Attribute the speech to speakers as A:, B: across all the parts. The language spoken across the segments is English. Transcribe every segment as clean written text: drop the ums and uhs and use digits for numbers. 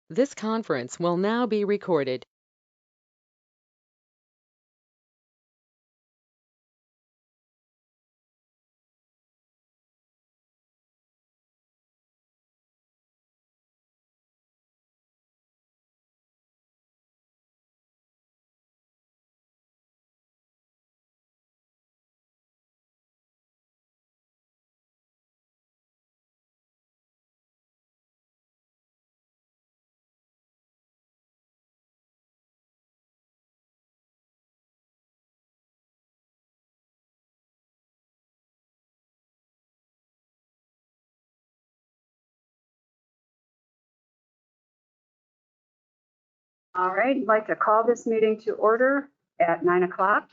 A: This conference will now be recorded.
B: All right, I'd like to call this meeting to order at 9 o'clock.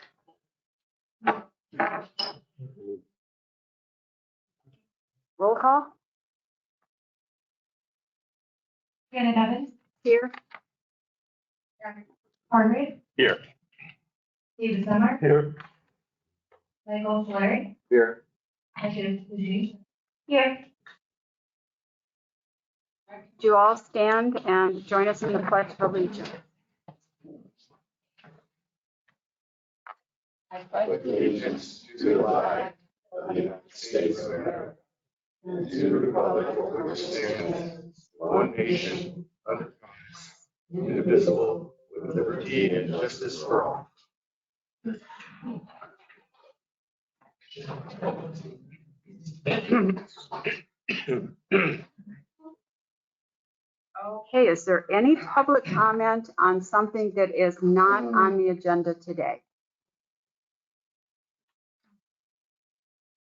B: Roll call.
C: Janet Evans.
B: Here.
C: Hargrave.
D: Here.
C: David Summer.
D: Here.
C: Michael Flurry.
D: Here.
C: Ashley Fuji. Here.
B: Do you all stand and join us in the Pledge of Allegiance?
D: I pledge allegiance to the flag of the United States of America and to the republic for which it stands, one nation, under God, indivisible, with liberty and justice for all.
B: Okay, is there any public comment on something that is not on the agenda today?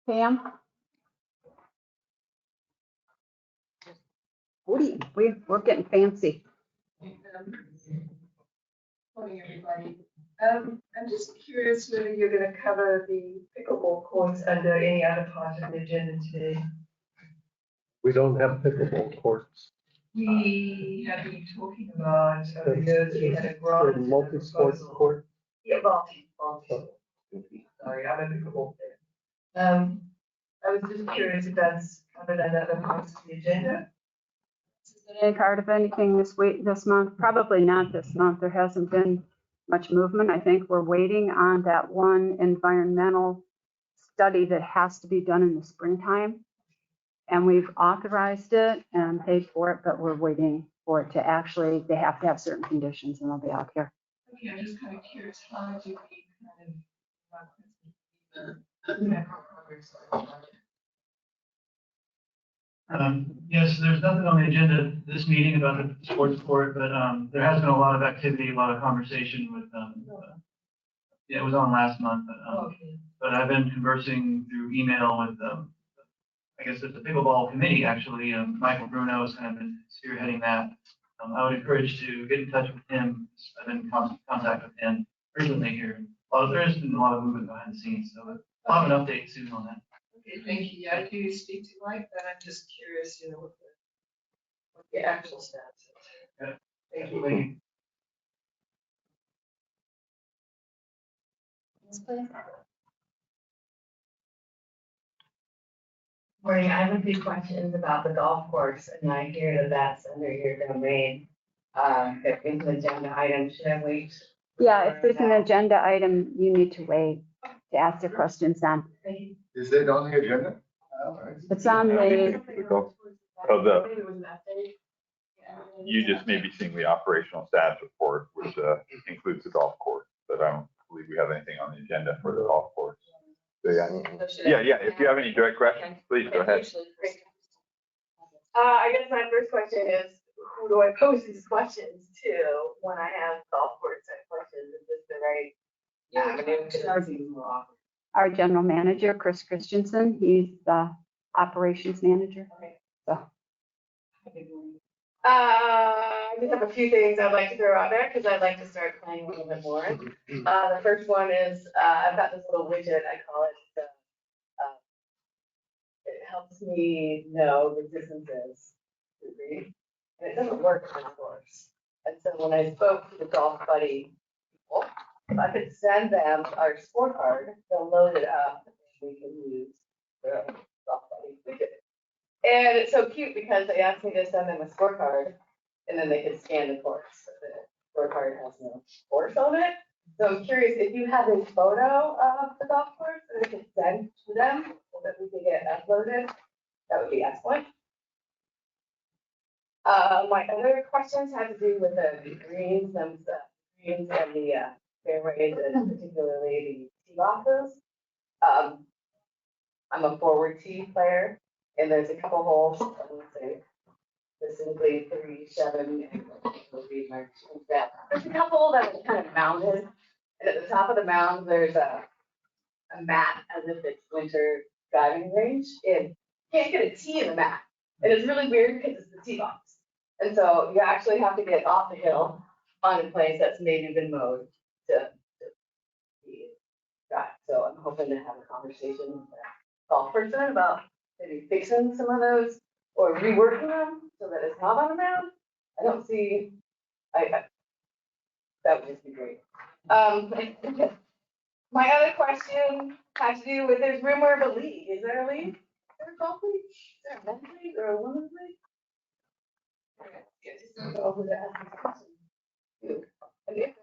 B: Pam? Woody, we're getting fancy.
E: Morning, everybody. I'm just curious whether you're going to cover the pickleball courts under any other part of the agenda today.
F: We don't have pickleball courts.
E: We have been talking about over the years, we had a grant.
F: Multi-sport court.
E: Yeah, multi. Sorry, I'm a pickleball fan. I was just curious if that's covered under other parts of the agenda.
B: Any part of anything this month? Probably not this month. There hasn't been much movement. I think we're waiting on that one environmental study that has to be done in the springtime. And we've authorized it and paid for it, but we're waiting for it to actually, they have to have certain conditions and they'll be out here.
E: Okay, I'm just kind of curious, how do we kind of progress on that?
G: Yes, there's nothing on the agenda this meeting about the sports court, but there has been a lot of activity, a lot of conversation with yeah, it was on last month, but I've been conversing through email with I guess it's the pickleball committee actually. Michael Bruno has kind of been spearheading that. I would encourage to get in touch with him. I've been in contact with him recently here. There's been a lot of movement behind the scenes, so I'll have an update soon on that.
E: Okay, thank you. Yeah, do you speak to Mike? Then I'm just curious, what the actual stats is.
G: Yeah.
E: Thank you.
C: Morning, I have a few questions about the golf course, and I hear that that's under your domain. If it's an agenda item, should I wait?
B: Yeah, if there's an agenda item, you need to wait to ask the questions on.
D: Is it on the agenda?
B: It's on the,
H: You just may be seeing the operational status report, which includes the golf course, but I don't believe we have anything on the agenda for the golf course. So yeah, if you have any direct questions, please go ahead.
C: I guess my first question is, who do I pose these questions to when I have golf course questions? Is this the right avenue? Because it seems more awkward.
B: our general manager, Chris Christensen, he's the operations manager.
C: Okay.
B: So.
C: I just have a few things I'd like to throw out there because I'd like to start playing a little bit more. The first one is I've got this little widget, I call it, it helps me know the distances to read. And it doesn't work, of course. And so when I spoke to the Golf Buddy people, if I could send them our scorecard, they'll load it up and we can use the Golf Buddy widget. And it's so cute because they asked me to send them a scorecard. and then they could scan the course, but the door card has no course on it. So I'm curious if you have a photo of the golf course that I could send to them so that we could get uploaded, that would be excellent. My other questions had to do with the greens and the fairways, and particularly the tee boxes. I'm a forward tee player, and there's a couple holes, I would say, specifically 3, 7, and there's a couple that are kind of mounded, and at the top of the mound, there's a mat as if it's winter driving range, and you can't get a tee in the mat. And it's really weird because it's the tee box. And so you actually have to get off the hill on a place that's maybe been mowed to be got. So I'm hoping to have a conversation with that golf person about maybe fixing some of those or reworking them so that it's not on the mound. I don't see, that would just be great. My other question has to do with, there's rumor of a league. Is there a league? Is there a golf league? Is there a men's league or a women's league? Yeah, just don't know who to ask this question to. And if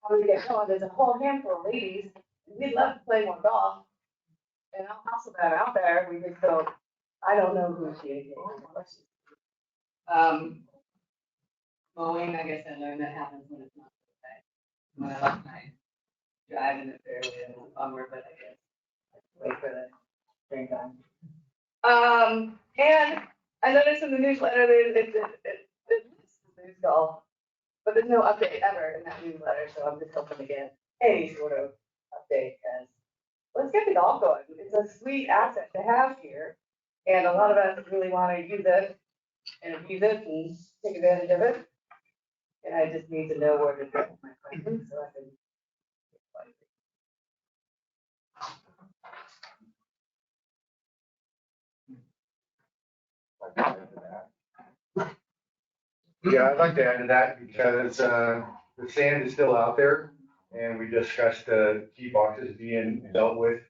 C: how we get going, there's a whole handful of ladies, and we'd love to play more golf. And I'll also that out there, we just don't, I don't know who she is. Mowing, I guess I learned that happens when it's not okay. When I left my drive in the fairway, it was a bummer, but I guess wait for the springtime. And I noticed in the newsletter it lists news golf, but there's no update ever in that newsletter, so I'm just hoping to get any sort of update because let's get the golf going. It's a sweet asset to have here, and a lot of us really want to use it and abuse it and take advantage of it. And I just need to know where to direct my questions so I can.
F: Yeah, I'd like to add to that because the sand is still out there, and we discussed the tee boxes being dealt with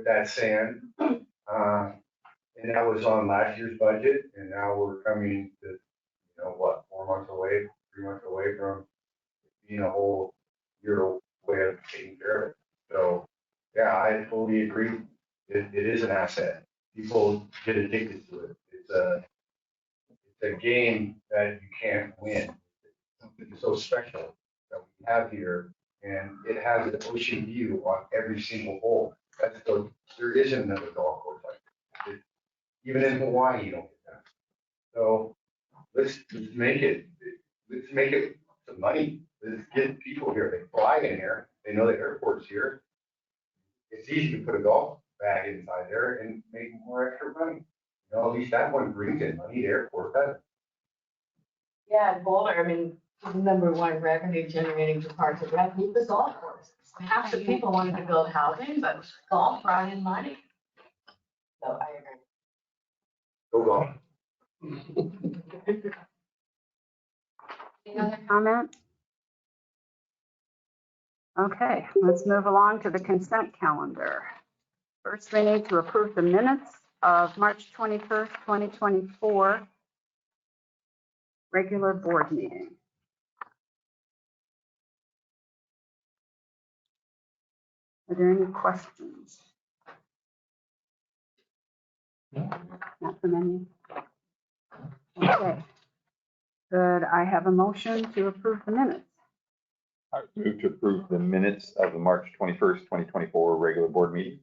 F: that sand. And that was on last year's budget, and now we're coming to, 4 months away, 3 months away from being a whole year way of taking care of it. So, yeah, I totally agree. It is an asset. People get addicted to it. It's a game that you can't win. It's so special that we have here, and it has an ocean view on every single hole. There isn't another golf course like that. Even in Hawaii, you don't get that. So let's make it some money. Let's get people here. They fly in here. They know the airport's here. It's easy to put a golf bag inside there and make more extra money. At least that one brings in money. The airport does.
C: Yeah, Boulder, I mean, number one revenue generating for parts of revenue was golf courses. Half the people wanted to build housing, but golf brought in money. So I agree.
F: Go golf.
B: Any other comment? Okay, let's move along to the consent calendar. First, we need to approve the minutes of March 21st, 2024, regular board meeting. Are there any questions? Not from any? Okay. Could I have a motion to approve the minutes?
H: I would move to approve the minutes of the March 21st, 2024 regular board meeting.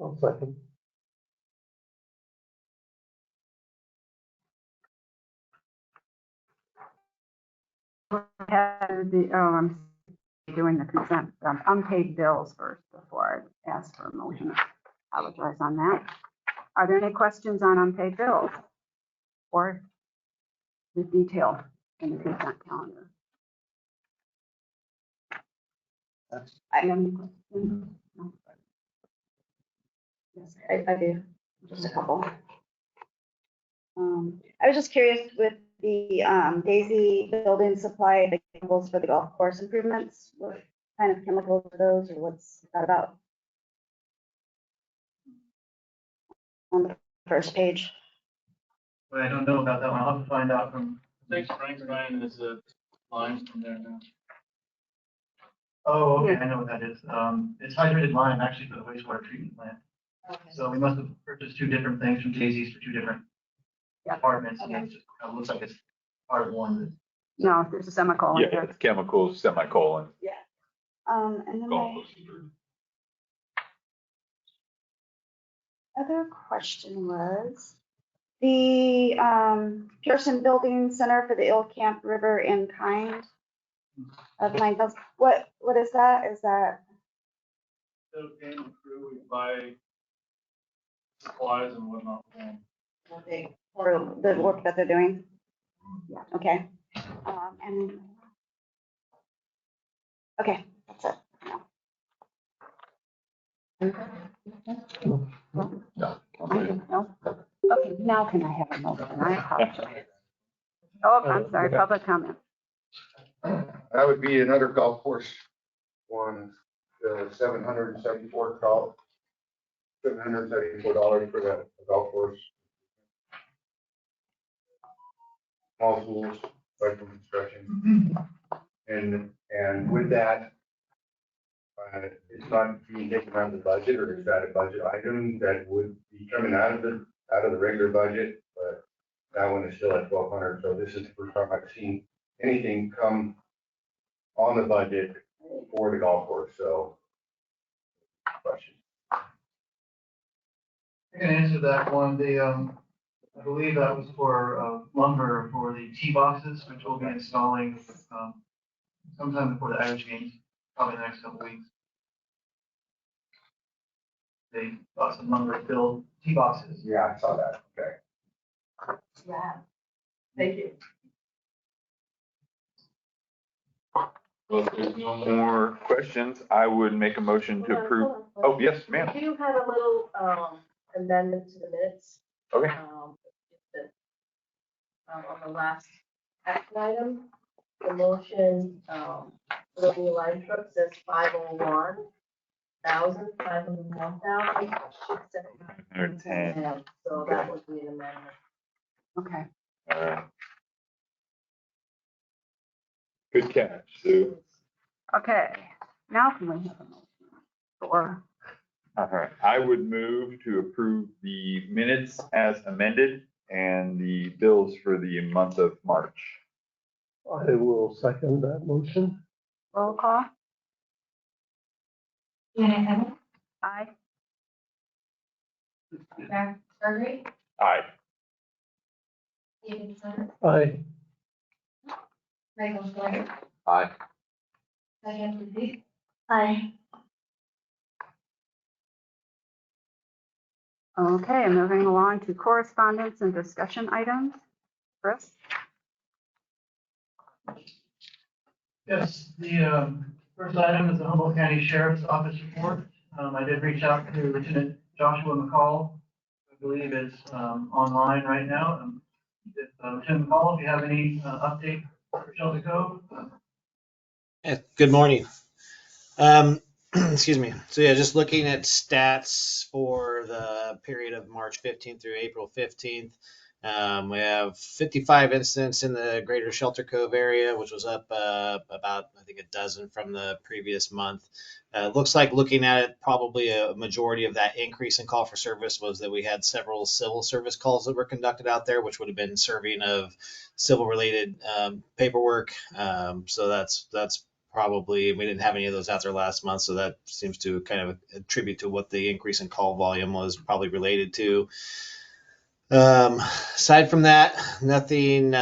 F: I'll second.
B: I'm doing the consent, unpaid bills first before I ask for a motion. I apologize on that. Are there any questions on unpaid bills or the detail in the consent calendar? I have any questions? No. Yes, I do. Just a couple.
I: I was just curious with the Daisy building supply, the chemicals for the golf course improvements, what kind of chemicals are those, or what's that about? On the first page.
G: But I don't know about that one. I'll have to find out from Thanks, Frank, Ryan, is a line from there now. Oh, okay, I know what that is. It's hydrated lime actually for the wastewater treatment plant.
C: Okay.
G: So we must have purchased two different things from Jay-Z's for two different
B: Yeah.
G: departments. And
I: Okay.
G: it just kind of looks like it's part of one.
B: No, there's a semicolon
H: Yeah,
B: there.
H: it's chemicals, semicolon.
I: And then my other question was the Pearson Building Center for the Ill Camp River in kind of 9,000. What is that? Is that
G: So game and crew, we buy supplies and whatnot for them.
I: okay, for the work that they're doing? Yeah. Okay. And then, okay, that's it.
H: No.
B: No? Okay, now can I have a motion? I apologize. Oh, I'm sorry, public comment.
F: That would be another golf course one, the $774 for that golf course. All tools, like construction. And with that, it's not being taken out of the budget, or is that a budget item that would be coming out of the regular budget? But that one is still at 1,200, so this is the first time I've seen anything come on the budget for the golf course, so. Question.
G: I can answer that one. I believe that was for lumber for the tee boxes, which we'll be installing sometime before the Irish games, probably the next couple weeks. They bought some lumber to build tee boxes.
F: Yeah, I saw that, okay.
C: Yeah. Thank you.
H: Well, if there's no more questions, I would make a motion to approve. Oh, yes, ma'am.
C: We do have a little amendment to the minutes.
H: Okay.
C: On the last action item, the motion, for the new line truck says 501,501,000. Should say
H: 110.
C: Yeah, so that would be an amendment.
B: Okay.
H: All right. Good catch, Sue.
B: Okay, now can we have a motion for,
H: All right. I would move to approve the minutes as amended and the bills for the month of March.
J: I will second that motion.
B: roll call?
K: Janet Hill,
B: Aye.
K: Jack Gregory,
H: Aye.
K: David Sir,
J: Aye.
K: Michael Schreiber,
H: Aye.
K: Diane Lucy. Aye.
B: Okay, moving along to correspondence and discussion items. Chris?
G: Yes, the first item is the Humboldt County Sheriff's Office report. I did reach out to Lieutenant Joshua McCall. I believe it's online right now. Lieutenant McCall, if you have any update for Shelter Cove?
L: Good morning. Excuse me. So yeah, just looking at stats for the period of March 15th through April 15th. We have 55 incidents in the greater Shelter Cove area, which was up about, I think, a dozen from the previous month. Looks like, looking at it, probably a majority of that increase in call for service was that we had several civil service calls that were conducted out there, which would have been serving of civil related paperwork. So that's probably, we didn't have any of those out there last month, so that seems to kind of attribute to what the increase in call volume was probably related to. Aside from that, nothing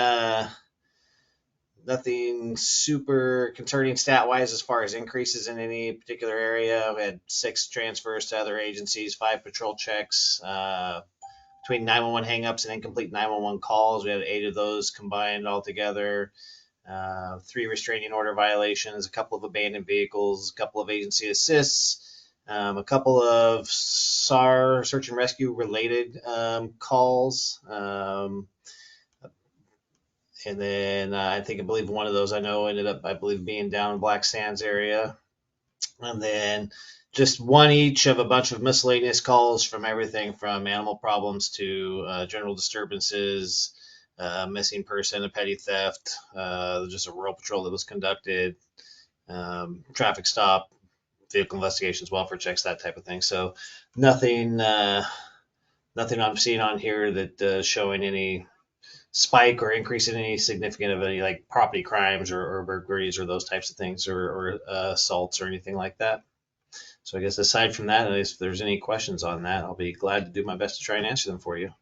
L: super concerning stat wise as far as increases in any particular area. We had 6 transfers to other agencies, 5 patrol checks, between 911 hangups and incomplete 911 calls. We had 8 of those combined altogether. 3 restraining order violations, a couple of abandoned vehicles, a couple of agency assists, a couple of SAR search and rescue related calls. And then I believe one of those I know ended up, being down in Black Sands area. And then just one each of a bunch of miscellaneous calls from everything from animal problems to general disturbances, missing person, a petty theft, just a rural patrol that was conducted, traffic stop, vehicle investigations, welfare checks, that type of thing. So nothing, nothing I'm seeing on here that showing any spike or increase in any significant of any like property crimes or burglaries or those types of things or assaults or anything like that. So I guess aside from that, if there's any questions on that, I'll be glad to do my best to try and answer them for you.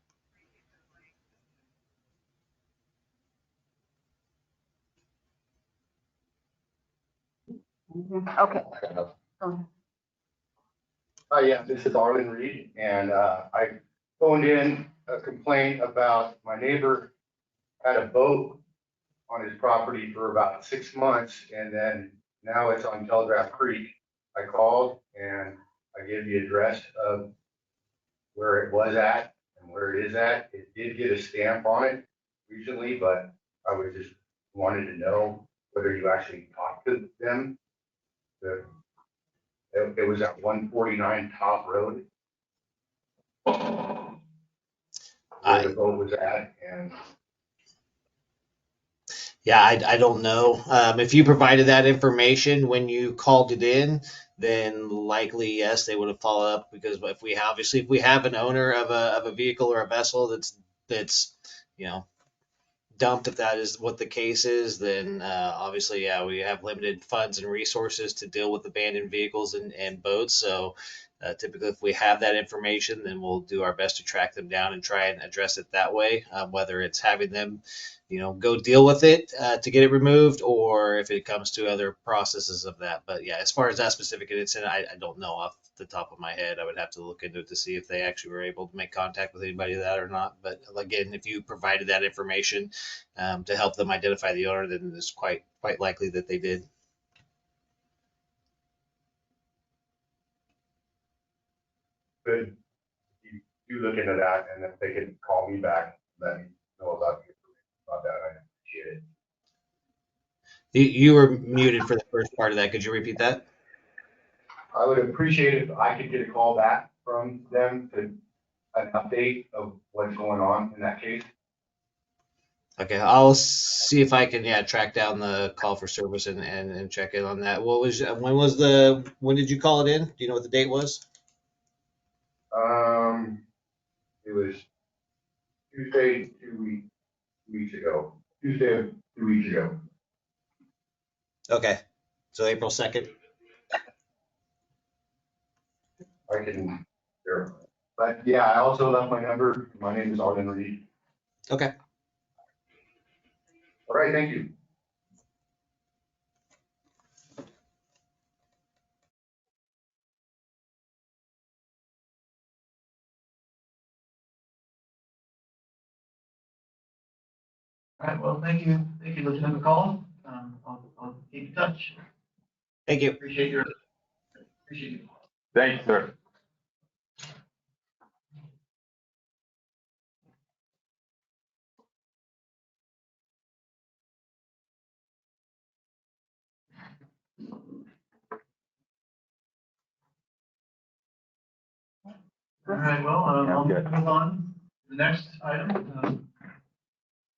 B: Okay.
F: Yeah, this is Arlen Reed, and I phoned in a complaint about my neighbor had a boat on his property for about 6 months, and then now it's on Telegraph Creek. I called and I gave the address of where it was at and where it is at. It did get a stamp on it recently, but I was just wanted to know whether you actually talked to them. It was at 149 Top Road. Where the boat was at, and
L: yeah, I don't know. If you provided that information when you called it in, then likely yes, they would have followed up because if we have an owner of a vehicle or a vessel that's you know dumped, if that is what the case is, then obviously, yeah, we have limited funds and resources to deal with abandoned vehicles and boats. So typically, if we have that information, then we'll do our best to track them down and try and address it that way, whether it's having them, go deal with it to get it removed, or if it comes to other processes of that. But yeah, as far as that specific incident, I don't know off the top of my head. I would have to look into it to see if they actually were able to make contact with anybody that or not. But again, if you provided that information to help them identify the owner, then it's quite likely that they did.
F: could you look into that, and if they could call me back, let me know about that. I appreciate it.
L: You were muted for the first part of that. Could you repeat that?
F: I would appreciate it if I could get a call back from them to an update of what's going on in that case.
L: Okay, I'll see if I can track down the call for service and check in on that. When did you call it in? Do you know what the date was?
F: It was Tuesday, 2 weeks ago. Tuesday, 2 weeks ago.
L: Okay, so April 2nd.
F: I can verify. But yeah, I also left my number. My name is Arlen Reed.
L: Okay.
F: All right, thank you.
G: All right, well, thank you, Lieutenant McCall. I'll keep in touch.
L: Thank you.
G: Appreciate you.
H: Thanks, sir.
G: All right, well, I'll move on to the next item.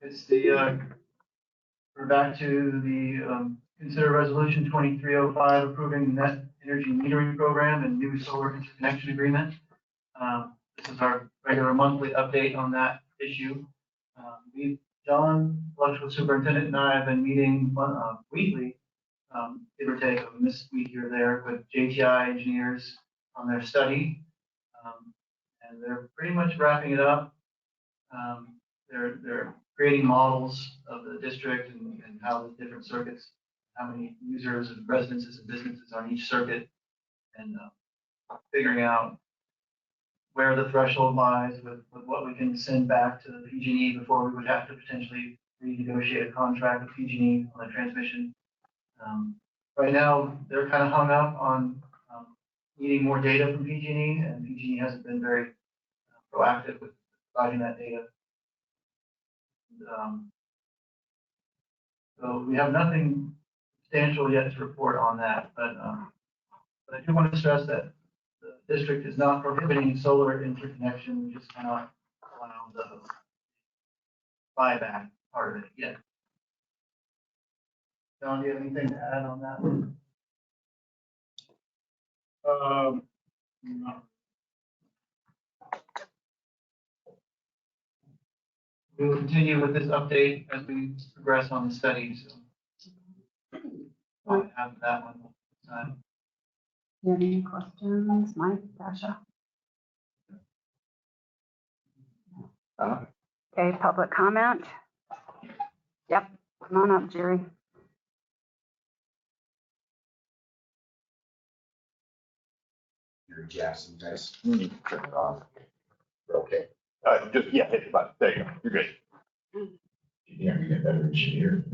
G: It's we're back to the consider resolution 2305 approving net energy metering program and new solar interconnection agreement. This is our regular monthly update on that issue. John, electrical superintendent, and I have been meeting weekly, give or take, this week here or there, with JTI engineers on their study. And they're pretty much wrapping it up. They're creating models of the district and how the different circuits, how many users and residences and businesses on each circuit, and figuring out where the threshold lies with what we can send back to the PG&E before we would have to potentially renegotiate a contract with PG&E on the transmission. Right now, they're kind of hung up on needing more data from PG&E, and PG&E hasn't been very proactive with providing that data. So we have nothing substantial yet to report on that, but I do want to stress that the district is not prohibiting solar interconnection. We just cannot allow buyback part of it yet. John, do you have anything to add on that one?
J: No.
G: We will continue with this update as we progress on the study, so I'll have that one.
B: You have any questions, Mike, Dasha? Okay, public comment? Yep, come on up, Jerry.
D: Your Jackson, guys. Turn it off. Okay.
H: Just, yeah, hit the button. There you go. You're great.
D: Yeah, we get better engineer.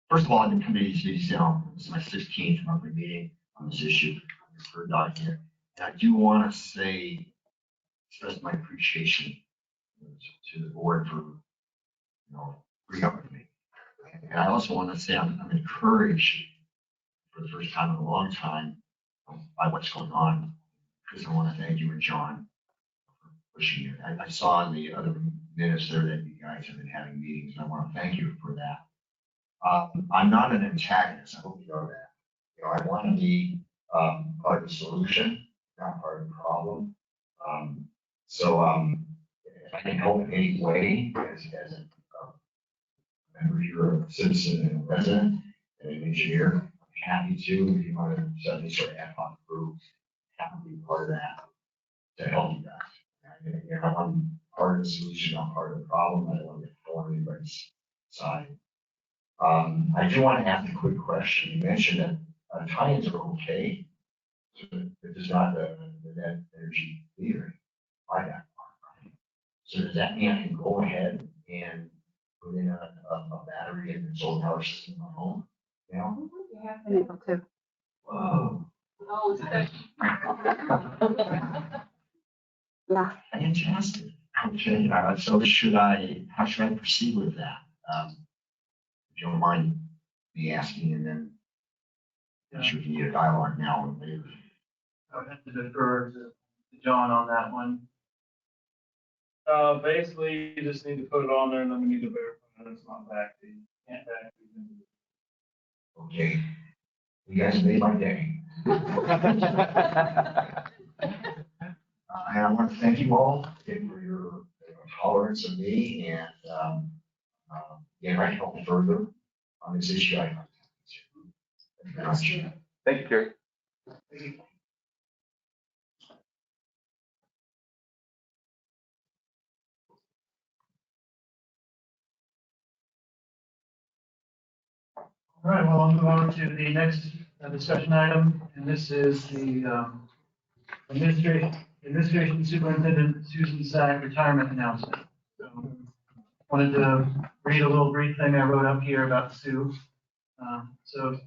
D: First of all, I've been coming to these meetings now. This is my 16th monthly meeting on this issue. I've heard about here. And I do want to say, express my appreciation to the board for, bringing up with me. And I also want to say I'm encouraged for the first time in a long time by what's going on. Because I want to thank you and John for pushing it. I saw in the other minutes there that you guys have been having meetings, and I want to thank you for that. I'm not an antagonist. I hope you know that. I want to be part of the solution, not part of the problem. So if I can help in any way as a member here, a citizen and a resident and an engineer, I'm happy to. If you want to set any sort of ad hoc group, happy to be part of that to help you guys. I'm part of the solution, not part of the problem. I don't want to get thrown on anybody's side. I do want to ask a quick question. You mentioned that tie-ins are okay. So it is not the net energy metering by that part, right? So does that mean I can go ahead and put in a battery and a solar power system at home?
B: You have been able to.
D: Whoa.
B: Yeah.
D: Fantastic. Okay. How should I proceed with that? If you don't mind me asking, and then I'm sure you need a dialogue now or later.
G: I would have to defer to John on that one.
J: Basically, you just need to put it on there and then we need to verify that it's not backdated. Can't backdate it.
D: Okay. You guys made my day. And I want to thank you all for your tolerance of me and getting ready to help further on this issue. Thank you very much.
H: Thank you, Terry.
G: All right, well, I'll move on to the next discussion item, and this is the Administration Superintendent Susan Sack retirement announcement. So, wanted to read a little brief thing I wrote up here about Sue. So,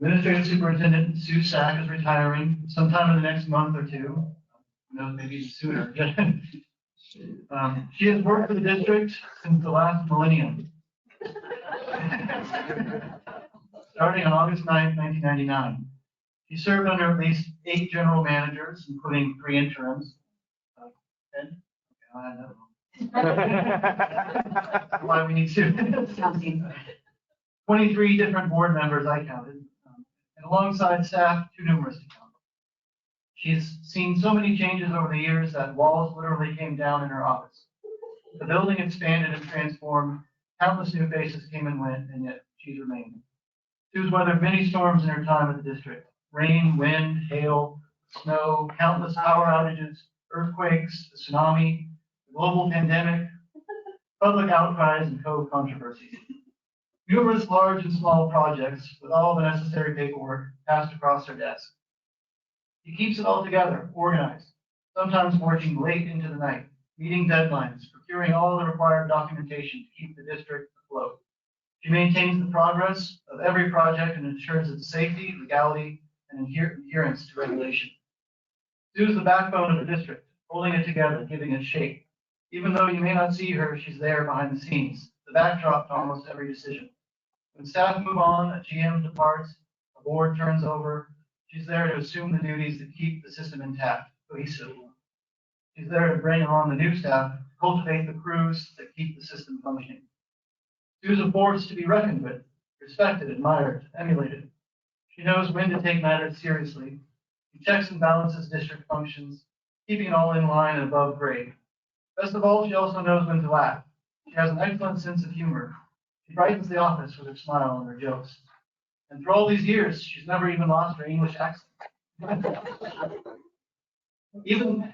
G: Administrative Superintendent Sue Sack is retiring sometime in the next month or two. Who knows, maybe even sooner. She has worked for the district since the last millennium. Starting on August 9th, 1999. She served under at least 8 general managers, including 3 interims. 10? Okay, I'll add that one. Why we need to. 23 different board members I counted, and alongside staff too numerous to count. She's seen so many changes over the years that walls literally came down in her office. The building expanded and transformed. Countless new faces came and went, and yet she's remained. Sue's weathered many storms in her time at the district. Rain, wind, hail, snow, countless power outages, earthquakes, the tsunami, the global pandemic, public outcries, and code controversies. Numerous large and small projects with all the necessary paperwork passed across her desk. She keeps it all together, organized, sometimes working late into the night, meeting deadlines, procuring all the required documentation to keep the district afloat. She maintains the progress of every project and ensures its safety, legality, and adherence to regulation. Sue is the backbone of the district, holding it together, giving it shape. Even though you may not see her, she's there behind the scenes, the backdrop to almost every decision. When staff move on, a GM departs, a board turns over, she's there to assume the duties that keep the system intact, cohesive. She's there to bring on the new staff, cultivate the crews that keep the system functioning. Sue's a force to be reckoned with, respected, admired, emulated. She knows when to take matters seriously. She checks and balances district functions, keeping it all in line and above grade. Best of all, she also knows when to laugh. She has an excellent sense of humor. She brightens the office with her smile and her jokes. And for all these years, she's never even lost her English accent. Even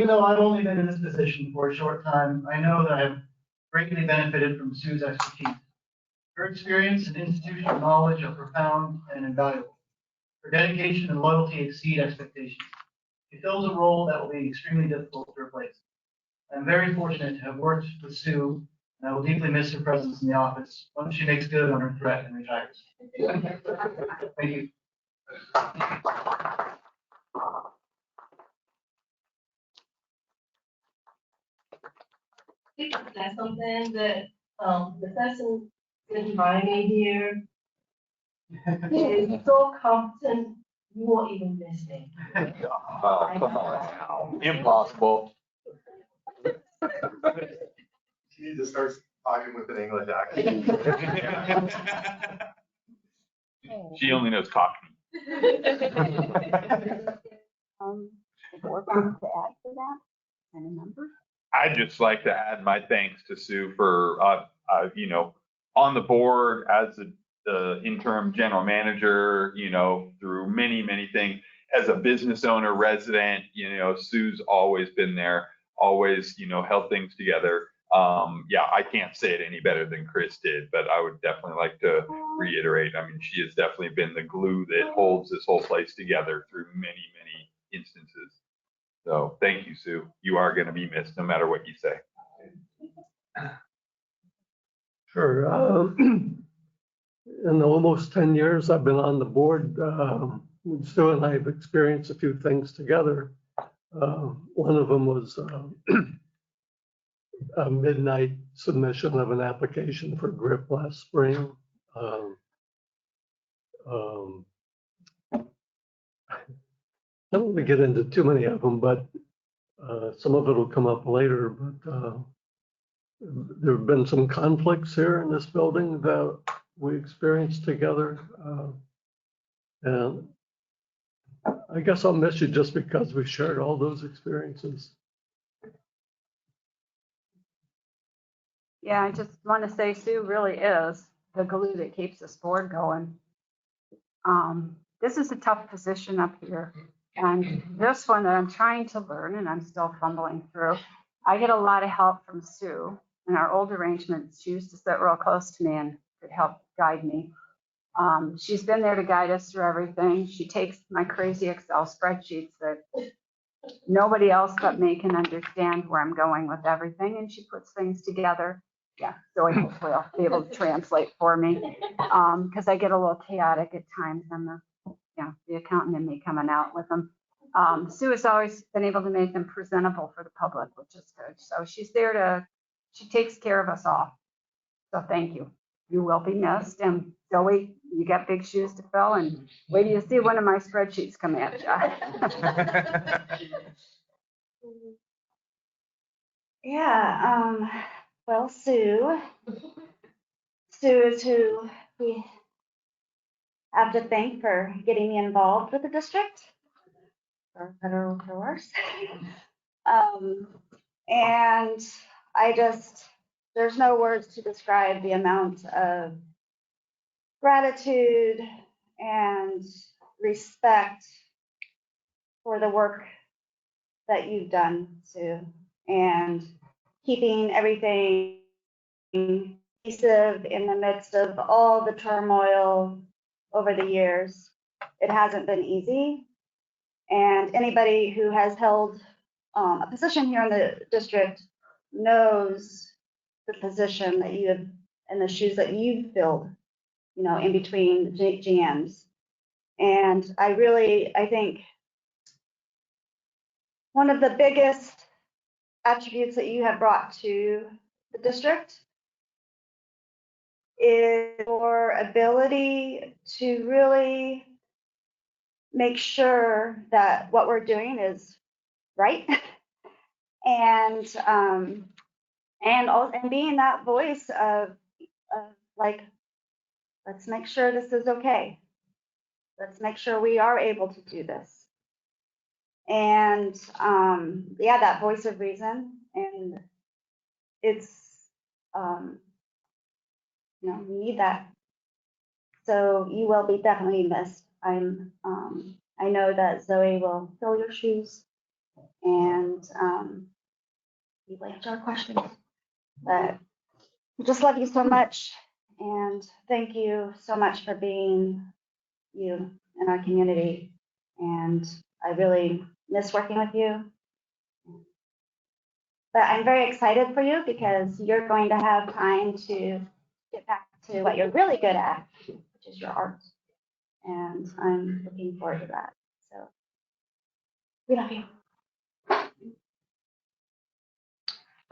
G: though I've only been in this position for a short time, I know that I've greatly benefited from Sue's expertise. Her experience and institutional knowledge are profound and invaluable. Her dedication and loyalty exceed expectations. She fills a role that will be extremely difficult to replace. I'm very fortunate to have worked with Sue, and I will deeply miss her presence in the office once she makes good on her threat and retires. Thank you.
K: That's something that the person sitting by me here is so competent, you won't even miss me.
H: Oh, come on now. Impossible.
F: She needs to start talking with an English accent.
H: She only knows Cockney.
B: The board wants to add to that? Any member?
H: I'd just like to add my thanks to Sue for, on the board as the interim general manager, through many, many things. As a business owner, resident, Sue's always been there, always, held things together. I can't say it any better than Chris did, but I would definitely like to reiterate. I mean, she has definitely been the glue that holds this whole place together through many, many instances. So thank you, Sue. You are going to be missed no matter what you say.
M: Sure. In the almost 10 years I've been on the board, Sue and I have experienced a few things together. One of them was a midnight submission of an application for GRIP last spring. I don't want to get into too many of them, but some of it will come up later. But there have been some conflicts here in this building that we experienced together. And I guess I'll miss you just because we shared all those experiences.
B: Yeah, I just want to say Sue really is the glue that keeps this board going. This is a tough position up here. And this one that I'm trying to learn and I'm still fumbling through, I get a lot of help from Sue. In our old arrangements, she used to sit real close to me and could help guide me. She's been there to guide us through everything. She takes my crazy Excel spreadsheets that nobody else but me can understand where I'm going with everything, and she puts things together. Yeah, so hopefully I'll be able to translate for me, because I get a little chaotic at times. I'm the accountant and me coming out with them. Sue has always been able to make them presentable for the public, which is good. So she's there she takes care of us all. So thank you. You will be missed. And Zoe, you got big shoes to fill, and wait till you see one of my spreadsheets come at you.
I: Yeah, well, Sue is who we have to thank for getting me involved with the district, for better or for worse. And there's no words to describe the amount of gratitude and respect for the work that you've done, Sue, and keeping everything cohesive in the midst of all the turmoil over the years. It hasn't been easy. And anybody who has held a position here in the district knows the position that you have and the shoes that you've filled, in between GMs. And I think one of the biggest attributes that you have brought to the district is your ability to really make sure that what we're doing is right. and and being that voice of like, let's make sure this is okay. Let's make sure we are able to do this. And yeah, that voice of reason. And it's, you know, we need that. So you will be definitely missed. I know that Zoe will fill your shoes and you will answer our questions. But I just love you so much. And thank you so much for being you in our community. And I really miss working with you. But I'm very excited for you because you're going to have time to get back to what you're really good at, which is your art. And I'm looking forward to that. So we love you.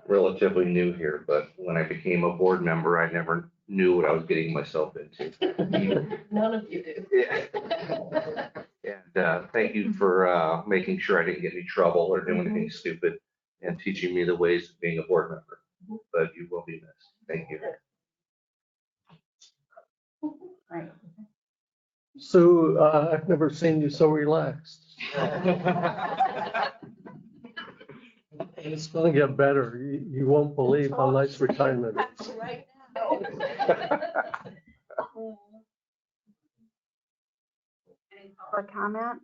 N: Relatively new here, but when I became a board member, I never knew what I was getting myself into.
K: None of you do.
N: Yeah. And thank you for making sure I didn't get any trouble or do anything stupid and teaching me the ways of being a board member. But you will be missed. Thank you.
K: Right.
M: Sue, I've never seen you so relaxed. It's going to get better. You won't believe how nice retirement is.
K: Right
B: Any public comment?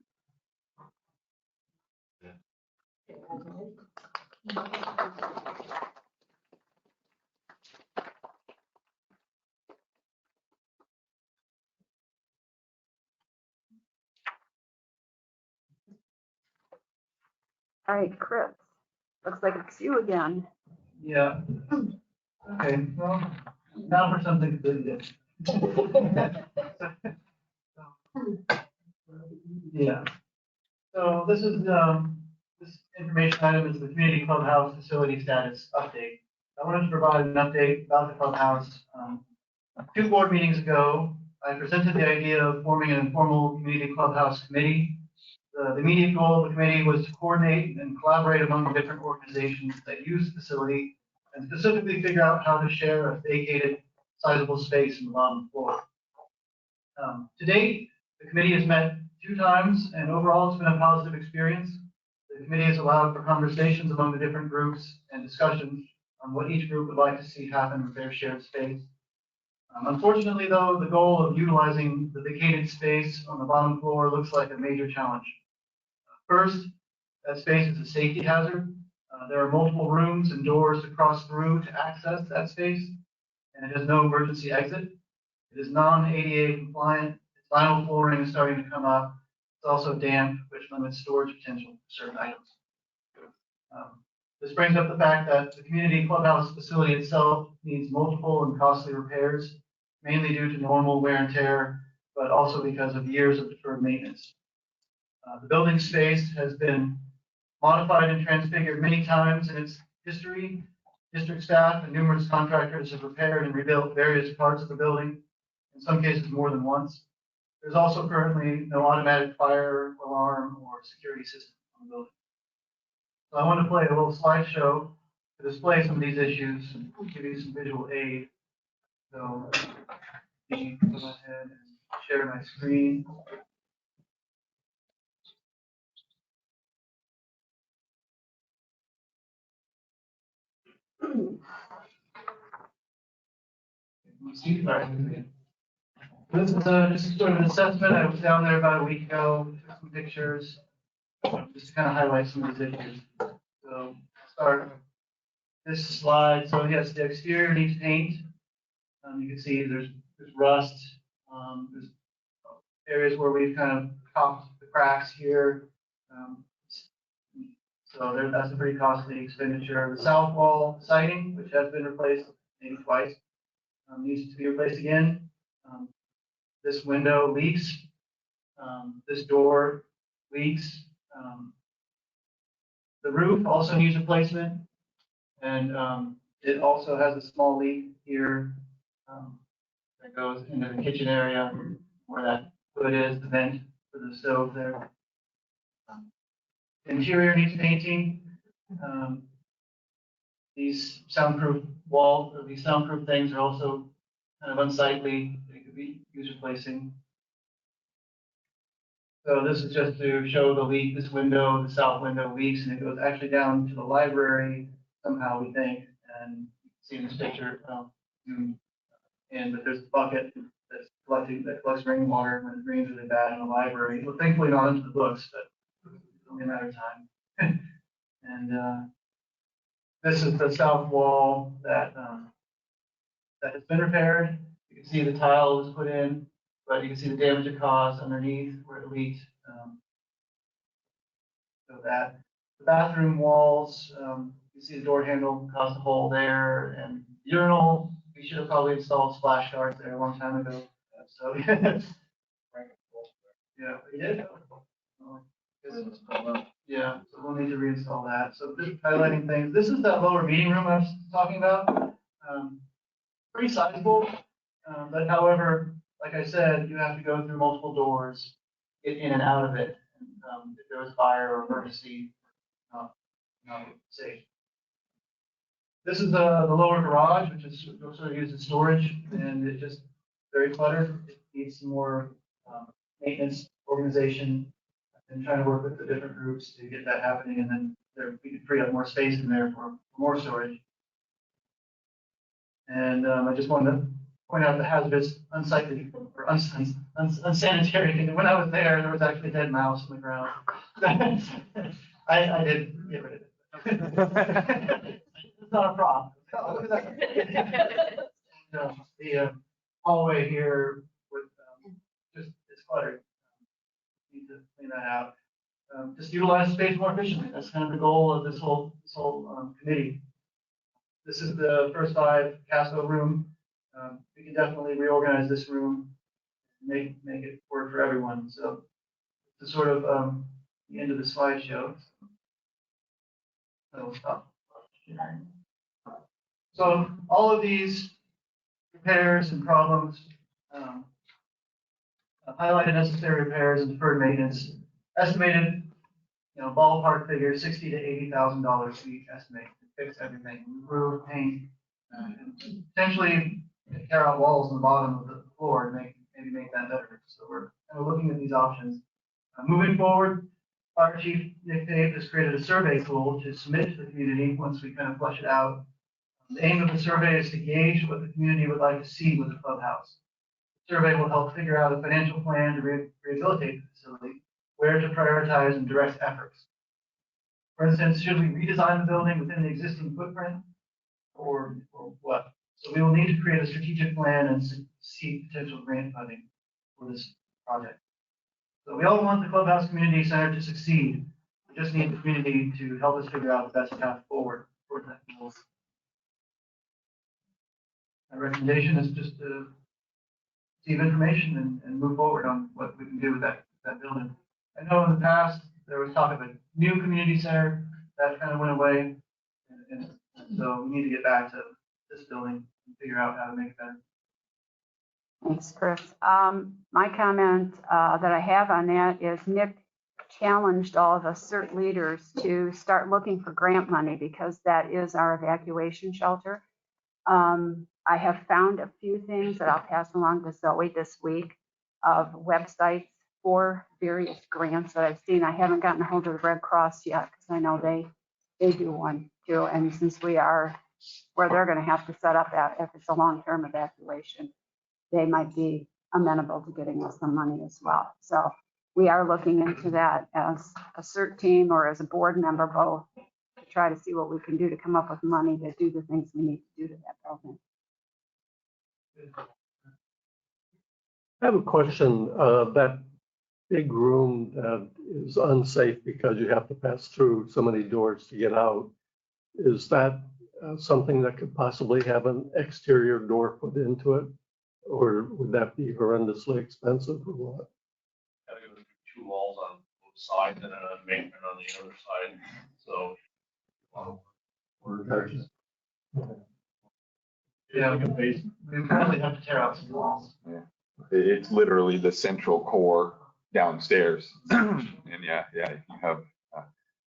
B: All right, Chris, looks like it's you again.
G: Yeah. Okay, well, now for something completely different. Yeah. So this is, this information item is the community clubhouse facility status update. I wanted to provide an update about the clubhouse. 2 board meetings ago, I presented the idea of forming an informal community clubhouse committee. The immediate goal of the committee was to coordinate and collaborate among the different organizations that use the facility and specifically figure out how to share a vacated, sizable space in the bottom floor. To date, the committee has met 2 times, and overall it's been a positive experience. The committee has allowed for conversations among the different groups and discussions on what each group would like to see happen with their shared space. Unfortunately, though, the goal of utilizing the vacated space on the bottom floor looks like a major challenge. First, that space is a safety hazard. There are multiple rooms and doors to cross through to access that space, and it has no emergency exit. It is non-ADA compliant. Its vinyl flooring is starting to come up. It's also damp, which limits storage potential for certain items. This brings up the fact that the community clubhouse facility itself needs multiple and costly repairs, mainly due to normal wear and tear, but also because of years of deferred maintenance. The building space has been modified and transfigured many times in its history. District staff and numerous contractors have repaired and rebuilt various parts of the building, in some cases more than once. There's also currently no automatic fire alarm or security system on the building. So I want to play a little slideshow to display some of these issues and give you some visual aid. So let me go ahead and share my screen. This is just sort of an assessment. I was down there about a week ago, took some pictures, just to kind of highlight some of these issues. So I'll start this slide. So yes, the exterior needs paint. You can see there's rust. There's areas where we've kind of caulked the cracks here. So that's a pretty costly expenditure. The south wall siding, which has been replaced maybe twice, needs to be replaced again. This window leaks. This door leaks. The roof also needs replacement, and it also has a small leak here that goes into the kitchen area where that hood is, the vent the stove there. Interior needs painting. These soundproof walls, or these soundproof things are also kind of unsightly. They could be used replacing. So this is just to show the leak. This window, the south window leaks, and it goes actually down to the library somehow, we think. And you can see in this picture, but there's a bucket that collects rainwater when it rains really bad in the library. Well, thankfully not into the books, but it's only a matter of time. And this is the south wall that has been repaired. You can see the tile was put in, but you can see the damage it caused underneath where it leaked. So that the bathroom walls, you see the door handle caused a hole there, and urinal. We should have probably installed splash guards there a long time ago. So yeah, we did. Yeah, so we'll need to reinstall that. So just highlighting things. This is that lower meeting room I was talking about. Pretty sizable, but however, like I said, you have to go through multiple doors, get in and out of it. If there was fire or emergency, safe. This is the lower garage, which is sort of used as storage, and it just very cluttered. It needs some more maintenance, organization, and trying to work with the different groups to get that happening, and then we can free up more space in there for more storage. And I just wanted to point out the hazardous, unsightly, or unsanitary thing. When I was there was actually a dead mouse on the ground. I did get rid of it. It's not a problem. The hallway here with just it's cluttered. Need to clean that out. Just utilize space more efficiently. That's kind of the goal of this whole committee. This is the first 5 Casco room. We can definitely reorganize this room, make it work for everyone. So it's sort of the end of the slideshow. So stop. So all of these repairs and problems, highlighted necessary repairs and deferred maintenance, estimated, ballpark figure $60,000 to $80,000 we estimate to fix everything, improve paint, and potentially tear out walls on the bottom of the floor and maybe make that better. So we're kind of looking at these options. Moving forward, Fire Chief Nick Pape has created a survey tool to submit to the community once we kind of flush it out. The aim of the survey is to gauge what the community would like to see with the clubhouse. The survey will help figure out a financial plan to rehabilitate the facility, where to prioritize and direct efforts. For instance, should we redesign the building within the existing footprint or what? So we will need to create a strategic plan and seek potential grant funding for this project. So we all want the Clubhouse Community Center to succeed. We just need the community to help us figure out the best path forward for that goal. My recommendation is just to receive information and move forward on what we can do with that building. I know in the past there was talk of a new community center that kind of went away, and so we need to get back to this building and figure out how to make it better.
B: Thanks, Chris. My comment that I have on that is Nick challenged all of us CERT leaders to start looking for grant money because that is our evacuation shelter. I have found a few things that I'll pass along to Zoe this week of websites for various grants that I've seen. I haven't gotten a hold of the Red Cross yet because I know they do one too. And since we are where they're going to have to set up if it's a long-term evacuation, they might be amenable to getting us some money as well. So we are looking into that as a CERT team or as a board member both to try to see what we can do to come up with money to do the things we need to do to that building.
M: I have a question. That big room that is unsafe because you have to pass through so many doors to get out, is that something that could possibly have an exterior door put into it? Or would that be horrendously expensive or what?
J: Gotta go through 2 walls on both sides and an embankment on the other side. So,
G: Yeah, like a basement. We probably have to tear out some walls.
H: Yeah. It's literally the central core downstairs. And yeah, you have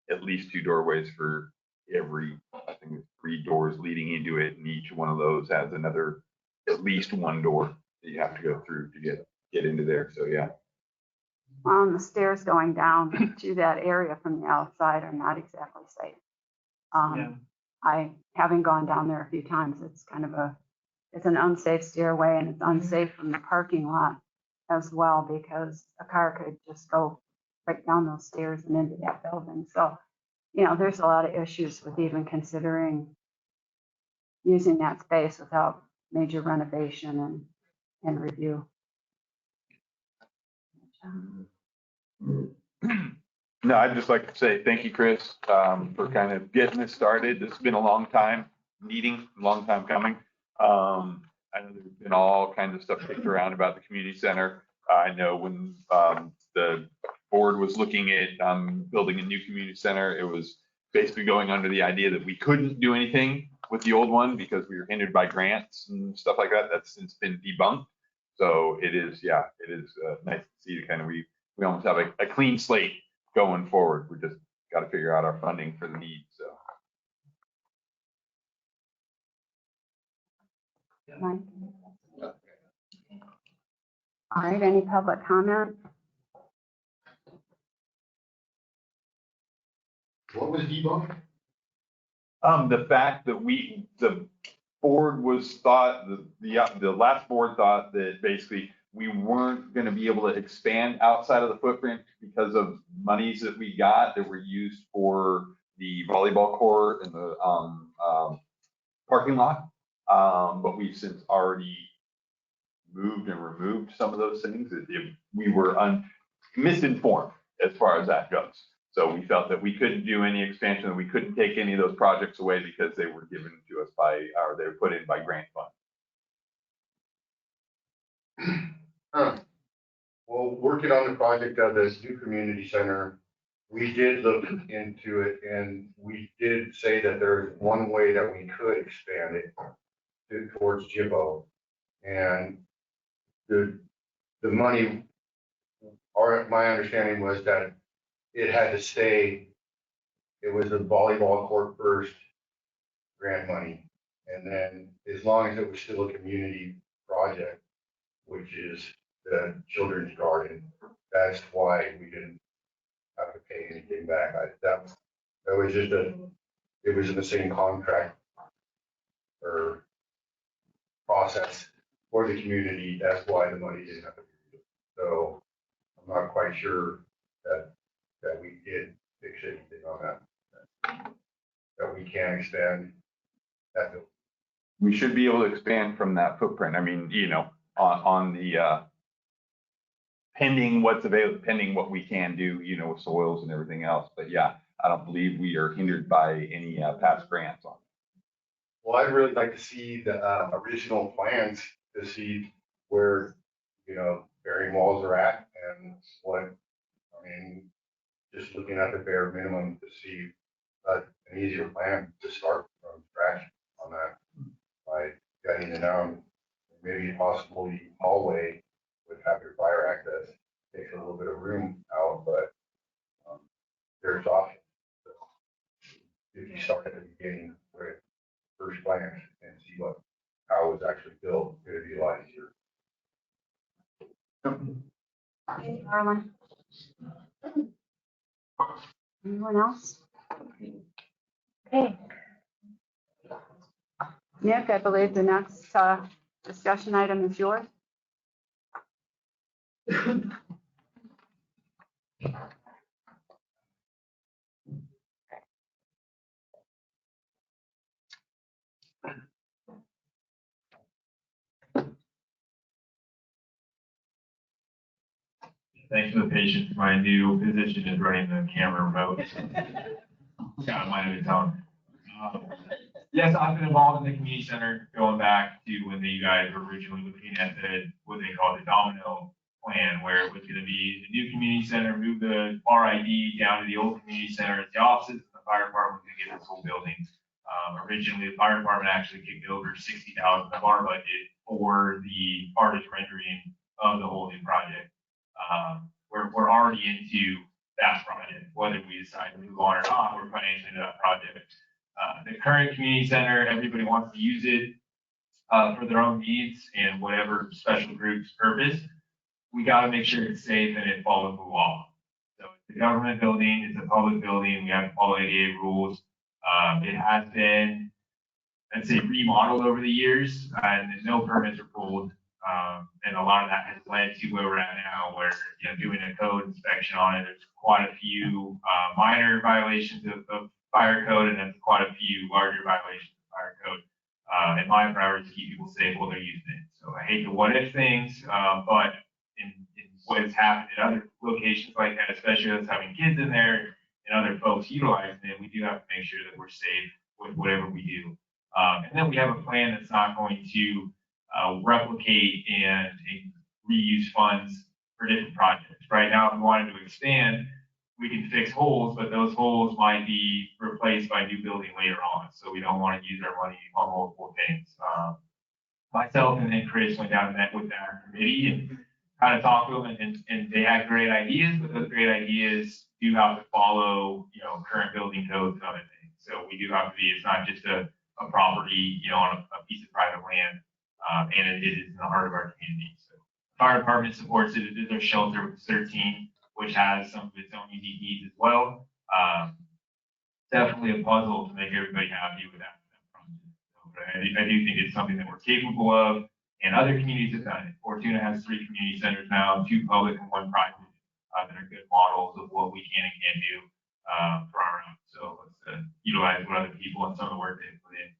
H: at least 2 doorways for every, I think it's 3 doors leading into it, and each one of those has another, at least 1 door that you have to go through to get into there. So yeah.
B: The stairs going down to that area from the outside are not exactly safe. I, having gone down there a few times, it's kind of it's an unsafe stairway, and it's unsafe from the parking lot as well, because a car could just go right down those stairs and into that building. So, there's a lot of issues with even considering using that space without major renovation and review.
H: No, I'd just like to say thank you, Chris, for kind of getting this started. This has been a long time coming. I know there's been all kinds of stuff kicked around about the community center. I know when the board was looking at building a new community center, it was basically going under the idea that we couldn't do anything with the old one because we were hindered by grants and stuff like that. That's since been debunked. So it is nice to see kind of we almost have a clean slate going forward. We just got to figure out our funding for the needs. So.
B: Mike? All right, any public comment?
F: What was debunked?
H: The fact that the board the last board thought that basically we weren't going to be able to expand outside of the footprint because of monies that we got that were used for the volleyball court and the parking lot. But we've since already moved and removed some of those things. We were misinformed as far as that goes. So we felt that we couldn't do any expansion, and we couldn't take any of those projects away because they were given to us or they were put in by grant fund.
F: Well, working on the project of this new community center, we did look into it, and we did say that there's one way that we could expand it towards Jimbo. And the money, my understanding was that it had to stay, it was a volleyball court first grant money. And then as long as it was still a community project, which is the children's garden, that's why we didn't have to pay anything back. That was just it was in the same contract or process for the community. That's why the money didn't have to be used. So I'm not quite sure that we did fix anything on that we can expand that building.
H: We should be able to expand from that footprint. I mean, on the pending what's available, pending what we can do, with soils and everything else. But yeah, I don't believe we are hindered by any past grants on it.
F: Well, I'd really like to see the original plans to see where, burying walls are at and just looking at the bare minimum to see an easier plan to start from scratch on that by getting it down. Maybe possibly hallway would have your fire access, takes a little bit of room out, but there's options. So if you start at the beginning with first glance and see how it was actually built, it would be a lot easier.
B: Okay, Arlen. Anyone else? Okay. Nick, I believe the next discussion item is yours.
O: Thanks for the patience. My new position is running the camera remote. Kind of mind of its own. Yes, I've been involved in the community center going back to when you guys were originally looking at what they call the domino plan, where it was going to be the new community center, move the RID down to the old community center as the offices, and the fire department was going to get this whole building. Originally, the fire department actually kicked over $60,000 of our budget for the artist rendering of the whole new project. we're already into that project. Whether we decide to move on or not, we're financially into that project. The current community center, everybody wants to use it for their own needs and whatever special group's purpose. We got to make sure it's safe and it follows the law. So it's a government building, it's a public building, we have to follow ADA rules. It has been, I'd say, remodeled over the years, and no permits are pulled. And a lot of that has led to where we're at now, where, doing a code inspection on it, there's quite a few minor violations of fire code, and then quite a few larger violations of fire code. And my priority is to keep people safe while they're using it. So I hate the what if things, but in what has happened in other locations like that, especially us having kids in there and other folks utilizing it, we do have to make sure that we're safe with whatever we do. And then we have a plan that's not going to replicate and reuse funds for different projects. Right now, if we wanted to expand, we can fix holes, but those holes might be replaced by new building later on. So we don't want to use our money on multiple things. Myself and then Chris went down and met with our committee and kind of talked to them, and they had great ideas, but those great ideas do have to follow, current building codes and other things. So we do have to be, it's not just a property, on a piece of private land, and it is in the heart of our community. So fire department supports it. It is our shelter with 13, which has some of its own unique needs as well. Definitely a puzzle to make everybody happy with that project. So, but I do think it's something that we're capable of, and other communities have done it. Fortuna has 3 community centers now, 2 public and 1 private, that are good models of what we can and can't do for our own. So let's utilize what other people and some of the work they've put in.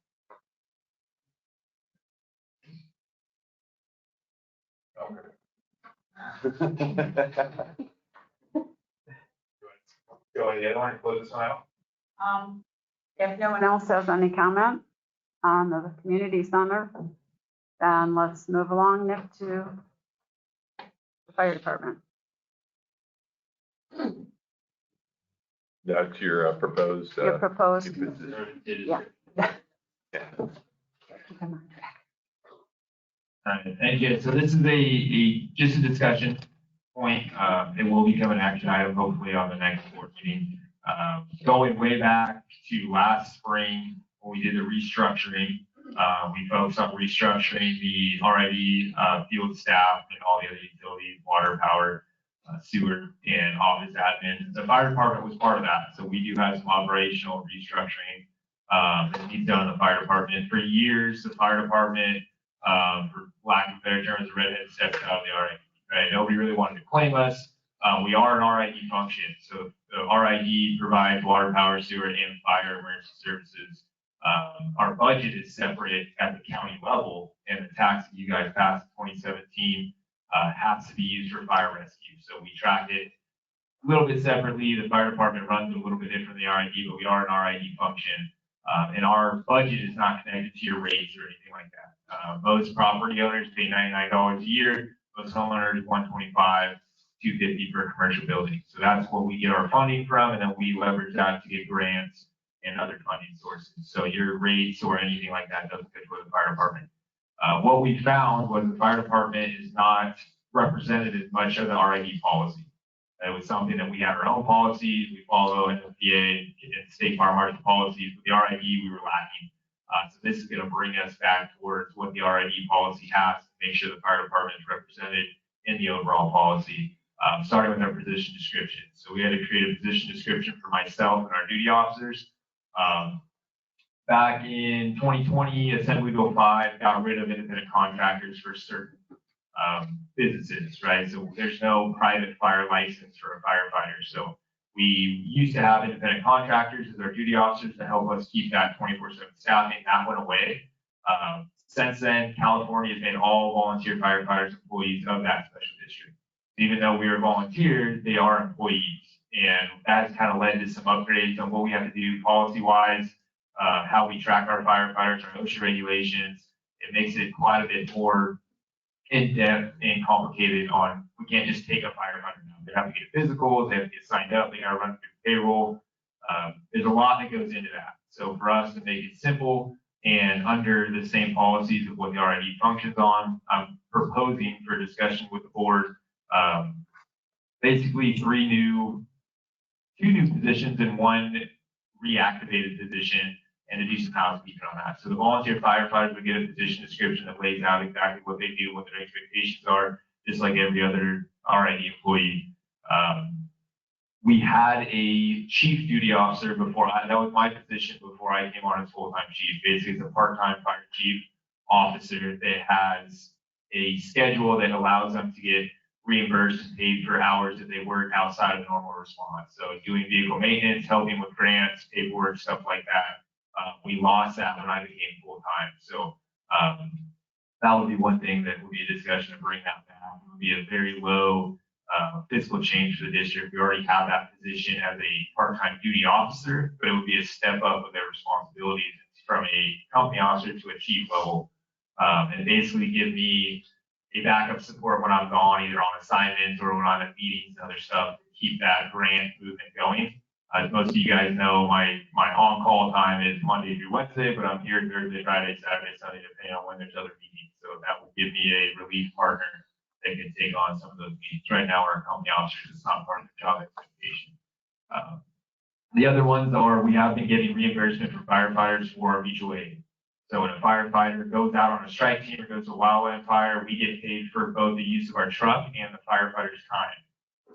O: Go ahead, the other one, close this one out.
B: If no one else has any comment on the community center, then let's move along, Nick, to the fire department.
H: That's your proposed.
B: Your proposed. Yeah.
O: And yeah, so this is just a discussion point. It will become an action item hopefully on the next board meeting. Going way back to last spring when we did the restructuring, we focused on restructuring the RID field staff and all the other utilities, water, power, sewer, and office admin. The fire department was part of that. So we do have some operational restructuring that needs done in the fire department. For years, the fire department, for lack of better terms, the redhead stepped out of the RID, right? Nobody really wanted to claim us. We are an RID function. So the RID provides water, power, sewer, and fire emergency services. Our budget is separate at the county level, and the tax that you guys passed in 2017 has to be used for fire rescue. So we track it a little bit separately. The fire department runs a little bit different than the RID, but we are an RID function. And our budget is not connected to your rates or anything like that. Most property owners pay $99 a year. Most homeowners, $125, $250 for a commercial building. So that's what we get our funding from, and then we leverage that to get grants and other funding sources. So your rates or anything like that doesn't fit with the fire department. What we found was the fire department is not represented as much of the RID policy. It was something that we had our own policies, we follow NFPA and state fire marshal policies, but the RID we were lacking. So this is going to bring us back towards what the RID policy has to make sure the fire department is represented in the overall policy, starting with our position description. So we had to create a position description for myself and our duty officers. Back in 2020, Assembly Bill 5 got rid of independent contractors for certain businesses, right? So there's no private fire license for a firefighter. So we used to have independent contractors as our duty officers to help us keep that 24/7 staffing. That went away. Since then, California has made all volunteer firefighters employees of that special district. Even though we are volunteers, they are employees. And that has kind of led to some upgrades on what we have to do policy-wise, how we track our firefighters, our OSHA regulations. It makes it quite a bit more in-depth and complicated on, we can't just take a firefighter now. They have to get physicals, they have to get signed up, they got to run through payroll. There's a lot that goes into that. So for us to make it simple and under the same policies of what the RID functions on, I'm proposing for discussion with the board basically two new positions and one reactivated position, and to do some housekeeping on that. So the volunteer firefighters would get a position description that lays out exactly what they do, what their expectations are, just like every other RID employee. We had a chief duty officer before, that was my position before I came on as full-time chief. Basically, it's a part-time fire chief officer that has a schedule that allows them to get reimbursed and paid for hours that they work outside of normal response. So doing vehicle maintenance, helping with grants, paperwork, stuff like that. We lost that when I became full-time. So that would be one thing that would be a discussion to bring that down. It would be a very low fiscal change for the district. We already have that position as a part-time duty officer, but it would be a step up of their responsibilities from a company officer to a chief level, and basically give me a backup support when I'm gone, either on assignments or when I'm at meetings and other stuff, to keep that grant movement going. As most of you guys know, my on-call time is Monday through Wednesday, but I'm here Thursday, Friday, Saturday, Sunday, depending on when there's other meetings. So that would give me a relief partner that can take on some of those meetings. Right now, our company officers, it's not part of the job expectation. The other ones are, we have been getting reimbursement for firefighters for our mutual aid. So when a firefighter goes out on a strike team or goes to a wildland fire, we get paid for both the use of our truck and the firefighter's time.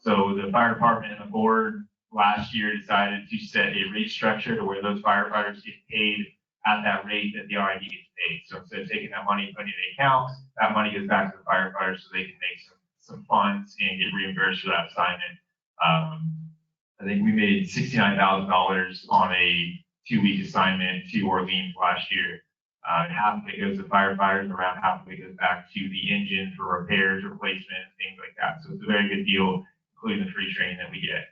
O: So the fire department and the board last year decided to set a rate structure to where those firefighters get paid at that rate that the RID gets paid. So instead of taking that money and putting it in an account, that money goes back to the firefighters so they can make some funds and get reimbursed for that assignment. I think we made $69,000 on a 2-week assignment to Orleans last year. Half of it goes to firefighters, around half of it goes back to the engine for repairs, replacement, things like that. So it's a very good deal, including the free training that we get.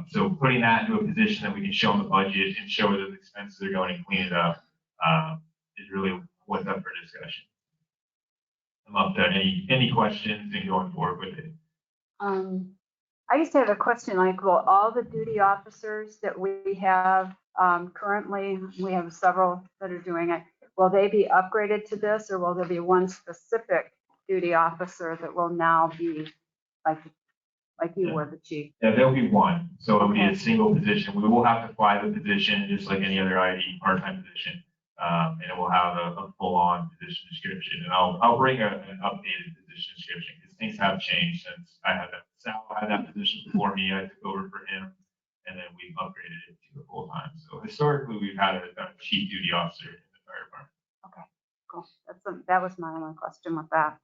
O: So putting that into a position that we can show them the budget and show where those expenses are going and clean it up is really what's up for discussion. I'm up to any questions and going forward with it.
B: I just have a question, like, will all the duty officers that we have currently, we have several that are doing it, will they be upgraded to this, or will there be one specific duty officer that will now be like you were the chief?
O: Yeah, there'll be one. So it'll be a single position. We will have to fly the position just like any other ID part-time position. And it will have a full-on position description. And I'll bring an updated position description because things have changed since I had that. Sal had that position before me. I took over for him, and then we've upgraded it to a full-time. So historically, we've had a chief duty officer in the fire department.
B: Okay, cool. That was my only question with that.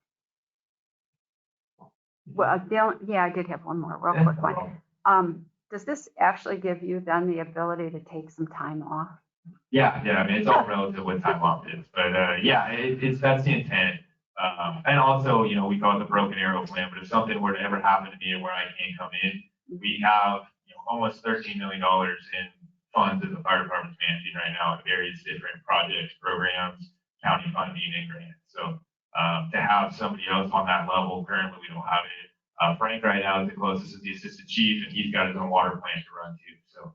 B: Well, I did have one more real quick one. Does this actually give you then the ability to take some time off?
O: Yeah. I mean, it's all relative what time off is, but that's the intent. And also, we call it the broken arrow plan. But if something were to ever happen to me where I can't come in, we have almost $13 million in funds that the fire department's managing right now at various different projects, programs, county funding, and grants. So to have somebody else on that level, currently we don't have it. Frank right now is the closest, is the assistant chief, and he's got his own water plant to run too. So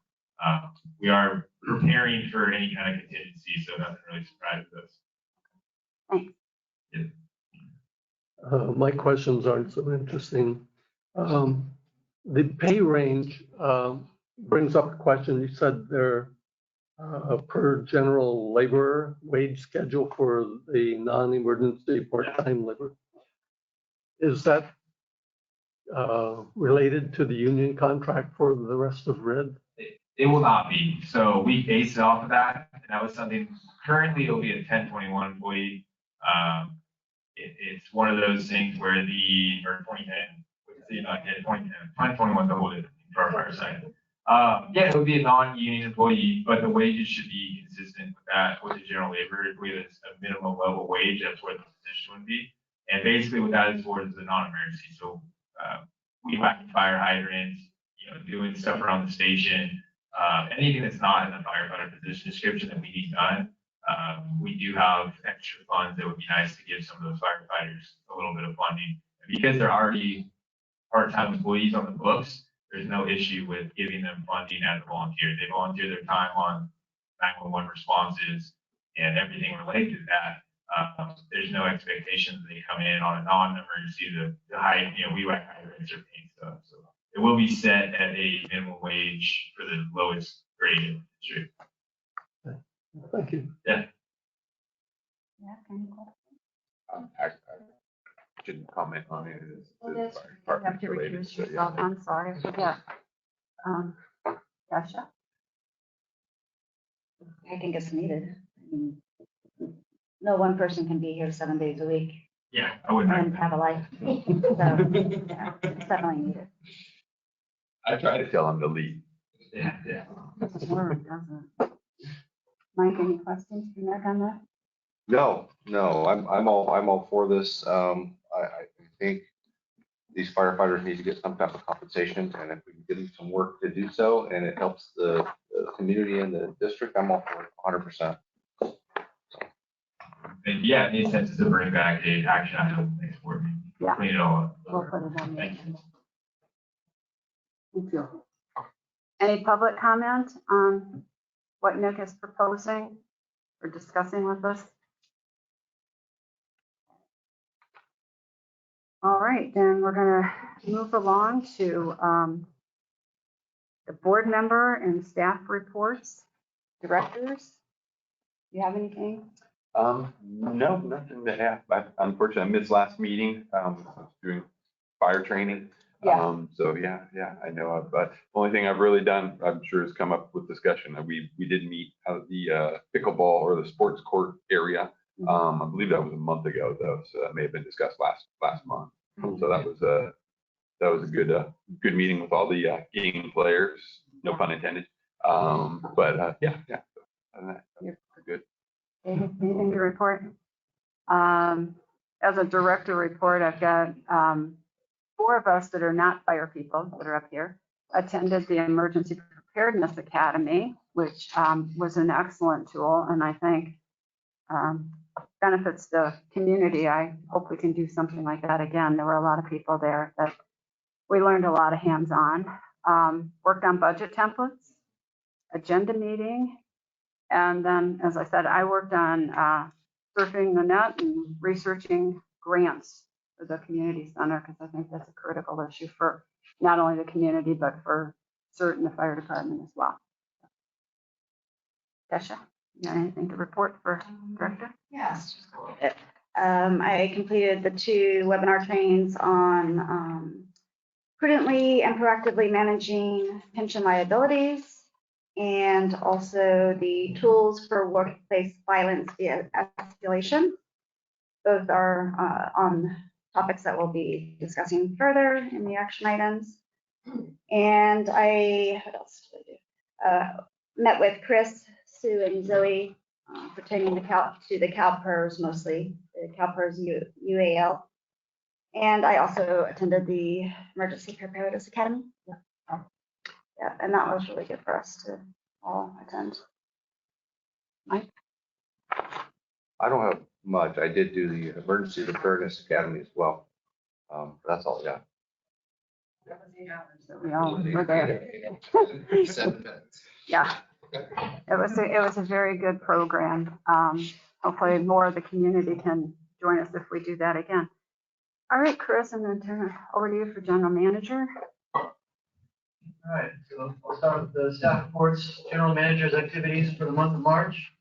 O: we are preparing for any kind of contingency, so nothing really surprises us.
B: Thanks.
O: Yeah.
M: My questions aren't so interesting. The pay range brings up a question. You said they're per general labor wage schedule for the non-emergency part-time labor. Is that related to the union contract for the rest of RID?
O: It will not be. So we base it off of that. And that was something, currently it'll be a 1021 employee. It's one of those things where or 2010, see, not yet, 2010, 2021 is a whole different thing for our fire side. It would be a non-union employee, but the wages should be consistent with that, with the general labor. If we have a minimum level wage, that's what the position would be. And basically what that is for is the non-emergency. So we whack fire hydrants, doing stuff around the station, anything that's not in the firefighter position description that we need done. We do have extra funds that would be nice to give some of those firefighters a little bit of funding. And because they're already part-time employees on the books, there's no issue with giving them funding as a volunteer. They volunteer their time on 911 responses and everything related to that. There's no expectation that they come in on a non-emergency to hide, we whack hydrants or paint stuff. So it will be set at a minimum wage for the lowest grade in the district.
M: Thank you.
O: Yeah.
H: I shouldn't comment on it. It's
B: You have to
H: related,
B: recuse
H: so, yeah.
B: yourself. I'm sorry, I forget. Gotcha.
I: I think it's needed. I mean, no one person can be here 7 days a week
O: Yeah, I wouldn't.
I: and have a life. So, yeah, it's definitely needed.
H: I try to tell him to leave.
O: Yeah, yeah.
B: Word, doesn't. Mike, any questions for Nick on that?
N: No, I'm all for this. I think these firefighters need to get some type of compensation, and if we can give them some work to do so, and it helps the community and the district, I'm all for it 100%.
O: And yeah, the intent is to bring back a action item next board meeting.
B: Yeah.
O: Clean it all up.
B: We'll put it on the
O: Thank you.
B: agenda. Thank you. Any public comment on what Nick is proposing or discussing with us? All right, then we're gonna move along to the board member and staff reports. Directors, you have anything?
H: No, nothing to add. Unfortunately, I missed last meeting. I was doing fire training.
B: Yeah.
H: So yeah, I know. But the only thing I've really done, I'm sure, has come up with discussion. We did meet out of the pickleball or the sports court area. I believe that was a month ago, though, so that may have been discussed last month. So that was a good meeting with all the game players, no pun intended. But yeah. Other than that, we're good.
B: Anything to report? As a director report, I've got 4 of us that are not fire people that are up here, attended the Emergency Preparedness Academy, which was an excellent tool, and I think benefits the community. I hope we can do something like that again. There were a lot of people there that we learned a lot of hands-on. Worked on budget templates, agenda meeting, and then, as I said, I worked on surfing the net and researching grants for the community center, because I think that's a critical issue for not only the community, but for certain the fire department as well. Kesha, you got anything to report for director?
I: Yes, just a little bit. I completed the 2 webinar trainings on prudently and proactively managing pension liabilities, and also the tools for workplace violence escalation. Both are on topics that we'll be discussing further in the action items. And what else did I do? Met with Chris, Sue, and Zoe pertaining to the CalPERS, mostly the CalPERS UAL. And I also attended the Emergency Preparedness Academy. Yeah, and that was really good for us to all attend. Mike?
N: I don't have much. I did do the Emergency Preparedness Academy as well. That's all I got.
B: We all were there.
N: 7 minutes.
B: Yeah, it was a very good program. Hopefully more of the community can join us if we do that again. All right, Chris, I'm going to turn it over to you for general manager.
G: All right, so I'll start with the staff reports, general manager's activities for the month of March.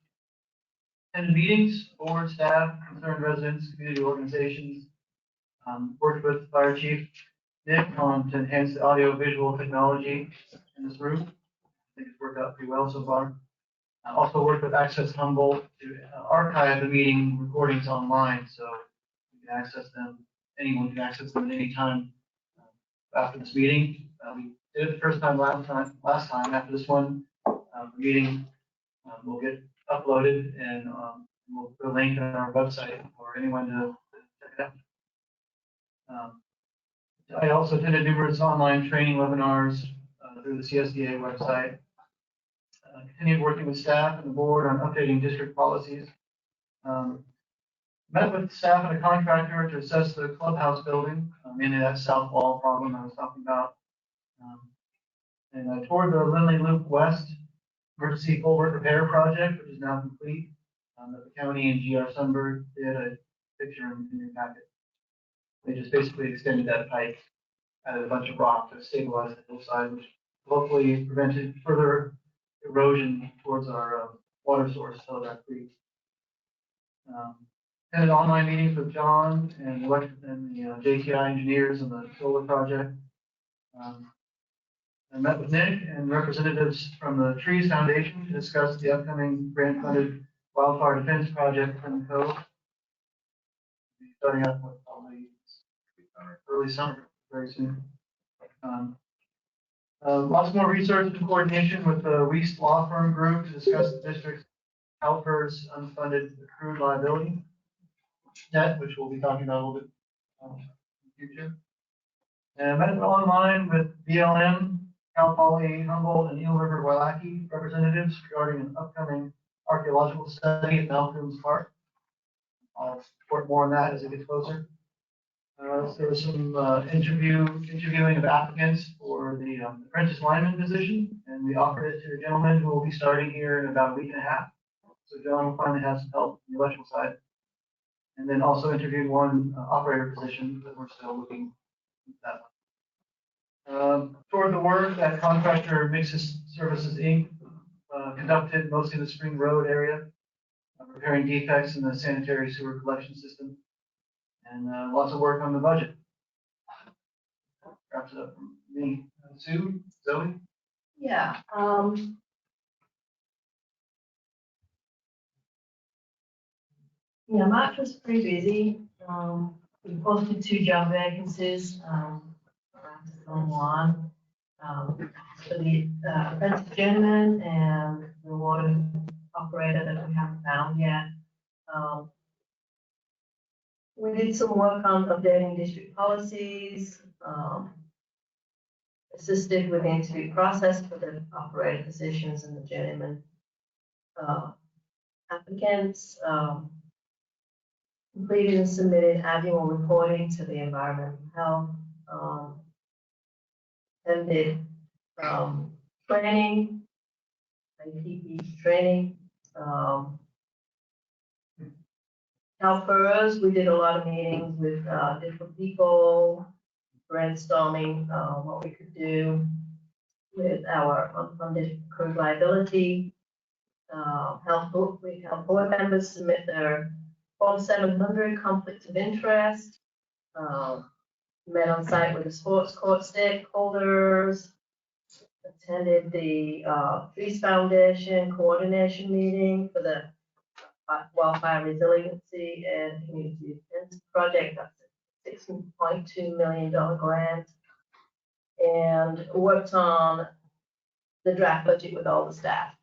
G: Attended meetings, board, staff, concerned residents, community organizations. Worked with the fire chief, Nick, on to enhance the audio visual technology in this room. I think it's worked out pretty well so far. I also worked with Access Humboldt to archive the meeting recordings online, so you can access them. Anyone can access them at any time after this meeting. We did it the first time last time. After this one, the meeting will get uploaded, and we'll put a link on our website for anyone to check it out. I also attended numerous online training webinars through the CSDA website. Continued working with staff and the board on updating district policies. Met with staff and a contractor to assess the clubhouse building, mainly that south wall problem I was talking about. And I toured the Lindley Loop West emergency culvert repair project, which is now complete. That the county and GR Sunberg did a picture in your packet. They just basically extended that pipe added a bunch of rock to stabilize the hillside, which hopefully prevented further erosion towards our water source, Telegraph Creek. Had an online meetings with John and the JTI engineers on the solar project. I met with Nick and representatives from the Trees Foundation to discuss the upcoming grant-funded wildfire defense project from the Cove. Be starting up with probably early summer, very soon. Lots more research and coordination with the Weiss Law Firm Group to discuss the district's CalPERS unfunded accrued liability debt, which we'll be talking about a little bit in the future. And I met online with BLM, Cal Poly, Humboldt, and Eel River Wailaki representatives regarding an upcoming archaeological study at Malcolm's Park. I'll report more on that as it gets closer. So there was some interviewing of applicants for the apprentice lineman position, and we offered it to a gentleman who will be starting here in about a week and a half. So John will finally have some help on the electrical side. And then also interviewed one operator position, but we're still looking at that one. For the work that contractor Mixes Services Inc. Conducted mostly in the Spring Road area, repairing defects in the sanitary sewer collection system, and lots of work on the budget. Wraps it up from me. Sue, Zoe?
K: Yeah, yeah, March was pretty busy. We posted 2 job vacancies, online. For the apprentice journeyman and the water operator that we haven't found yet. We did some work on updating district policies, assisted with the interview process for the operator positions and the journeyman applicants. Completed and submitted annual reporting to the environmental health. And did training, ITP training. CalPERS, we did a lot of meetings with different people, brainstorming what we could do with our unfunded accrued liability. We help board members submit their Form 700 conflicts of interest. Met on site with the sports court stakeholders, attended the Trees Foundation coordination meeting for the wildfire resiliency and community defense project. That's a $6.2 million grant, and worked on the draft budget with all the staff,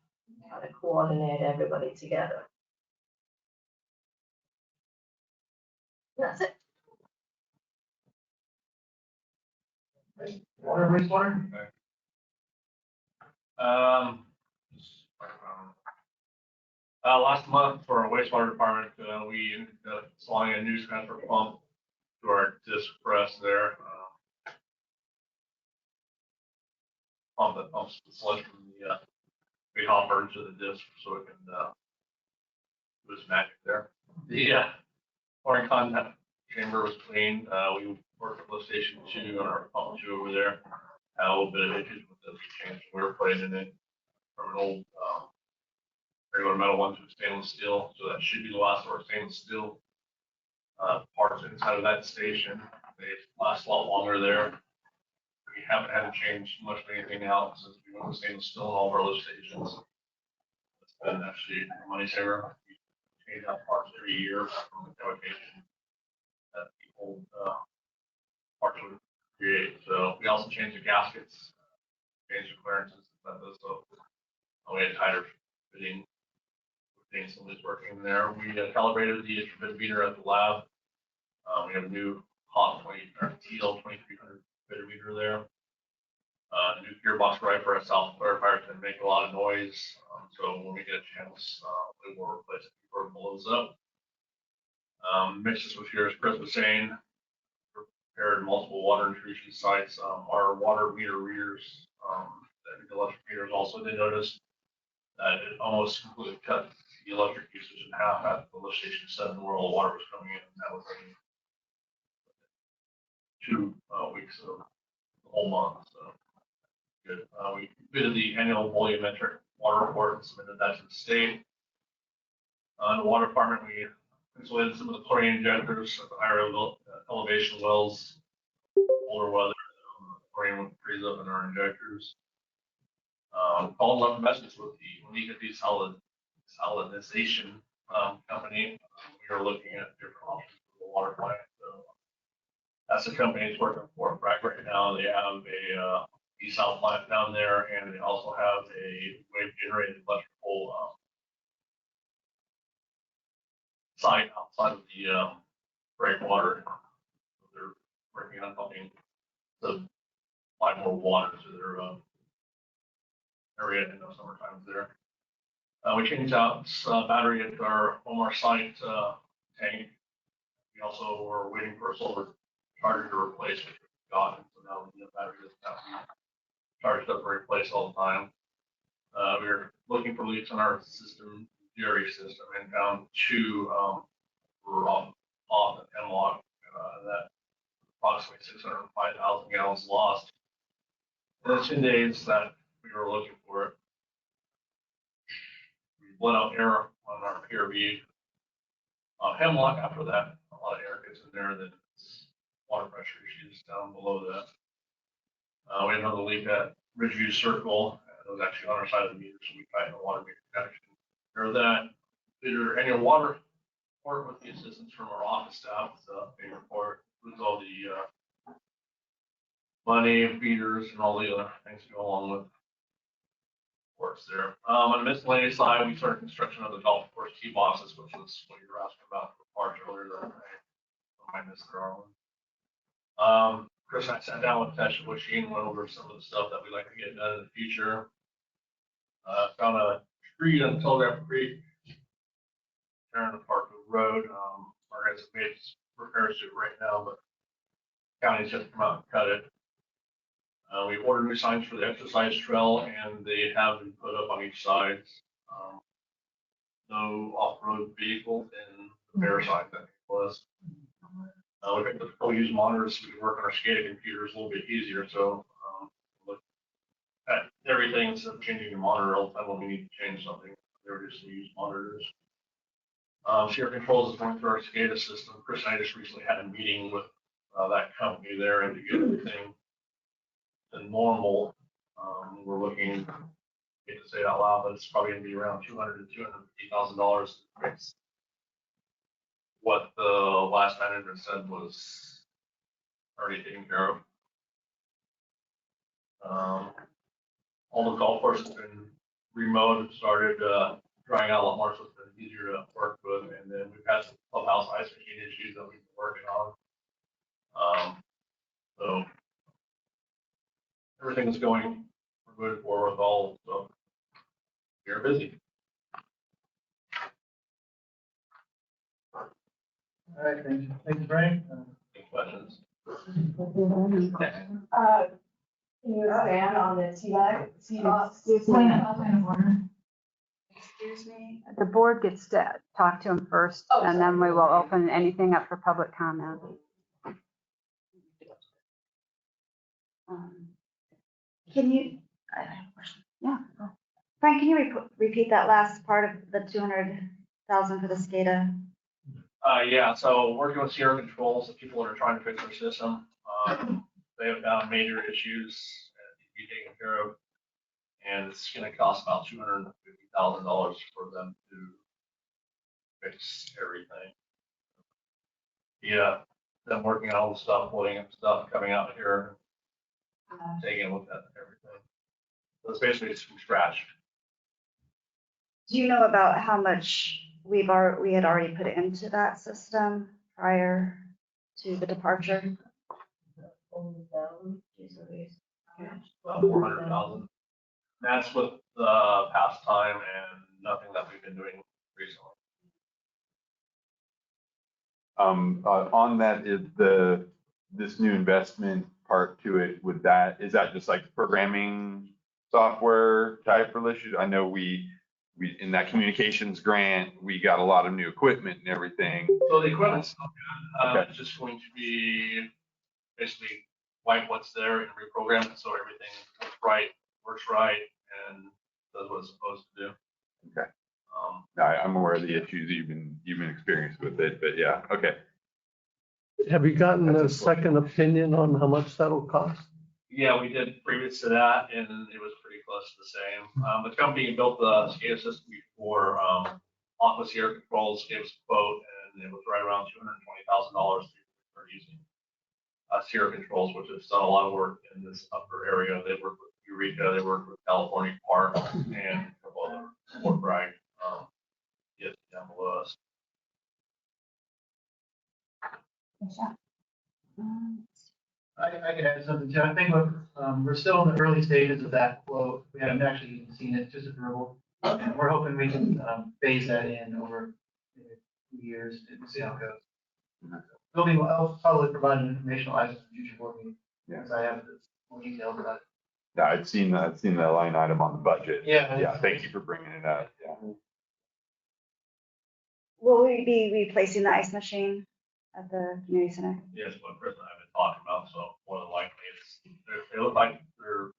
K: how to coordinate everybody together. That's it.
G: Water, wastewater?
J: Last month for our wastewater department, we ended up installing a new transfer pump to our disc press there. Pump that pumps the sludge from the big hopper to the disc so it can do its magic there. The pouring contact chamber was clean. We worked with lift station 2 on our pump 2 over there. Had a little bit of issues with the change we were putting it in from an old regular metal one to stainless steel. So that should be the last of our stainless steel parts inside of that station. They last a lot longer there. We haven't had to change much of anything out since we went to stainless steel in all of our lift stations. It's been actually a money saver. We change out parts every year from the fabrication that the old parts would create. So we also changed the gaskets, changed the clearances, so we had tighter fitting. Somebody's working there. We calibrated the instrument meter at the lab. We have a new hot TL 2300 meter meter there. The new gearbox right for our south clarifier can make a lot of noise. So when we get a chance, we will replace it before it blows up. Mixes with here, as Chris was saying, prepared multiple water intrusion sites. Our water meter readers, that the electric meters also did notice that it almost completely cut the electric usage in half at the lift station 7 where all the water was coming in. And that was like 2 weeks of whole month, so. Good. We completed the annual volumetric water report and submitted that to the state. The water department, we insulated some of the chlorine injectors at the higher elevation wells. Colder weather, chlorine would freeze up in our injectors. Followed up messages with the Unica desalinization company. We are looking at different options for the water plant. So that's the company is working for Frac right now. They have a desal plant down there, and they also have a wave generated electrical site outside of the breakwater. So they're working on something to apply more water to their area in the summer times there. We changed out battery at our Omar site tank. We also were waiting for a solar charger to replace it. Got it. So now the battery doesn't have to be charged up or replaced all the time. We were looking for leaks on our system, GRE system, and found two were off at Hemlock. That approximately 605,000 gallons lost in the 10 days that we were looking for it. We bled out air on our PRV Hemlock. After that, a lot of air gets in there, then it's water pressure issues down below that. We had another leak at Ridgeview Circle. It was actually on our side of the meter, so we tightened the water meter connection. After that, did our annual water report with the assistance from our office staff. The report with all the money, feeders, and all the other things to go along with works there. On the miscellaneous side, we started construction of the golf course tee boxes, which was what you were asking about for parts earlier that I missed there. Chris and I sat down with Tasha Bushy and went over some of the stuff that we'd like to get done in the future. Found a street on Telegraph Creek, turn the Park Road. Our guys have made repairs to it right now, but county's just come out and cut it. We ordered new signs for the exercise trail, and they have been put up on each side. No off-road vehicles and the bear sign that it was. We picked up the use monitors so we can work on our SCADA computers a little bit easier. So look at everything instead of changing the monitor all the time when we need to change something. They were just use monitors. Share controls is going through our SCADA system. Chris and I just recently had a meeting with that company there, and to get everything to normal, we're looking, I hate to say it out loud, but it's probably going to be around $200,000 to $250,000 to fix what the last manager said was already taken care of. All the golf courses have been remowed, started drying out a lot more, so it's been easier to work with. And then we've had some clubhouse ice machine issues that we've been working on. So everything is going, we're moving forward with all, so we're busy.
G: All right, thank you. Thank you, Frank.
J: Any questions?
K: Can you expand on the
B: Excuse me, the board gets to talk to him first, and then we will open anything up for public comment.
I: Can you, I have a question. Yeah. Frank, can you repeat that last part of the 200,000 for the SCADA?
J: Yeah, so working with Sierra Controls, the people that are trying to fix our system, they have found major issues that need to be taken care of. And it's going to cost about $250,000 for them to fix everything. Yeah, them working on all the stuff, pulling up stuff, coming out here, taking a look at everything. So it's basically from scratch.
I: Do you know about how much we had already put into that system prior to the departure?
J: About 400,000. That's with the past time and nothing that we've been doing recently.
H: On that, is this new investment part to it, is that just like programming software type relationship? I know we in that communications grant, we got a lot of new equipment and everything.
J: So the equipment's still good.
H: Okay.
J: It's just going to be basically wipe what's there and reprogram it so everything works right, and does what it's supposed to do.
H: Okay.
J: Um,
H: I'm aware of the issues you've been experienced with it, but yeah, okay.
M: Have you gotten a second opinion on how much that'll cost?
J: Yeah, we did previous to that, and it was pretty close to the same. The company built the SCADA system before, Office Air Controls gave us a quote, and it was right around $220,000 for using Sierra Controls, which has done a lot of work in this upper area. They work with Eureka, they work with California Park, and a couple other Fort Bragg, get down below us.
G: I can add something too. I think we're still in the early stages of that quote. We haven't actually even seen it, just a verbal. And we're hoping we can phase that in over maybe a few years and see how it goes. I'll probably provide an informational item in the future board meeting.
H: Yeah.
G: Because I have more details about it.
H: Yeah, I'd seen the line item on the budget.
G: Yeah.
H: Yeah, thank you for bringing it up. Yeah.
I: Will we be replacing the ice machine at the community center?
J: Yes, what Chris and I have been talking about, so more than likely they look like they're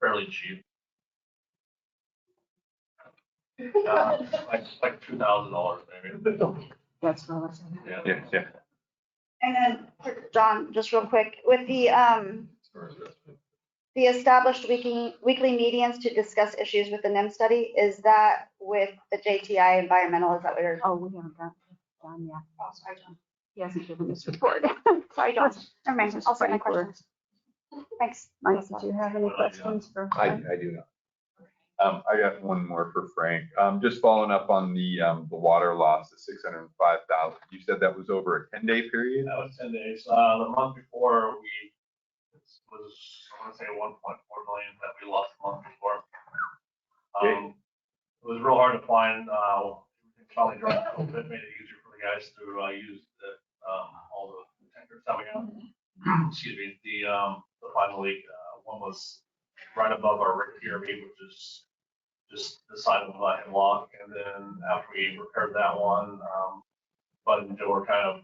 J: fairly cheap. Like $2,000 maybe.
B: That's relative.
H: Yeah.
I: And then, John, just real quick, with the established weekly meetings to discuss issues with the NIM study, is that with the JTI environmental? Is that what you're?
B: Oh, we haven't got John yet.
I: Oh, sorry, John.
B: He hasn't given his report.
I: Sorry, John. Never mind. I'll send my
B: Frank,
I: questions. Thanks.
B: Mike, did you have any questions for
N: I
B: Frank?
N: do not.
H: I got one more for Frank. Just following up on the water loss, the 605,000. You said that was over a 10-day period?
J: That was 10 days. The month before it was, I want to say 1.4 million that we lost the month before. It was real hard to find, finally dried up a little bit, made it easier for the guys to use all the tankers that we have. Excuse me, the final leak, one was right above our PRV, which is just the side of the hemlock. And then after we repaired that one, Bud and Joe were kind of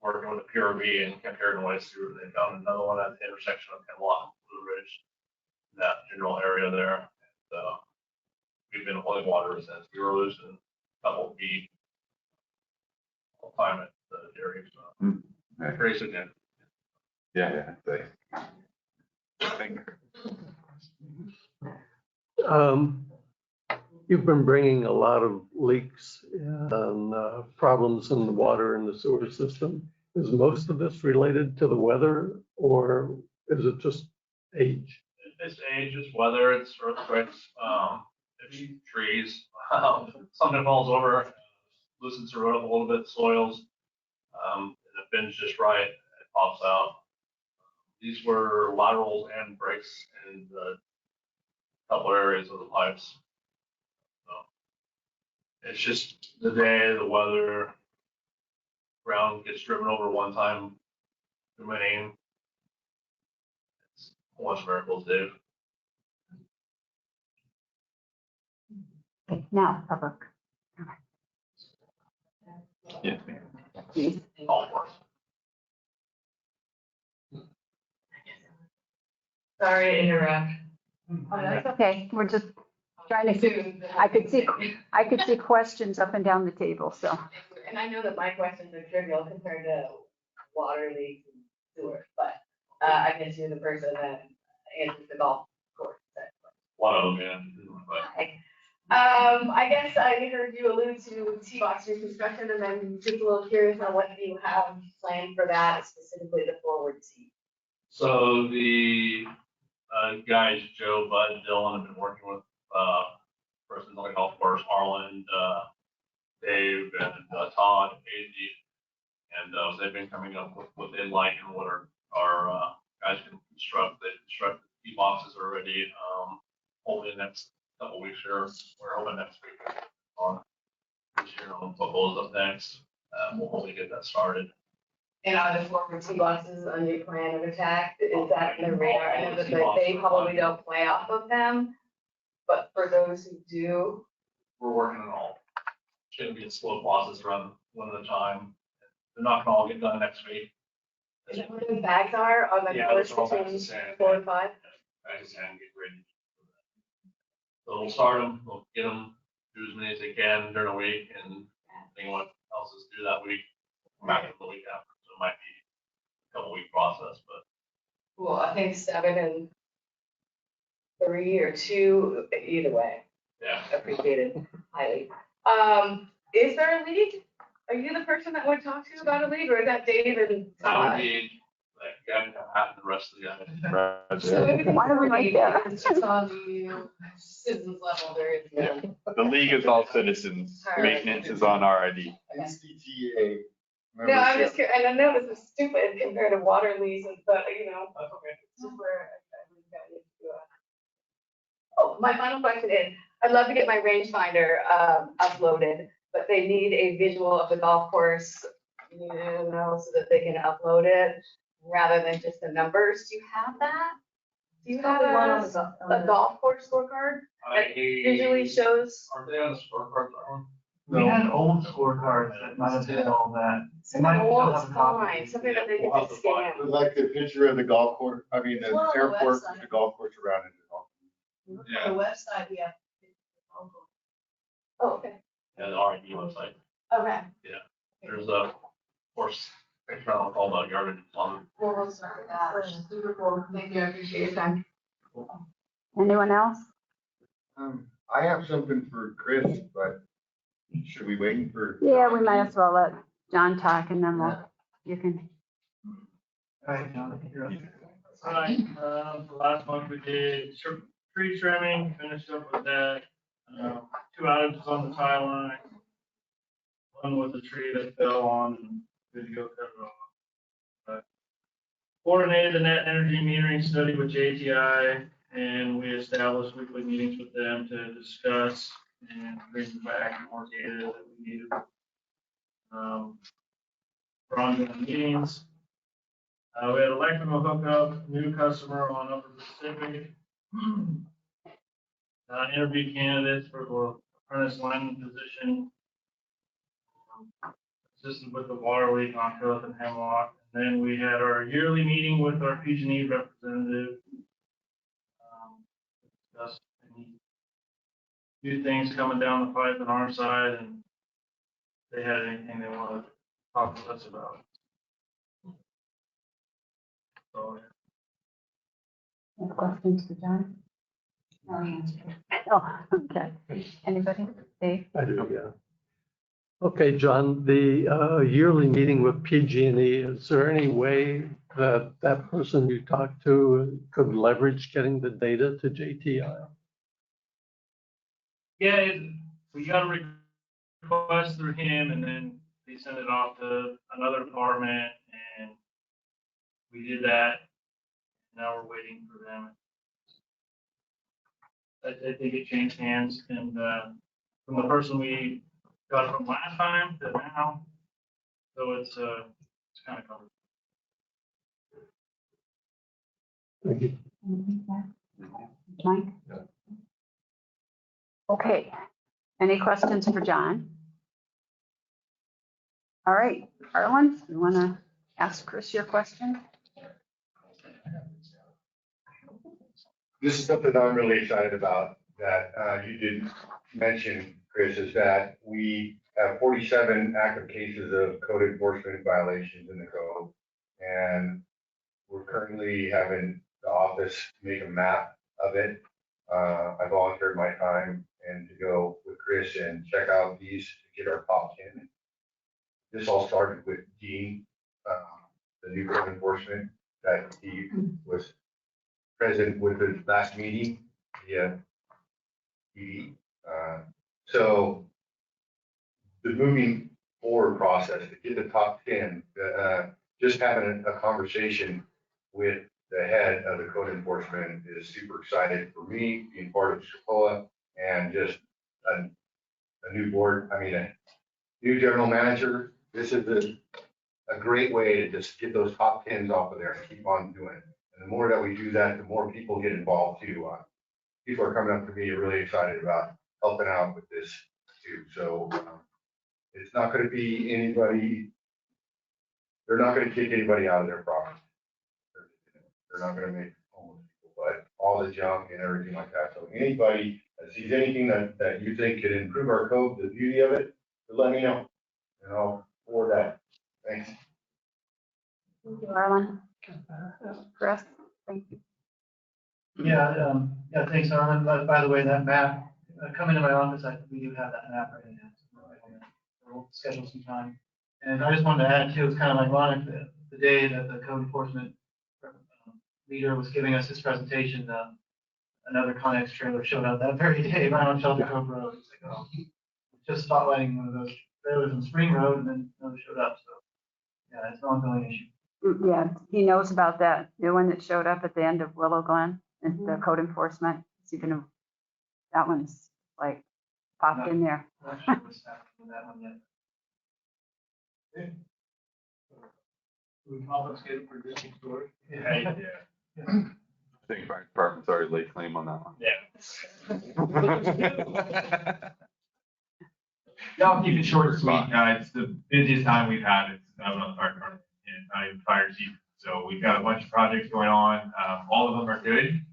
J: working with the PRV and kept hearing noise through. They found another one at the intersection of Hemlock and Blue Ridge, in that general area there. And, we've been holding water since. We were losing a couple feet all the time at the dairy. So very significant.
H: Yeah. Thank you.
M: You've been bringing a lot of leaks and problems in the water and the sewer system. Is most of this related to the weather, or is it just age?
J: It's age, it's weather, it's earthquakes, it's trees. Something falls over, loosens the road up a little bit, soils. And the bin's just right, it pops out. These were laterals and breaks in the couple areas of the pipes. So it's just the day, the weather, ground gets driven over one time too many. It's one miracles, Dave.
B: Okay, now, public.
H: Yeah.
B: Please.
J: All for us.
K: Sorry to interrupt.
B: Oh, that's okay. We're just trying to, I could see questions up and down the table, so.
K: And I know that my questions are trivial compared to water leaks and sewer, but I guess you're the person that answers the golf course.
J: One of them, yeah.
K: I guess I heard you allude to T-box reconstruction, and I'm just a little curious on what you have planned for that, specifically the forward seat.
J: So the guys, Joe, Bud, Dylan, have been working with persons on the golf course, Arlen, Dave, and Todd, Angie, and they've been coming up with what they like and what our guys can construct. They constructed the boxes already. Hopefully the next couple weeks here, we're hoping next week on this year on football is up next. We'll hopefully get that started.
K: And are the forward tee boxes on your plan of attack? Is that in the radar? I know that they probably don't play off of them, but for those who do,
J: We're working on all. It's gonna be a slow process, run one at a time. They're not gonna all get done next week.
C: Is that where the bags are on the
J: Yeah,
C: course
J: those are all bags
C: between
J: of sand.
C: 4 and 5?
J: I just hadn't get ready. So we'll start them, we'll get them, do as many as they can during the week, and depending what else is due that week, back the week after, so it might be a couple week process, but.
C: Well, I think 7 and 3 or 2, either way,
J: Yeah.
C: appreciated highly. Is there a league? Are you the person that would talk to about a league, or is that Dave and
J: That would
C: Todd?
J: be, like, Gavin, Pat, and the rest of the guys.
C: So everything.
B: Why are we right there?
C: It's just on the citizens level, there is.
H: Yeah. The league is all citizens. Maintenance is on RID.
F: NCTA.
C: No, I'm just curious, and I know this is stupid compared to water leases, but you know, it's just where I really got into it. Oh, my final question is, I'd love to get my rangefinder uploaded, but they need a visual of the golf course, you know, so that they can upload it rather than just the numbers. Do you have that? Do you have a golf course scorecard that visually shows?
J: Aren't they on the scorecard, that one?
G: We had old scorecards that might have had all that. They
C: Something
G: might still
C: old
G: have
C: is
G: a copy.
C: fine, something that they
J: We'll
C: can
J: have to
C: just
J: find
C: scan.
F: Like the picture of the golf course, I mean, the
K: Well, on the
F: airport,
K: website.
F: the golf course around it.
K: On the website, we have.
C: Oh, okay.
J: Yeah, the RID website,
C: Okay.
J: there's a course, picture of all the yardage on.
C: Well, we'll start with that. Super cool. Thank you. I appreciate your time.
B: Anyone else?
F: I have something for Chris, but should we wait for?
B: Yeah, we might as well let John talk and then you can.
G: Hi, John. Hi, last month we did tree trimming, finished up with that. 2 outages on the tie line. One was a tree that fell on and good to go cut it off. Coordinated the net energy metering study with JTI, and we established weekly meetings with them to discuss and bring back more data that we needed. For ongoing meetings. We had electrical hookup, new customer on Upper Pacific. Interviewed candidates for the apprentice lineman position. Assisted with the water leak on Phillip and Hemlock. And then we had our yearly meeting with our PG&E representative. Discussed any new things coming down the pipe on our side, and if they had anything they wanted to talk to us about. So,
B: Any questions for John? Oh, okay. Anybody? Dave?
M: I do, yeah. Okay, John, the yearly meeting with PG&E, is there any way that that person you talked to could leverage getting the data to JTI?
G: yeah, we got a request through him, and then they sent it off to another department, and we did that. Now we're waiting for them. I think it changed hands, and from the person we got it from last time to now, so it's kind of covered.
M: Thank you.
B: Mike? Okay. Any questions for John? All right, Harlan, you want to ask Chris your question?
F: This is something I'm really excited about that you didn't mention, Chris, is that we have 47 active cases of code enforcement violations in the code. And we're currently having the office make a map of it. I volunteered my time and to go with Chris and check out these to get our top 10. This all started with Dean, the new code enforcement that he was present with the last meeting. Yeah. So the moving forward process to get the top 10, just having a conversation with the head of the code enforcement is super excited for me, being part of Chipola, and just a new board, a new general manager. This is a great way to just get those top 10s off of there and keep on doing it. And the more that we do that, the more people get involved too. People are coming up to me really excited about helping out with this too. So it's not going to be anybody they're not gonna kick anybody out of their property. They're not gonna make homeless people, but all the junk and everything like that. So anybody that sees anything that you think could improve our code, the beauty of it, let me know. And I'll forward that. Thanks.
B: Thank you, Arlen. Chris, thank you.
G: Yeah, thanks, Arlen. By the way, that map, come into my office, we do have that map right now. We'll schedule some time. And I just wanted to add too, it's kind of ironic that the day that the code enforcement leader was giving us his presentation, another Connex trailer showed up that very day right on Shelter Cove Road. It's like, oh, just spotlighting one of those trailers on Spring Road, and then another showed up. So yeah, it's an ongoing issue.
B: Yeah, he knows about that new one that showed up at the end of Willow Glen and the code enforcement. So you can, that one's like popped in there.
G: Not sure what's happening with that one yet.
J: We confiscated for distance storage.
H: Yeah. I think fire department's already laid claim on that one.
O: Yeah. I'll keep it short and sweet. It's the busiest time we've had. It's on the fire department and not even fire season. So we've got a bunch of projects going on. All of them are good.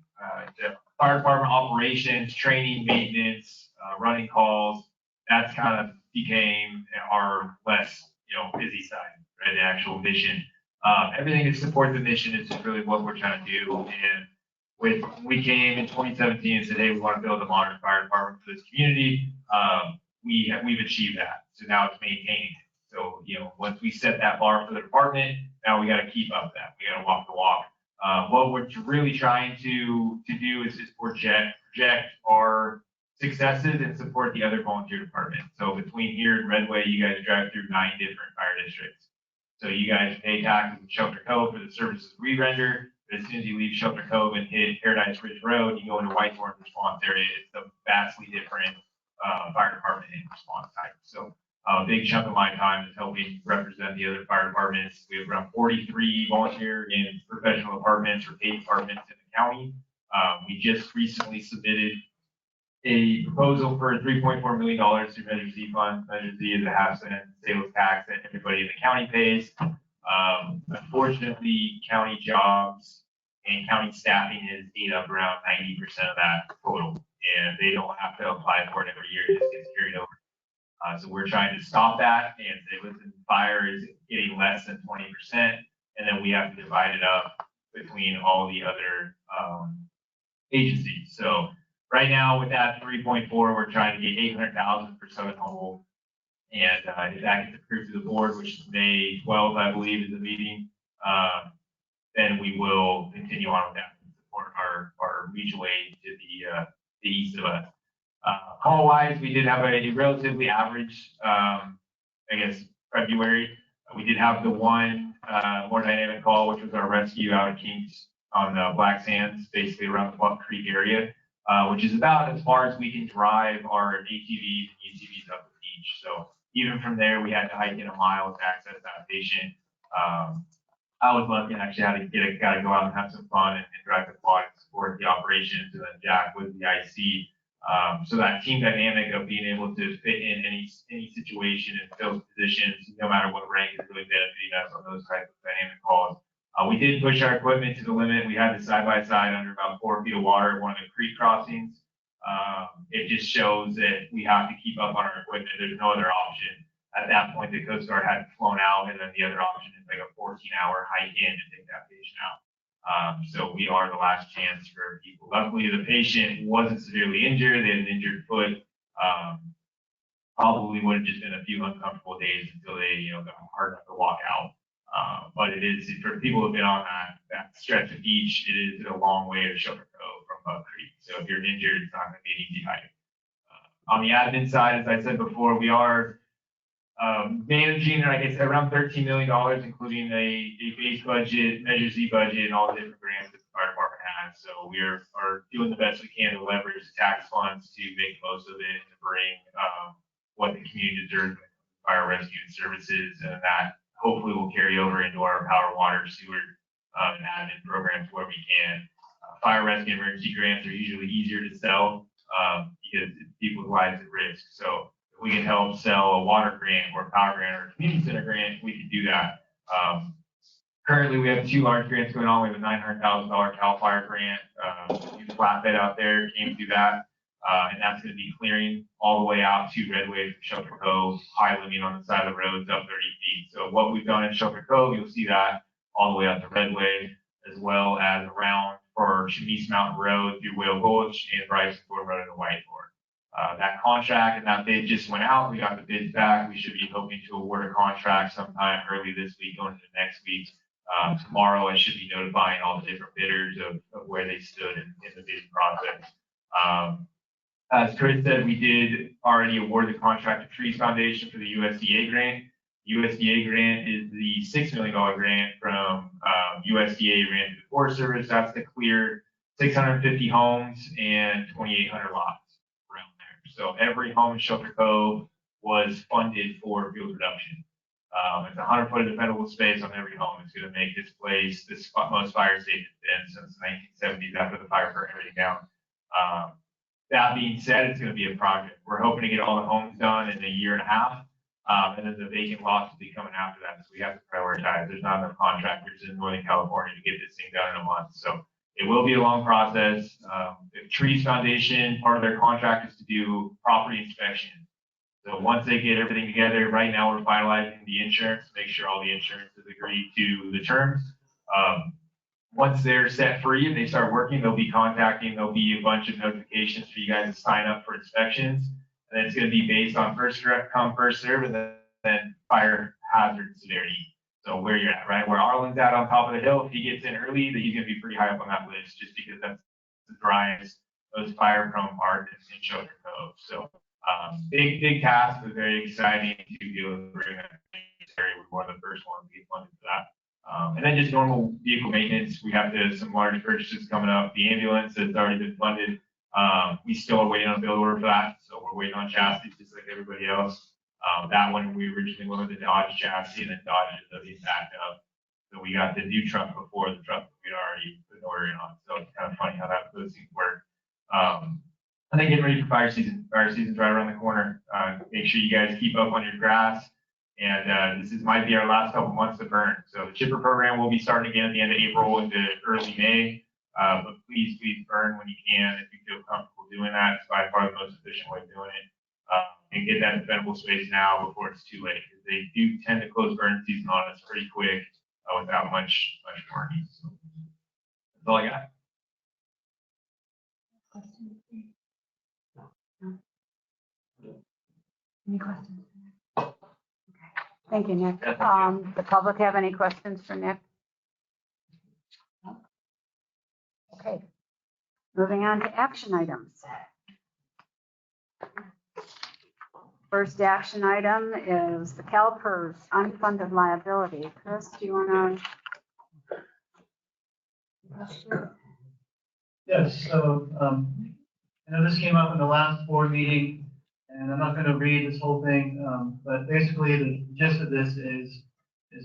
O: The fire department operations, training, maintenance, running calls, that's kind of became our less, busy side, right? The actual mission. Everything to support the mission is just really what we're trying to do. And when we came in 2017 and said, hey, we want to build a modern fire department for this community, we've achieved that. So now it's maintaining it. So, once we set that bar for the department, now we got to keep up that. We got to walk the walk. What we're really trying to do is just project our successes and support the other volunteer departments. So between here and Redway, you guys drive through 9 different fire districts. So you guys pay taxes in Shelter Cove for the services we render. But as soon as you leave Shelter Cove and hit Paradise Ridge Road, you go into Whitehorn response area. It's a vastly different fire department and response type. So a big chunk of my time is helping represent the other fire departments. We have around 43 volunteer and professional departments or paid departments in the county. We just recently submitted a proposal for $3.4 million through Measure Z funds. Measure Z is a half-cent sales tax that everybody in the county pays. Unfortunately, county jobs and county staffing has eaten up around 90% of that total, and they don't have to apply for it every year. It just gets carried over. So we're trying to stop that, and say, listen, fire is getting less than 20%, and then we have to divide it up between all the other agencies. So right now with that 3.4, we're trying to get 800,000 for Southern Humboldt. And if that gets approved to the board, which is May 12th, I believe, is the meeting, then we will continue on with that and support our mutual aid to the east of us. Call-wise, we did have a relatively average, February. We did have the one more dynamic call, which was our rescue out of Kings on the Black Sands, basically around the Buck Creek area, which is about as far as we can drive our ATVs and UTVs up the beach. So even from there, we had to hike in a mile to access that patient. I was lucky and actually had to go out and have some fun and drive the quad and support the operations. And then Jack was the IC. So that team dynamic of being able to fit in any situation and fill positions, no matter what rank, is really benefiting us on those types of dynamic calls. We did push our equipment to the limit. We had the side-by-side under about 4 feet of water at one of the creek crossings. It just shows that we have to keep up on our equipment. There's no other option. At that point, the Coast Guard had flown out, and then the other option is like a 14-hour hike in to take that patient out. So we are the last chance for people. Luckily, the patient wasn't severely injured. They had an injured foot. Probably would have just been a few uncomfortable days until they, got hard enough to walk out. But it is, for people who've been on that stretch of beach, it is a long way to Shelter Cove from Buck Creek. So if you're injured, it's not going to be an easy hike. On the admin side, as I said before, we are managing, like I said, around $13 million, including a base budget, Measure Z budget, and all the different grants that the fire department has. So we are doing the best we can to leverage the tax funds to make the most of it and to bring what the community deserves with fire rescue and services, and that hopefully will carry over into our power, water, sewer, and admin programs where we can. Fire rescue and emergency grants are usually easier to sell because it's people's lives at risk. So if we can help sell a water grant or a power grant or a community center grant, we can do that. Currently, we have 2 large grants going on. We have a $900,000 CAL FIRE grant. New flatbed out there came through that. And that's going to be clearing all the way out to Redway from Shelter Cove, high limit on the side of the roads up 30 feet. So what we've done in Shelter Cove, you'll see that all the way up to Redway, as well as around for East Mountain Road through Whale Gulch and Bryson Ford Road into Whitehorn. That contract and that bid just went out. We got the bids back. We should be hoping to award a contract sometime early this week, going into next week. Tomorrow, I should be notifying all the different bidders of where they stood in the bidding process. As Chris said, we did already award the contract to Trees Foundation for the USDA grant. USDA grant is the $6 million grant from USDA ran to the Forest Service. That's to clear 650 homes and 2,800 lots around there. So every home in Shelter Cove was funded for field reduction. It's 100 foot of defendable space on every home. It's going to make this place the most fire safe it's been since the 1970s after the fire burned everything down. That being said, it's going to be a project. We're hoping to get all the homes done in a year and a half, and then the vacant lots will be coming after that. So we have to prioritize. There's not enough contractors in Northern California to get this thing done in a month. So it will be a long process. The Trees Foundation, part of their contract is to do property inspection. So once they get everything together, right now we're finalizing the insurance, make sure all the insurance is agreed to the terms. Once they're set free and they start working, they'll be contacting, there'll be a bunch of notifications for you guys to sign up for inspections. And then it's going to be based on first come, first serve, and then fire hazard severity. So where you're at, right? Where Arlen's at on top of the hill, if he gets in early, then he's going to be pretty high up on that list just because that's the driest, most fire-prone part in Shelter Cove. So big task, but very exciting to be able to bring that area. We're one of the first ones to get funded for that. And then just normal vehicle maintenance. We have some large purchases coming up. The ambulance has already been funded. We still are waiting on a bill order for that. So we're waiting on chassis just like everybody else. That one, we originally went with the Dodge chassis, and then Dodge ended up being backed up. So we got the new truck before the truck we'd already put an order in on. So it's kind of funny how those things work. And then getting ready for fire season. Fire season's right around the corner. Make sure you guys keep up on your grass. And this might be our last couple months to burn. So the chipper program will be starting again at the end of April into early May. But please burn when you can if you feel comfortable doing that. It's by far the most efficient way of doing it. And get that defendable space now before it's too late. Because they do tend to close burn season on us pretty quick without much warning. So that's all I got.
B: Any questions? Okay. Thank you, Nick. The public have any questions for Nick? No? Okay. Moving on to action items. First action item is the CalPERS unfunded liability. Chris, do you want to?
G: Yes, so I know this came up in the last board meeting, and I'm not going to read this whole thing, but basically the gist of this is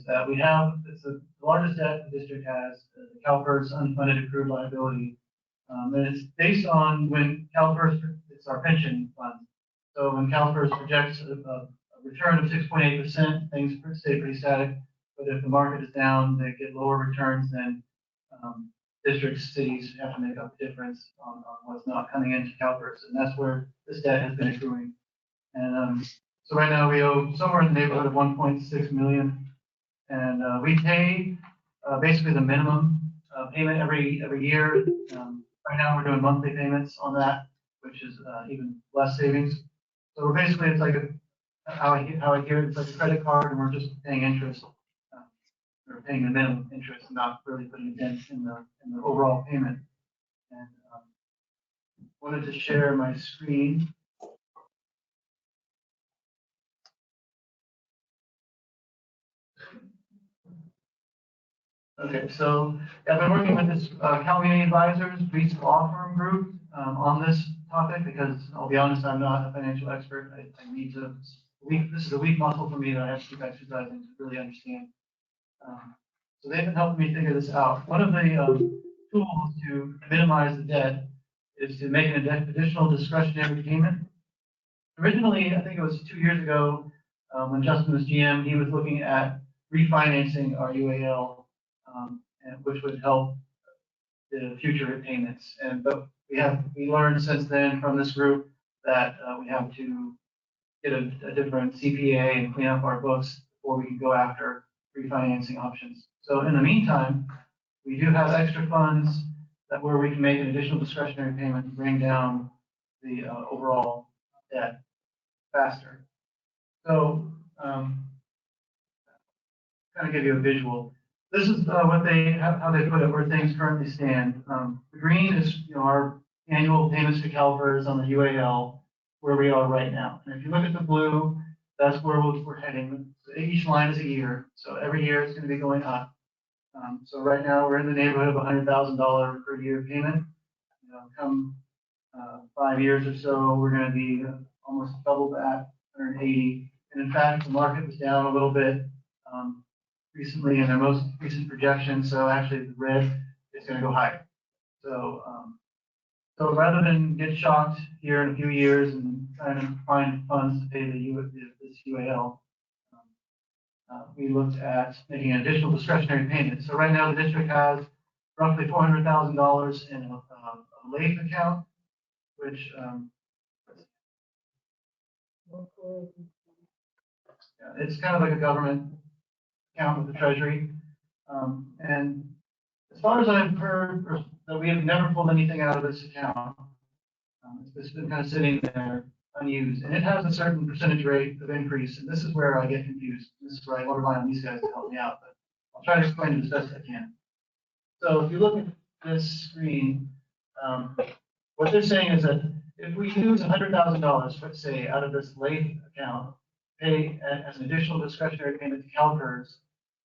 G: that we have, it's the largest debt the district has, the CalPERS unfunded accrued liability. And it's based on when CalPERS, it's our pension fund. So when CalPERS projects a return of 6.8%, things stay pretty static. But if the market is down, they get lower returns, then districts, cities have to make up the difference on what's not coming into CalPERS. And that's where this debt has been accruing. And so right now we owe somewhere in the neighborhood of 1.6 million. And we pay basically the minimum payment every year. Right now we're doing monthly payments on that, which is even less savings. So we're basically, it's like how I hear it, it's like a credit card, and we're just paying interest. We're paying the minimum interest, and not really putting a dent in the overall payment. And wanted to share my screen. Okay, so I've been working with this Community Advisors, Reese Law Firm group on this topic because I'll be honest, I'm not a financial expert. I need to, this is a weak muscle for me that I have to keep exercising to really understand. So they've been helping me figure this out. One of the tools to minimize the debt is to make an additional discretionary payment. Originally, I think it was 2 years ago, when Justin was GM, he was looking at refinancing our UAL, and which would help the future repayments. But we learned since then from this group that we have to get a different CPA and clean up our books before we can go after refinancing options. So in the meantime, we do have extra funds where we can make an additional discretionary payment to bring down the overall debt faster. So kind of give you a visual. This is how they put it, where things currently stand. The green is our annual payments to CalPERS on the UAL, where we are right now. And if you look at the blue, that's where we're heading. So each line is a year, so every year it's going to be going up. So right now we're in the neighborhood of $100,000 per year payment. Come 5 years or so, we're going to be almost double that, 180. And in fact, the market was down a little bit recently in their most recent projection. So actually, the red is going to go higher. So so rather than get shocked here in a few years and trying to find funds to pay this UAL, we looked at making an additional discretionary payment. So right now, the district has roughly $400,000 in a LAIF account, which it's kind of like a government account with the Treasury. And as far as I've heard, that we have never pulled anything out of this account. It's been kind of sitting there unused, and it has a certain percentage rate of increase. And this is where I get confused. This is where I rely on these guys to help me out, but I'll try to explain it as best I can. So if you look at this screen, what they're saying is that if we use $100,000, let's say, out of this LAIF account, pay as an additional discretionary payment to CalPERS,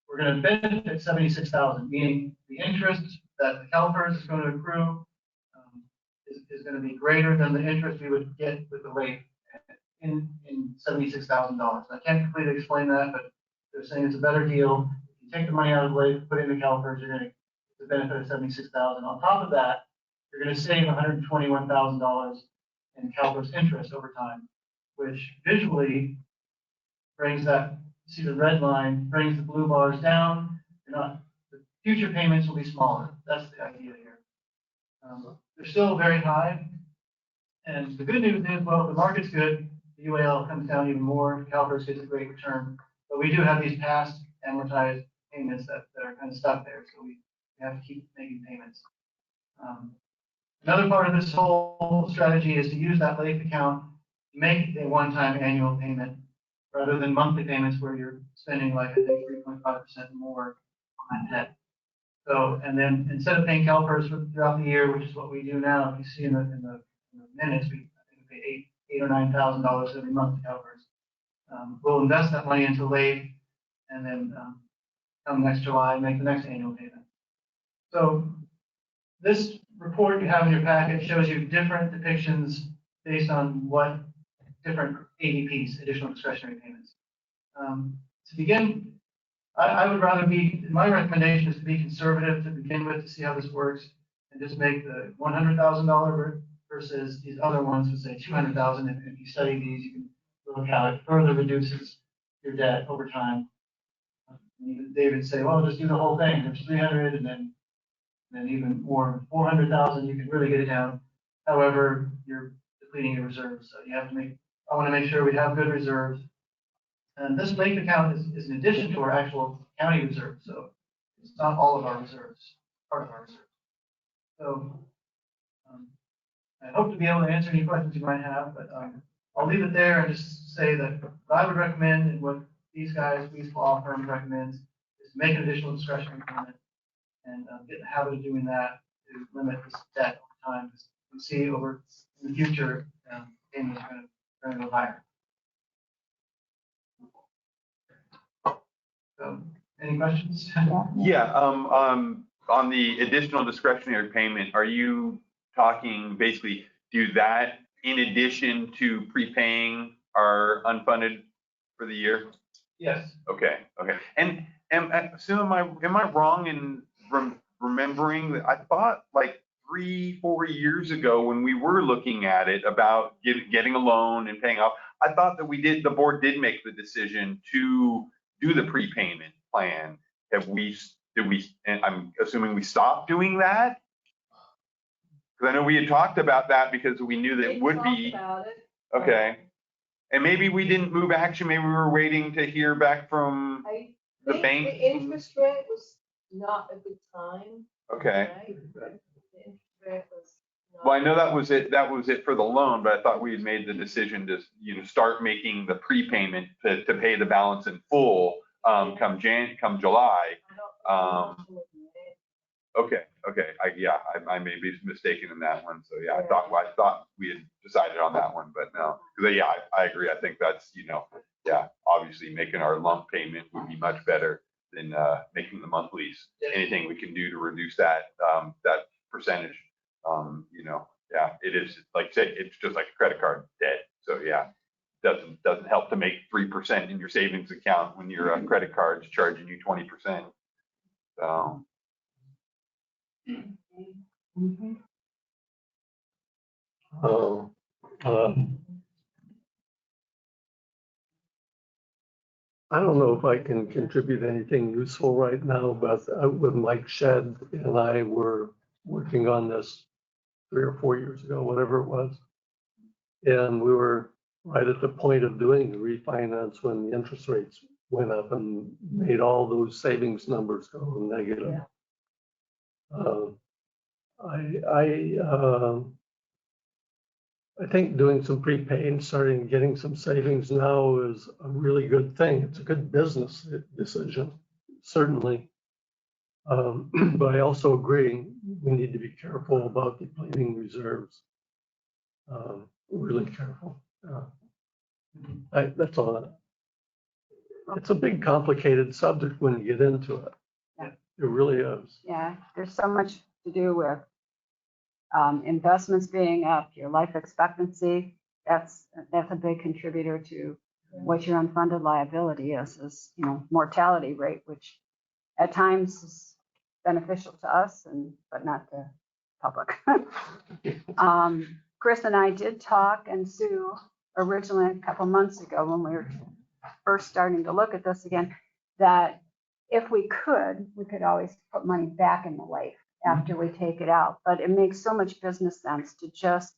G: we're going to benefit $76,000, meaning the interest that the CalPERS is going to accrue is going to be greater than the interest we would get with the LAIF in $76,000. I can't completely explain that, but they're saying it's a better deal. If you take the money out of LAIF, put it in the CalPERS, you're going to get the benefit of $76,000. On top of that, you're going to save $121,000 in CalPERS interest over time, which visually brings that, see the red line, brings the blue bars down. The future payments will be smaller. That's the idea here. They're still very high. And the good news is, well, if the market's good, the UAL comes down even more, CalPERS gets a great return. But we do have these past amortized payments that are kind of stuck there, so we have to keep making payments. Another part of this whole strategy is to use that LAIF account to make a one-time annual payment rather than monthly payments where you're spending like, I think, 3.5% more on debt. So, and then instead of paying CalPERS throughout the year, which is what we do now, if you see in the minutes, I think we pay $8,000 or $9,000 every month to CalPERS. We'll invest that money into LAIF, and then come next July, make the next annual payment. So this report you have in your packet shows you different depictions based on what different ADPs, additional discretionary payments. To begin, I would rather my recommendation is to be conservative to begin with, to see how this works, and just make the $100,000 versus these other ones would say $200,000. If you study these, you can look how it further reduces your debt over time. They would say, well, just do the whole thing. There's 300, and then even more, 400,000, you can really get it down. However, you're depleting your reserves, so you have to I want to make sure we have good reserves. And this LAIF account is in addition to our actual county reserve, so it's not all of our reserves, part of our reserves. So I hope to be able to answer any questions you might have, but I'll leave it there and just say that what I would recommend, and what these guys, these law firms recommends, is to make an additional discretionary payment and get in the habit of doing that to limit this debt over time. Because you see over in the future, payments are going to go higher. So, any questions?
H: Yeah, on the additional discretionary payment, are you talking basically do that in addition to prepaying our unfunded for the year?
G: Yes.
H: Okay. And Sue, am I wrong in remembering that I thought like 3-4 years ago when we were looking at it about getting a loan and paying off, I thought that the board did make the decision to do the prepayment plan, and I'm assuming we stopped doing that? Because I know we had talked about that because we knew that it would be, okay. And maybe we didn't move action, maybe we were waiting to hear back from the bank.
K: The interest rate was not a good time.
H: Okay.
K: Right? The interest rate was not.
H: Well, I know that was it for the loan, but I thought we had made the decision to, start making the prepayment to pay the balance in full, come July. Okay, I may be mistaken in that one, so yeah, I thought we had decided on that one, but no. Because yeah, I agree, I think that's, obviously making our lump payment would be much better than making the monthlies. Anything we can do to reduce that percentage, it is, like I said, it's just like a credit card debt, so yeah. Doesn't help to make 3% in your savings account when your credit card's charging you 20%. So.
M: Oh, I don't know if I can contribute anything useful right now, but with Mike Shedd and I were working on this 3 or 4 years ago, whatever it was. And we were right at the point of doing the refinance when the interest rates went up and made all those savings numbers go negative. I think doing some prepaying, starting getting some savings now is a really good thing. It's a good business decision, certainly. But I also agree we need to be careful about depleting reserves. Really careful. That's all. It's a big, complicated subject when you get into it.
B: Yeah.
M: It really is.
B: Yeah, there's so much to do with investments being up, your life expectancy. That's a big contributor to what your unfunded liability is mortality rate, which at times is beneficial to us but not the public. Chris and I did talk, and Sue originally a couple months ago when we were first starting to look at this again, that if we could always put money back in the life after we take it out. But it makes so much business sense to just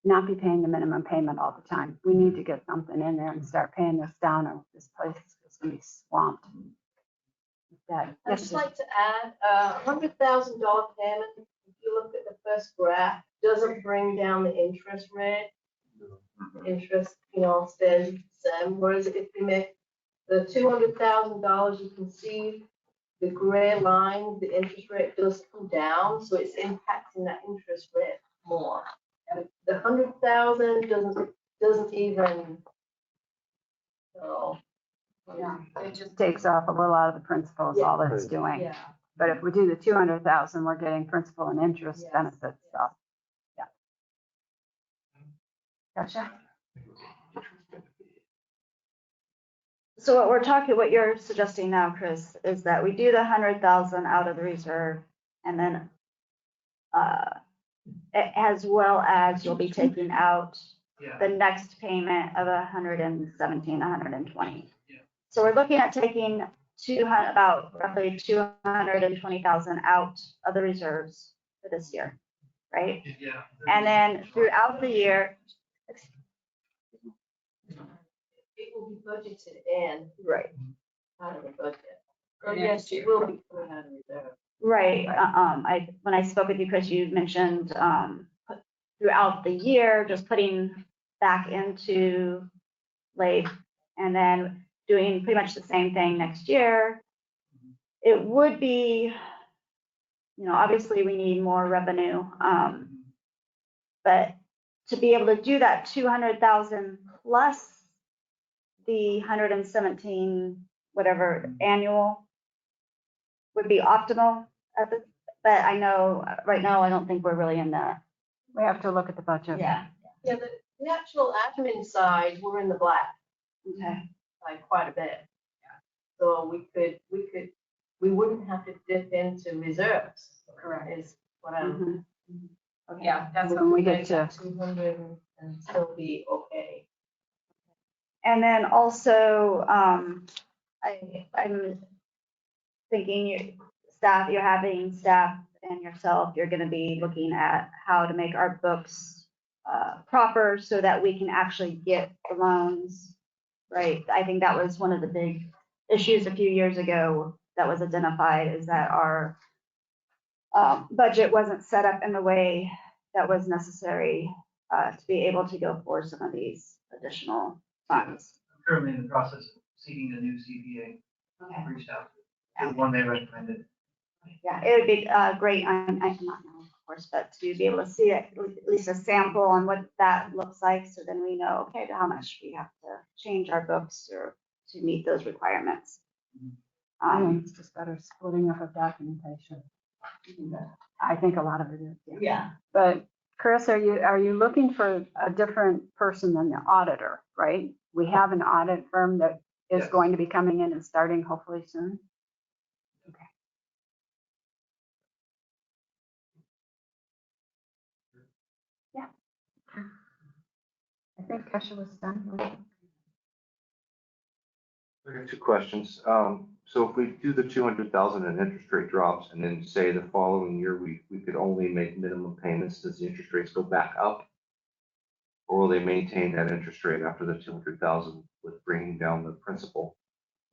B: not be paying the minimum payment all the time. We need to get something in there and start paying this down, or this place is going to be swamped.
K: I'd just like to add $100,000 payment. If you look at the first graph, doesn't bring down the interest rate. Interest, stays the same. Whereas if you make the $200,000, you can see the gray line, the interest rate does come down, so it's impacting that interest rate more. The 100,000 doesn't even.
B: Yeah, it just takes off a little out of the principal is all it's doing.
K: Yeah.
B: But if we do the 200,000, we're getting principal and interest benefits. So, yeah. Gotcha.
I: So what you're suggesting now, Chris, is that we do the 100,000 out of the reserve, and then as well as you'll be taking out the next payment of 117, 120. So we're looking at taking about roughly 220,000 out of the reserves for this year, right?
G: Yeah.
I: And then throughout the year.
K: It will be budgeted in.
I: Right.
K: Out of the budget. So yes, it will be coming out of reserve.
I: Right. When I spoke with you, Chris, you mentioned throughout the year, just putting back into LAIF and then doing pretty much the same thing next year. It would be, obviously we need more revenue, but to be able to do that 200,000 plus the 117 whatever annual would be optimal but I know right now I don't think we're really in that.
B: We have to look at the budget.
I: Yeah.
K: Yeah, the actual admin side, we're in the black.
I: Okay.
K: By quite a bit. So we wouldn't have to dip into reserves. Correct. Is what I'm.
I: Okay.
B: Yeah, that's when we get to
K: 200 and still be okay.
I: And then also, I'm thinking you're having staff and yourself, you're gonna be looking at how to make our books proper so that we can actually get the loans, right? I think that was one of the big issues a few years ago that was identified, is that our budget wasn't set up in the way that was necessary to be able to go for some of these additional funds.
G: I'm currently in the process of seeking a new CPA.
I: Okay.
G: Reached out to the one they recommended.
I: Yeah, it would be great, I cannot know, of course, but to be able to see at least a sample on what that looks like, so then we know, okay, how much we have to change our books or to meet those requirements.
B: I think it's just better splitting up of documentation. I think a lot of it is.
K: Yeah.
B: But Chris, are you looking for a different person than the auditor, right? We have an audit firm that is
G: Yes.
B: going to be coming in and starting hopefully soon. Okay. Yeah. I think Kesha was done.
N: I got two questions. So if we do the 200,000 in interest rate drops and then say the following year we could only make minimum payments, does the interest rates go back up? Or will they maintain that interest rate after the 200,000 with bringing down the principal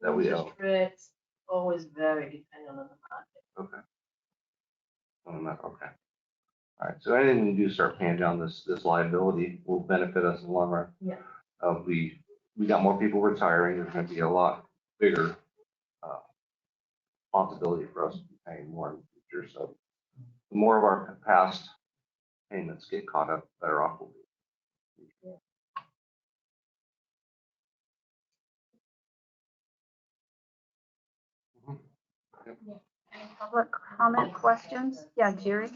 N: that we owe?
K: Interest rates always vary depending on the market.
N: Okay. Okay. All right. So anything we do start paying down this liability will benefit us in the long run.
K: Yeah.
N: We got more people retiring. There's going to be a lot bigger responsibility for us to be paying more in the future. So the more of our past payments get caught up, the better off we'll be.
B: Any public comment questions? Yeah, Jerry?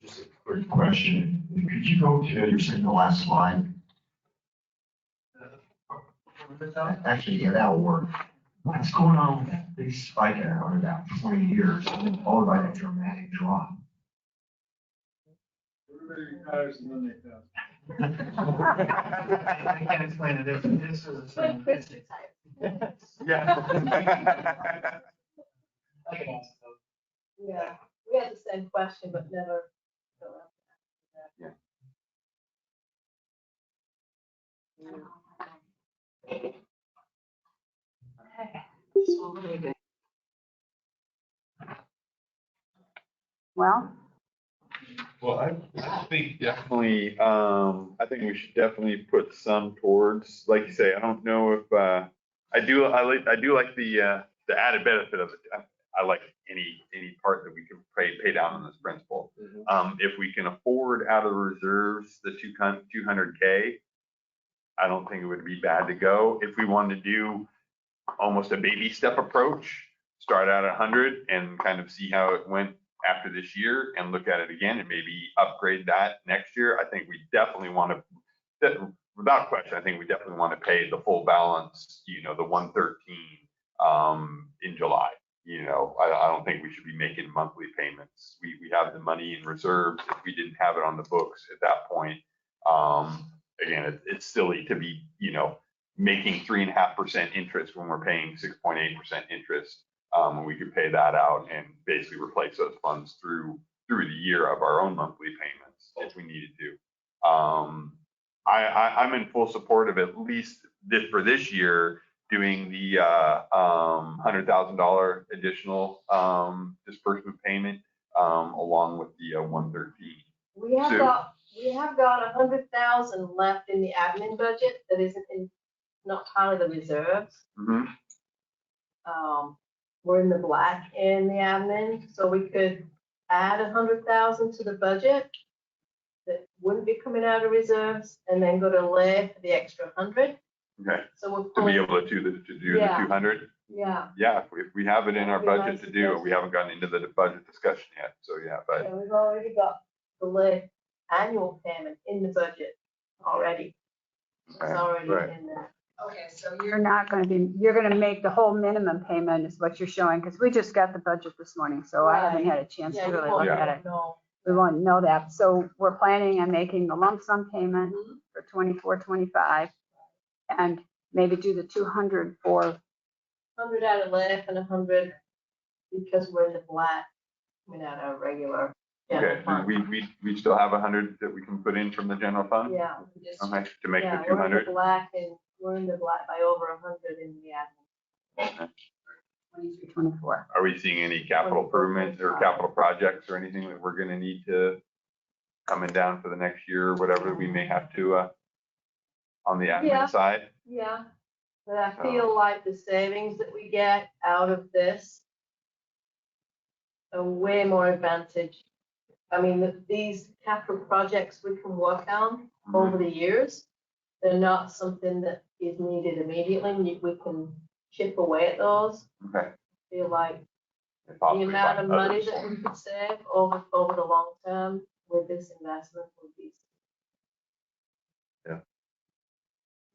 D: Just a quick question. Could you go to, you're saying the last slide? Actually, yeah, that'll work. What's going on with that big spike in about 20 years, followed by that dramatic drop?
G: Everybody retires and then they I can't explain it. This is.
H: Yeah.
G: I can answer those.
K: Yeah, we had the same question, but never.
B: Okay. So what are we doing? Well,
H: Well, I think definitely, I think we should definitely put some towards, like you say, I don't know if, I do like the added benefit of it. I like any part that we can pay down on this principal. If we can afford out of the reserves, the 200K, I don't think it would be bad to go. If we wanted to do almost a baby step approach, start out at 100 and kind of see how it went after this year and look at it again and maybe upgrade that next year. I think we definitely want to, without question, I think we definitely want to pay the full balance, the 113 in July. I don't think we should be making monthly payments. We have the money in reserves. If we didn't have it on the books at that point, again, it's silly to be, making 3.5% interest when we're paying 6.8% interest. And we could pay that out and basically replace those funds through the year of our own monthly payments if we needed to. I'm in full support of at least for this year doing the $100,000 additional disbursement payment along with the 113.
K: We have got 100,000 left in the admin budget that isn't not part of the reserves.
H: Mm-hmm.
K: We're in the black in the admin, so we could add 100,000 to the budget that wouldn't be coming out of reserves, and then go to lay for the extra 100.
H: Okay.
K: So we're
H: to be able to do the 200.
K: Yeah.
H: Yeah, if we have it in our
K: That'd be
H: budget
K: nice
H: to
K: to
H: do it,
K: do.
H: we haven't gotten into the budget discussion yet. So yeah, but
K: Yeah, we've already got the lay annual payment in the budget already. So it's
H: Okay,
K: already
H: right.
K: in there.
B: okay, so you're going to make the whole minimum payment is what you're showing, because we just got the budget this morning, so I haven't had a chance to
K: Yeah, you
B: really
K: won't
B: look at it.
K: know.
B: We want to know that. So we're planning on making the lump sum payment for 24, 25, and maybe do the 200 for,
K: 100 out of LIF and 100 because we're in the black, coming out our regular general
H: Okay,
K: fund.
H: we still have 100 that we can put in from the general fund?
K: Yeah. we just-
H: Okay, to make the
K: yeah, We're in
H: 200?
K: the black and we're in the black by over 100 in the admin.
B: 23, 24.
H: Are we seeing any capital improvements or capital projects or anything that we're gonna need to coming down for the next year or whatever we may have to, on the
K: Yeah.
H: admin side?
K: Yeah, but I feel like the savings that we get out of this are way more advantage. I mean, these capital projects we can work on over the years, they're not something that is needed immediately. We can chip away at those.
H: Okay.
K: Feel like
H: And
K: the
H: possibly
K: amount of
H: find
K: money
H: others.
K: that we could save over the long term with this investment would be.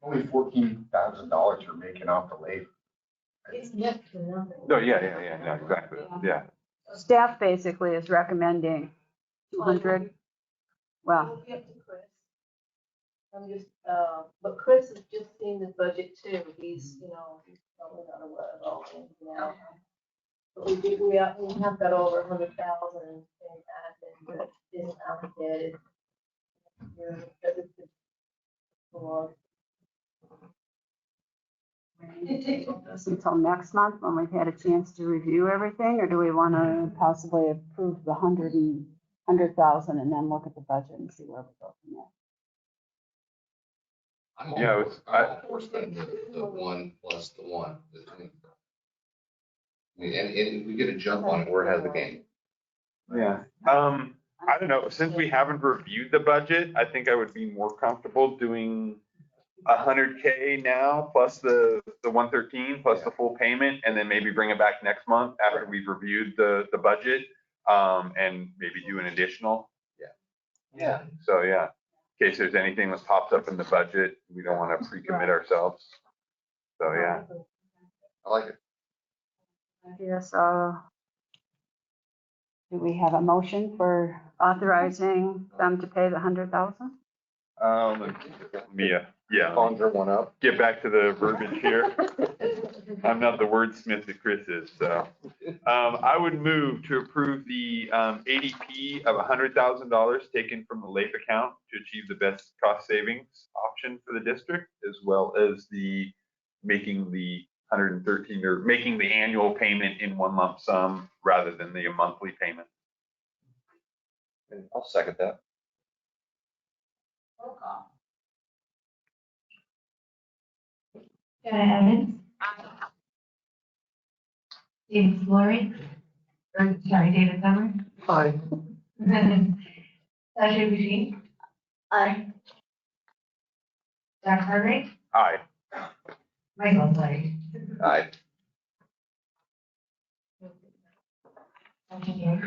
F: Only $14,000 you're making off the labor.
K: It's next to nothing.
H: No, yeah, no, exactly, yeah.
B: Staff basically is recommending 200. Well,
K: We'll get to Chris. I'm just, but Chris has just seen the budget too. He's, he's probably not aware of all things now. But we have got over 100,000 in admin that isn't allocated. That we could go on.
B: table this until next month when we've had a chance to review everything, or do we want to possibly approve the 100,000 and then look at the budget and see where we go from there?
N: I'm
H: Yeah,
N: all
H: it's-
N: for- I'm all for spending the 1 plus the 1. I mean, and we get a jump on it, we're ahead of the game.
H: Yeah, I don't know, since we haven't reviewed the budget, I think I would be more comfortable doing 100K now, plus the 113, plus the full payment, and then maybe bring it back next month after we've reviewed the budget, and maybe do an additional.
N: Yeah.
H: So, yeah, in case there's anything that pops up in the budget, we don't want to pre-commit ourselves. So, yeah.
N: I like it.
B: Yes, do we have a motion for authorizing them to pay the 100,000?
H: Yeah.
N: Conjure one up.
H: Get back to the verbiage here. I'm not the wordsmith that Chris is, so. I would move to approve the ADP of $100,000 taken from the LAPE account to achieve the best cost savings option for the district, as well as making the 113 or making the annual payment in one lump sum rather than the monthly payment.
N: And I'll second that.
K: Roll call.
P: Jenna Evans. David Flory. David Summer.
M: Aye.
P: Sasha Bougie.
I: Aye.
P: Jack Harvey.
H: Aye.
P: Michael Flory.
N: Aye.
P: Motion carried.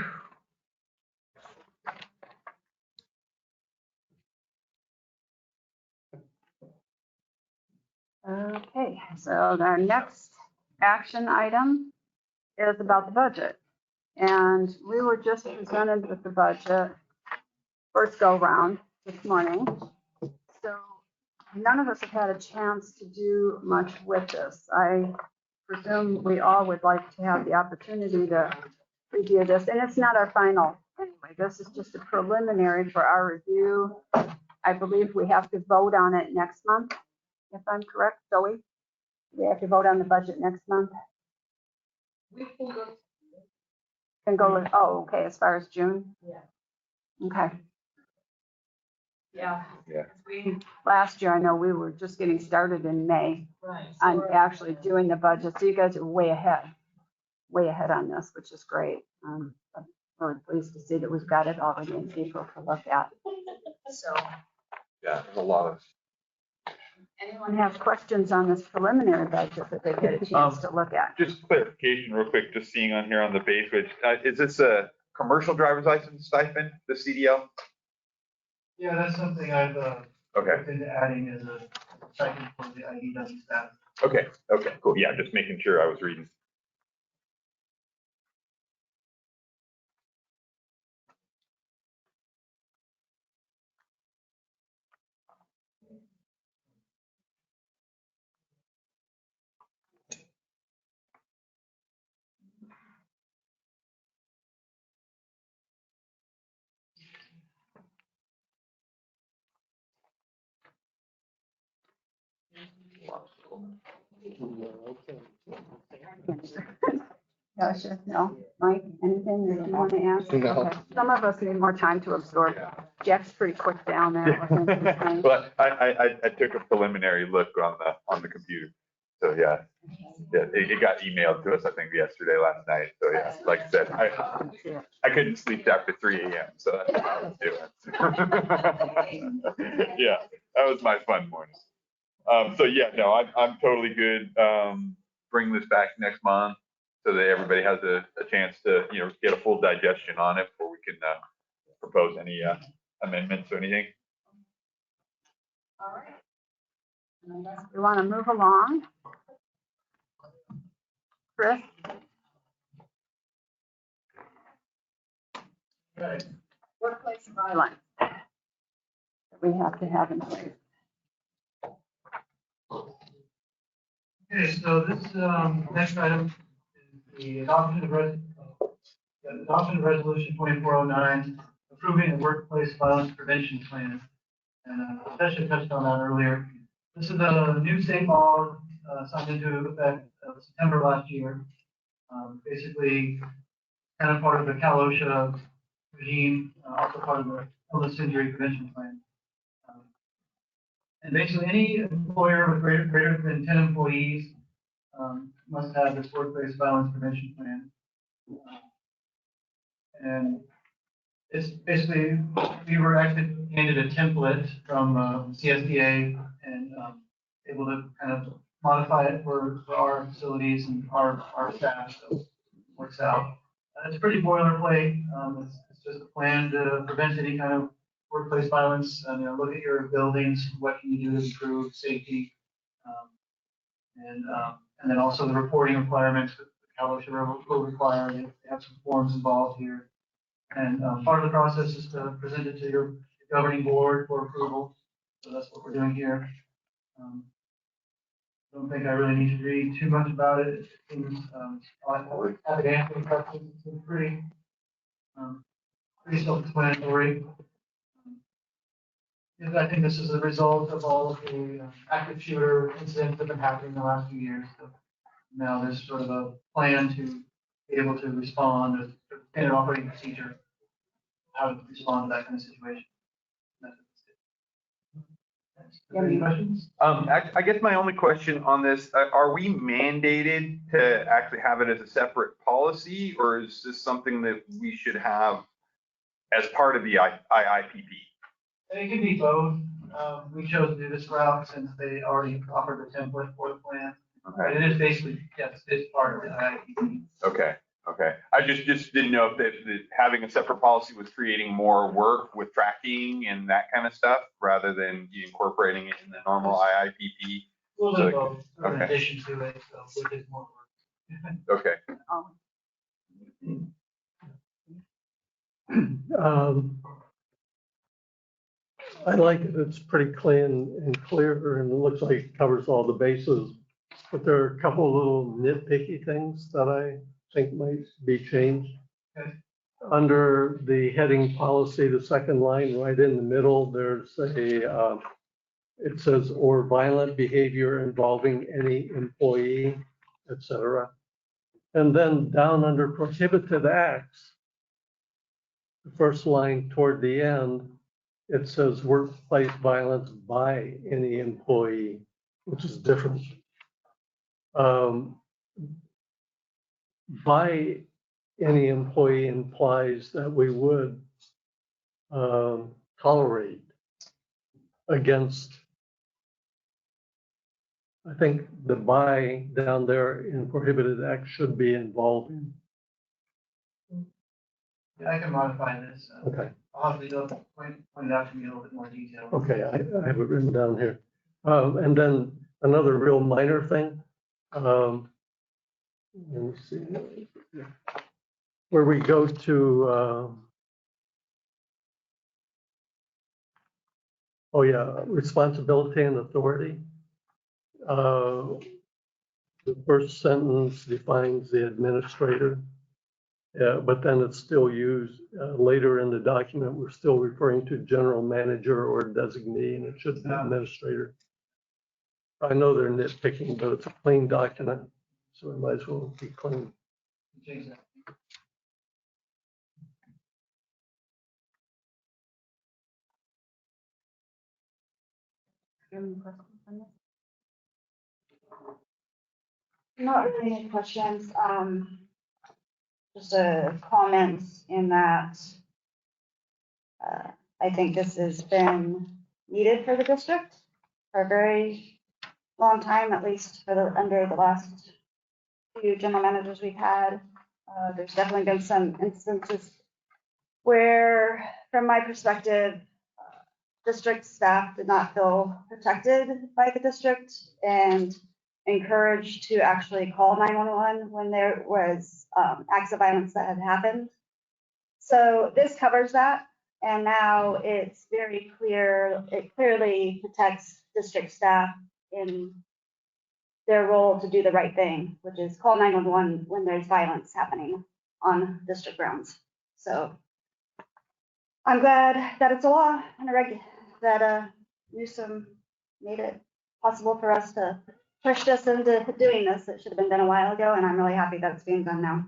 B: Okay, so our next action item is about the budget. And we were just presented with the budget first go round this morning. So none of us have had a chance to do much with this. I presume we all would like to have the opportunity to review this, and it's not our final. Anyway, this is just a preliminary for our review. I believe we have to vote on it next month, if I'm correct, Zoe? We have to vote on the budget next month?
K: We can go.
B: Can go, oh, okay, as far as June?
K: Yeah.
B: Okay.
K: Yeah.
B: Last year, I know we were just getting started in May
K: Right.
B: on actually doing the budget, so you guys are way ahead on this, which is great. I'm really pleased to see that we've got it already in April to look at. So,
N: Yeah, there's a lot of.
B: anyone have questions on this preliminary budget that they get a chance to look at?
H: Just clarification real quick, just seeing on here on the base, which, is this a commercial driver's license stipend, the CDL?
G: Yeah, that's something I've,
H: Okay,
G: looked into adding as a second for the IEW staff.
H: okay, cool. Yeah, just making sure I was reading.
B: Yeah, sure. No, Mike, anything that you want to ask?
F: No.
B: Okay. Some of us need more time to absorb. Jack's pretty quick down there.
H: Well, I took a preliminary look on the computer. So yeah, it got emailed to us, I think, yesterday, last night. So yeah, like I said, I couldn't sleep after 3 a.m. So that's what I was doing. Yeah, that was my fun morning. So yeah, no, I'm totally good. Bring this back next month so that everybody has a chance to, get a full digestion on it before we can propose any amendments or anything.
B: All right. We want to move along. Chris?
G: Right.
B: Workplace violence that we have to have in place.
G: Okay, so this next item is the adoption of resolution 2409, approving a workplace violence prevention plan. And Session touched on that earlier. This is a new state law signed into effect September last year. Basically, kind of part of the Cal OSHA regime, also part of the illness injury prevention plan. And basically, any employer with greater than 10 employees must have this workplace violence prevention plan. And it's basically, we were actually handed a template from CSDA and able to kind of modify it for our facilities and our staff, so it works out. It's pretty boilerplate. It's just a plan to prevent any kind of workplace violence. Look at your buildings, what can you do to improve safety, and then also the reporting requirements that Cal OSHA will require. They have some forms involved here. And part of the process is to present it to your governing board for approval. So that's what we're doing here. Don't think I really need to read too much about it. It seems, happy to answer any questions. It seems pretty self-explanatory. I think this is a result of all of the active shooter incidents that have been happening in the last few years. So now there's sort of a plan to be able to respond, a standard operating procedure, how to respond to that kind of situation. Any questions?
H: I guess my only question on this, are we mandated to actually have it as a separate policy, or is this something that we should have as part of the IIPP?
G: It can be both. We chose to do this route since they already offered a template for the plan.
H: Okay.
G: But it is basically, yes, it's part of the IIPP.
H: Okay. I just didn't know if that having a separate policy was creating more work with tracking and that kind of stuff, rather than incorporating it in the normal IIPP.
G: A little bit both, in
H: Okay.
G: addition to it, so which is more work.
H: Okay.
M: I like it. It's pretty clean and clear, and it looks like it covers all the bases. But there are a couple of little nitpicky things that I think might be changed.
G: Okay.
M: Under the heading policy, the second line right in the middle, there's a, it says, or violent behavior involving any employee, etc. And then down under prohibited acts, the first line toward the end, it says workplace violence by any employee, which is different. By any employee implies that we would tolerate against, I think the by down there in prohibited acts should be involving.
G: Yeah, I can modify this.
M: Okay.
G: I'll have to point it out to me in a little bit more detail.
M: Okay, I have it written down here. And then another real minor thing. Let me see. Where we go to, responsibility and authority. The first sentence defines the administrator, but then it's still used later in the document. We're still referring to general manager or designee, and it should be administrator. I know they're nitpicking, but it's a clean document, so it might as well be clean.
G: Change that.
B: Any questions on this?
I: Not really any questions, just a comment in that I think this has been needed for the district for a very long time, at least for under the last few general managers we've had. There's definitely been some instances where, from my perspective, district staff did not feel protected by the district and encouraged to actually call 911 when there was acts of violence that had happened. So this covers that. And now it's very clear, it clearly protects district staff in their role to do the right thing, which is call 911 when there's violence happening on district grounds. So I'm glad that it's a law and that Newsom made it possible for us to push us into doing this. It should have been done a while ago, and I'm really happy that it's being done now.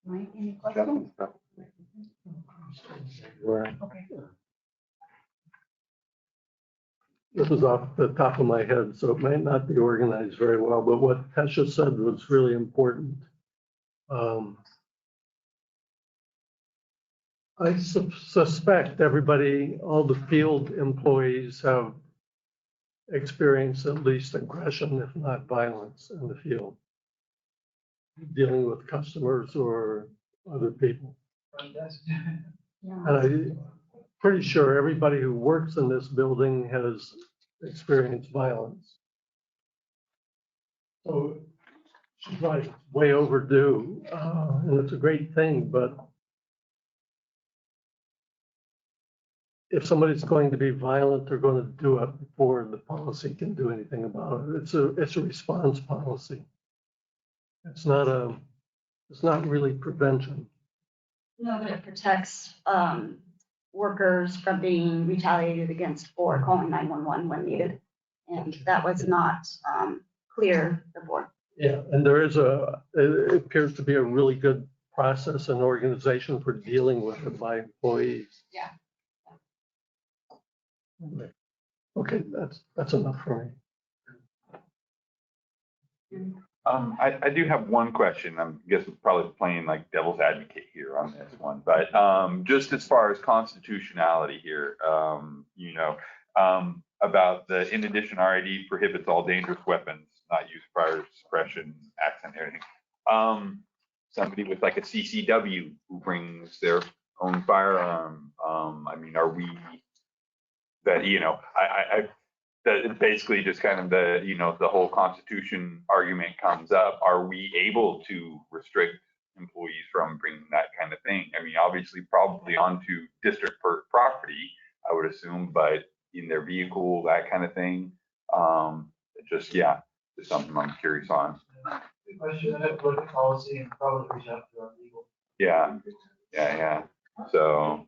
B: Mike, any questions? Okay.
M: This is off the top of my head, so it might not be organized very well, but what Hesha said was really important. I suspect everybody, all the field employees have experienced at least aggression, if not violence, in the field, dealing with customers or other people. And I'm pretty sure everybody who works in this building has experienced violence. So she's right, way overdue, and it's a great thing, but if somebody's going to be violent, they're going to do it before the policy can do anything about it. It's a response policy. It's not really prevention.
I: No, but it protects workers from being retaliated against for calling 911 when needed. And that was not clear before.
M: Yeah, and it appears to be a really good process and organization for dealing with it by employees.
I: Yeah.
M: Okay, that's enough for me.
H: I do have one question. I guess I'm probably playing like devil's advocate here on this one, but just as far as constitutionality here, about the in addition RID prohibits all dangerous weapons, not use prior suppression, accent, everything. Somebody with like a CCW who brings their own firearm, I mean, are we that, that basically just kind of the whole Constitution argument comes up. Are we able to restrict employees from bringing that kind of thing? I mean, obviously, probably onto district property, I would assume, but in their vehicle, that kind of thing. Just something I'm curious on.
G: Good question. I have to look at policy and probably reach out to our legal.
H: Yeah. So.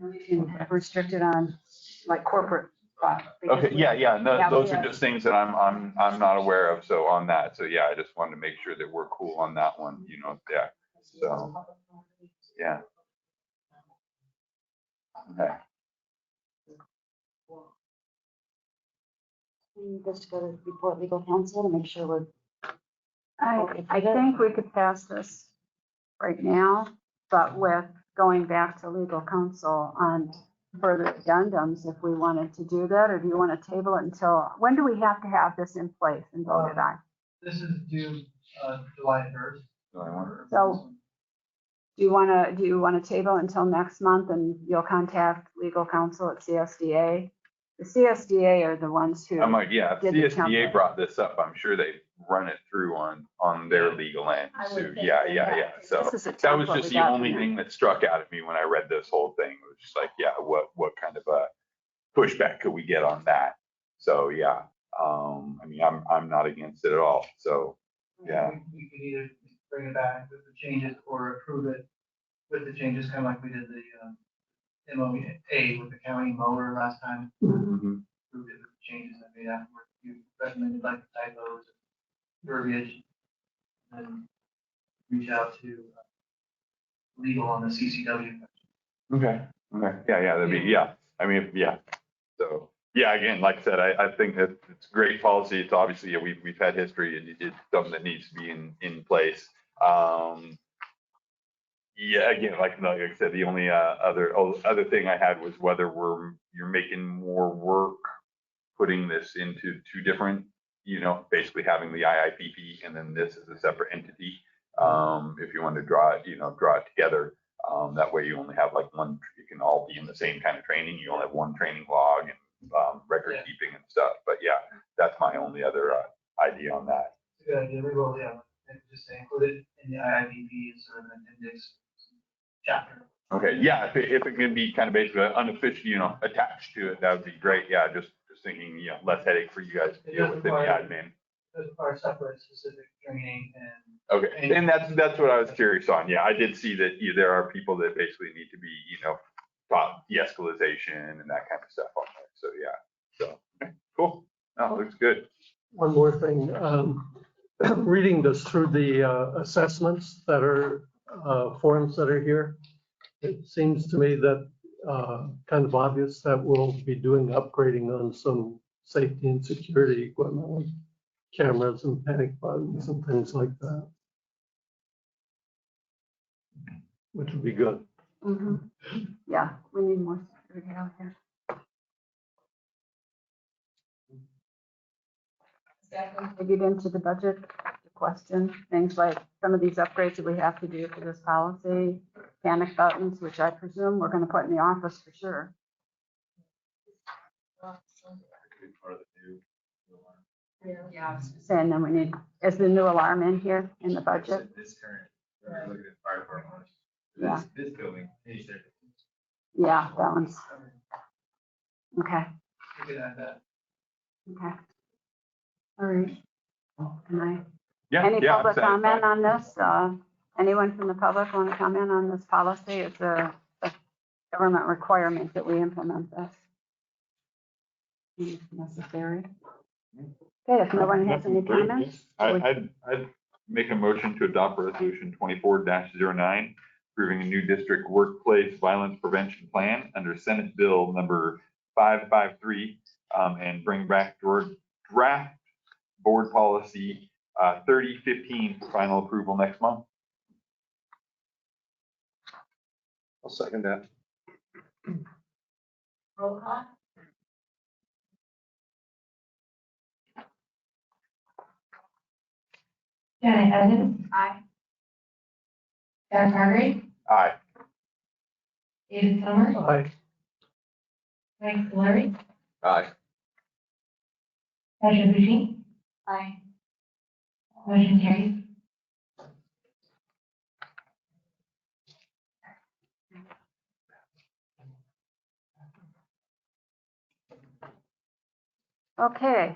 B: You can restrict it on like corporate.
H: Okay, no, those are just things that I'm not aware of. So on that, so yeah, I just wanted to make sure that we're cool on that one, So, yeah. Okay.
I: Just go to report legal counsel to make sure we're.
B: I think we could pass this right now, but with going back to legal counsel on further addendums if we wanted to do that, or do you want to table it until, when do we have to have this in place and voted on?
G: This is due July 1st.
B: So do you want to table until next month and you'll contact legal counsel at CSDA? The CSDA are the ones who.
H: I'm like, yeah, if
B: did the
H: CSDA
B: template.
H: brought this up, I'm sure they run it through on their legal end.
B: I would
H: So
B: think
H: yeah.
B: so,
H: So
B: This is a
H: that was
B: template
H: just
B: we
H: the
B: got
H: only
B: from
H: thing that struck out at me when I read this whole thing. It was just like, what kind of a pushback could we get on that? So yeah, I mean, I'm not against it at all. So yeah.
G: We could either bring it back with the changes or approve it with the changes, kind of like we did the MOA with the county mower last time.
H: Mhm.
G: Approved it with the changes I made afterward. You recommended like the typos, verbiage, and then reach out to legal on the CCW.
H: Okay. Okay. Yeah. That'd be, yeah. I mean, yeah. So, yeah, again, like I said, I think that it's great policy. It's obviously, we've had history and it's something that needs to be in place. Yeah, again, like I said, the only other thing I had was whether you're making more work putting this into two different, basically having the IIPP and then this as a separate entity. If you want to draw it together, that way you only have like one, you can all be in the same kind of training. You only have one training log and record keeping and stuff. But yeah, that's my only other idea on that.
G: Good idea. We will, yeah, and just include it in the IIPP as sort of an appendix chapter.
H: Okay, yeah, if it can be kind of basically unofficial, attached to it, that would be great. Yeah, just thinking, less headache for you guys to deal with in the admin.
G: Does require separate specific training and.
H: Okay, and that's what I was curious on. Yeah, I did see that there are people that basically need to be, taught de-escalation and that kind of stuff on there. So yeah, so okay, cool. No, looks good.
M: One more thing, reading this through the assessments that are, forms that are here, it seems to me that kind of obvious that we'll be doing upgrading on some safety and security equipment, like cameras and panic buttons and things like that, which would be good.
B: Mm-hmm. Yeah, we need more security out here. To get into the budget question, things like some of these upgrades that we have to do for this policy, panic buttons, which I presume we're going to put in the office for sure. Yeah, I was saying then we need, is the new alarm in here in the budget?
O: This current, we're looking at fire department.
B: Yeah.
O: This building.
B: Yeah, that one's. Okay.
G: We could add that.
B: Okay. All right. Can I?
H: Yeah.
B: Any public comment on this? Anyone from the public want to comment on this policy? It's a government requirement that we implement this. If necessary. Okay, if no one has any comments.
H: I'd make a motion to adopt resolution 24-09, approving a new district workplace violence prevention plan under Senate Bill number 553, and bring back draft board policy 3015 for final approval next month.
N: I'll second that.
P: Roll call. Janet Evans.
B: Aye.
P: Doug Hargrave.
H: Aye.
P: David Summers.
M: Aye.
P: Mike Solari.
N: Aye.
P: Sasha Bucci.
B: Aye.
P: Motion carries.
B: Okay.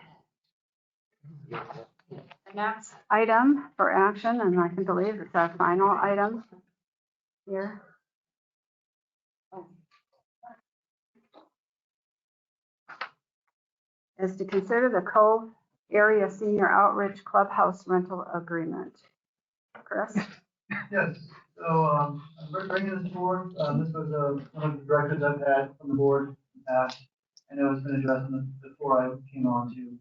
B: The next item for action, and I can believe it's our final item here. Is to consider the Cove Area Senior Outreach Clubhouse rental agreement. Chris?
G: Yes, so I'm bringing this forward. This was one of the directives I've had from the board in the past. I know it's been addressed before I came on to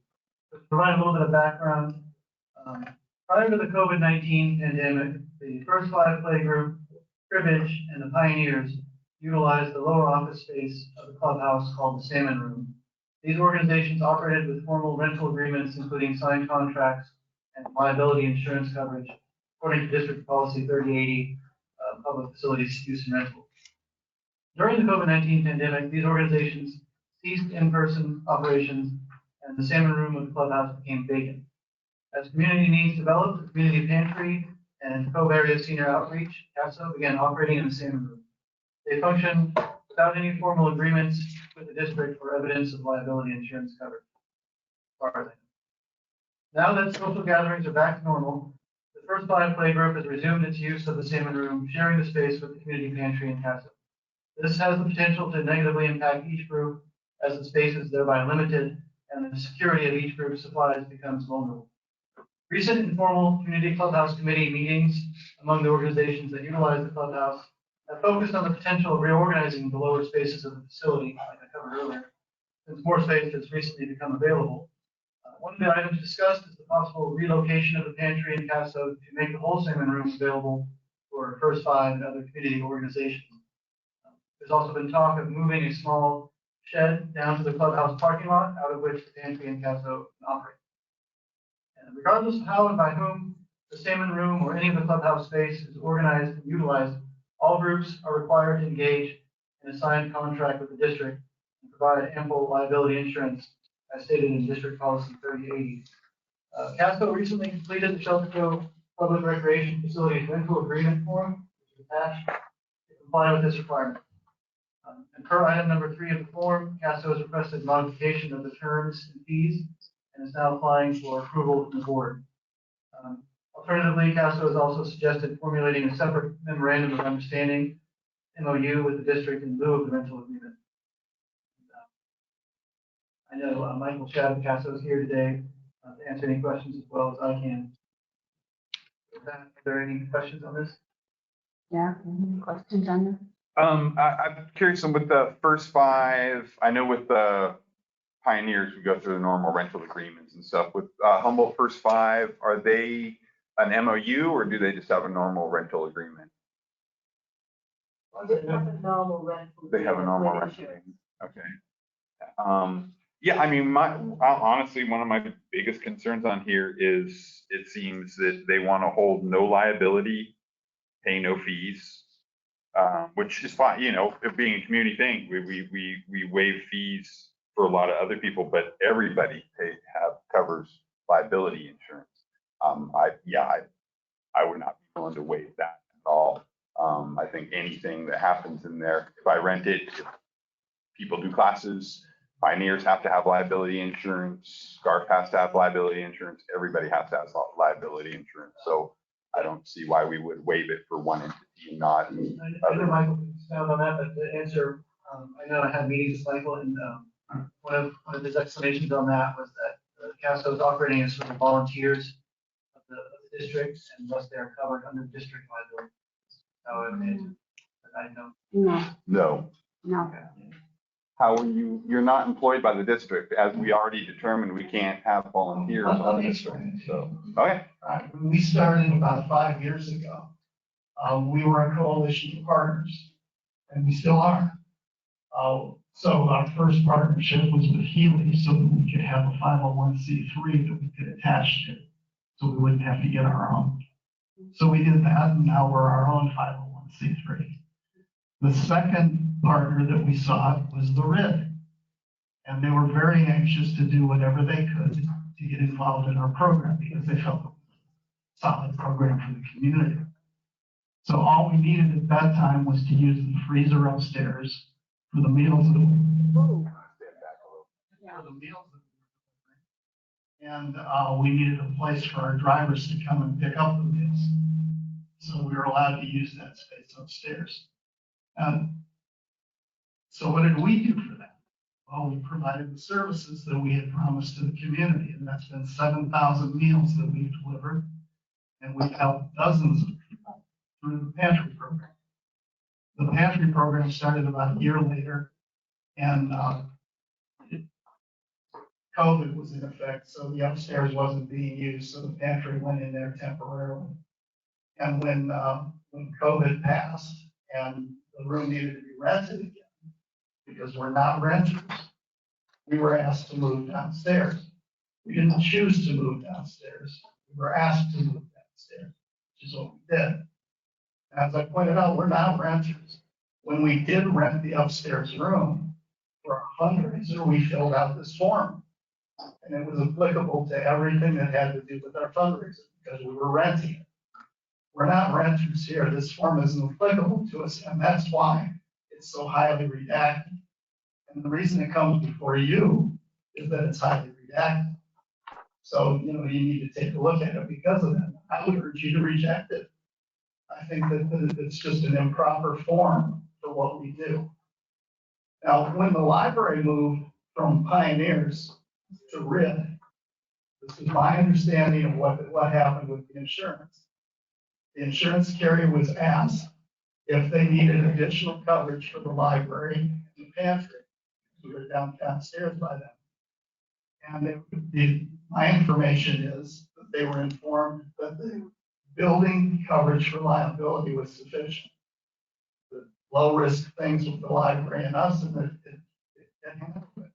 G: provide a little bit of background. Prior to the COVID-19 pandemic, the First Five Playgroup, Cribbage, and the Pioneers utilized the lower office space of the clubhouse called the Salmon Room. These organizations operated with formal rental agreements, including signed contracts and liability insurance coverage, according to District Policy 3080, Public Facilities Use and Rental. During the COVID-19 pandemic, these organizations ceased in-person operations, and the Salmon Room of the clubhouse became vacant. As community needs developed, the Community Pantry and Cove Area Senior Outreach, CASO, began operating in the Salmon Room. They functioned without any formal agreements with the district for evidence of liability insurance coverage. Now that social gatherings are back to normal, the First Five Playgroup has resumed its use of the Salmon Room, sharing the space with the Community Pantry and CASO. This has the potential to negatively impact each group as the space is thereby limited and the security of each group's supplies becomes vulnerable. Recent informal community clubhouse committee meetings among the organizations that utilize the clubhouse have focused on the potential of reorganizing the lower spaces of the facility, like I covered earlier, since more space has recently become available. One of the items discussed is the possible relocation of the pantry in Casso to make the whole salmon room available for First Five and other community organizations. There's also been talk of moving a small shed down to the clubhouse parking lot, out of which the pantry in Casso can operate. And regardless of how and by whom the salmon room or any of the clubhouse space is organized and utilized, all groups are required to engage in a signed contract with the district and provide ample liability insurance as stated in District Policy 3080. Casco recently completed the Shelter Cove Public Recreation Facilities rental agreement form, which is attached to comply with this requirement. And per item number 3 of the form, Casco has requested modification of the terms and fees and is now applying for approval from the board. Alternatively, Casco has also suggested formulating a separate memorandum of understanding, MOU, with the district in lieu of the rental agreement. I know Michael Shadow Casco is here today to answer any questions as well as I can. With that, are there any questions on this?
B: Yeah, any questions on this?
H: I'm curious with the First Five. I know with the Pioneers, we go through the normal rental agreements and stuff. With Humboldt First Five, are they an MOU or do they just have a normal rental agreement?
K: They have a normal rental.
H: They have a normal rental agreement. Okay. Yeah, I mean, honestly, one of my biggest concerns on here is it seems that they want to hold no liability, pay no fees, which is fine. You know, it being a community thing, we waive fees for a lot of other people, but everybody covers liability insurance. I would not be willing to waive that at all. I think anything that happens in there, if I rent it, if people do classes, Pioneers have to have liability insurance, Scarf has to have liability insurance, everybody has to have liability insurance. So I don't see why we would waive it for one entity and not.
G: I know Michael can expound on that, but to answer, I know I had meetings with Michael, and one of his explanations on that was that Casco is operating as sort of volunteers of the district, and thus they are covered under district liability. So I know.
B: No.
H: Okay. How are you? You're not employed by the district, as we already determined. We can't have volunteers on the district. So okay.
Q: When we started about 5 years ago, we were a coalition of partners, and we still are. So our first partnership was with Healy, so that we could have a 501c3 that we could attach to, so we wouldn't have to get our own. So we did that, and now we're our own 501c3. The second partner that we sought was the RID, and they were very anxious to do whatever they could to get involved in our program because they felt it was a solid program for the community. So all we needed at that time was to use the freezer upstairs for the meals that and we needed a place for our drivers to come and pick up the meals. So we were allowed to use that space upstairs. So what did we do for that? Well, we provided the services that we had promised to the community, and that's been 7,000 meals that we've delivered, and we've helped dozens of people through the pantry program. The pantry program started about a year later, and COVID was in effect, so the upstairs wasn't being used, so the pantry went in there temporarily. And when COVID passed and the room needed to be rented again, because we're not renters, we were asked to move downstairs. We didn't choose to move downstairs. We were asked to move downstairs, which is what we did. As I pointed out, we're not renters. When we did rent the upstairs room for our fundraiser, we filled out this form. And it was applicable to everything that had to do with our fundraiser because we were renting it. We're not renters here. This form isn't applicable to us, and that's why it's so highly redacted. And the reason it comes before you is that it's highly redacted. So, you need to take a look at it because of that. I would urge you to reject it. I think that it's just an improper form for of what we do. Now, when the library moved from Pioneers to RID, this is my understanding of what happened with the insurance. The insurance carrier was asked if they needed additional coverage for the library and the pantry. We were downstairs by them. And my information is that they were informed that the building coverage for liability was sufficient. The low risk things with the library and us, and it handled it.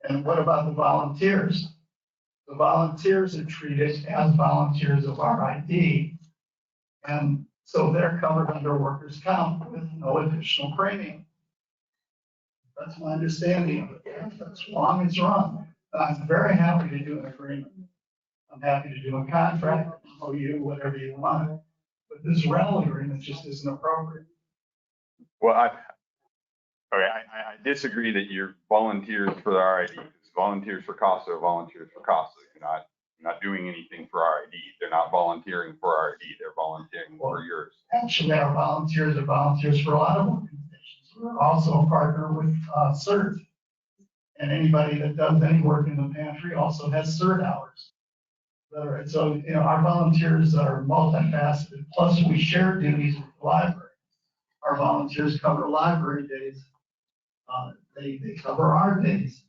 Q: And what about the volunteers? The volunteers are treated as volunteers of RID, and so they're covered under workers' comp with no additional premium. That's my understanding of it. If that's wrong, it's wrong. I'm very happy to do an agreement. I'm happy to do a contract, MOU, whatever you want. But this rental agreement just isn't appropriate.
H: Well, I disagree that you're volunteers for the RID. It's volunteers for CASA, volunteers for CASA. You're not doing anything for RID. They're not volunteering for RID. They're volunteering for yours.
Q: Actually, our volunteers are volunteers for a lot of organizations. We're also a partner with CERT. And anybody that does any work in the pantry also has CERT hours. Right. So, our volunteers are multifaceted. Plus, we share duties with the library. Our volunteers cover library days. They cover our days.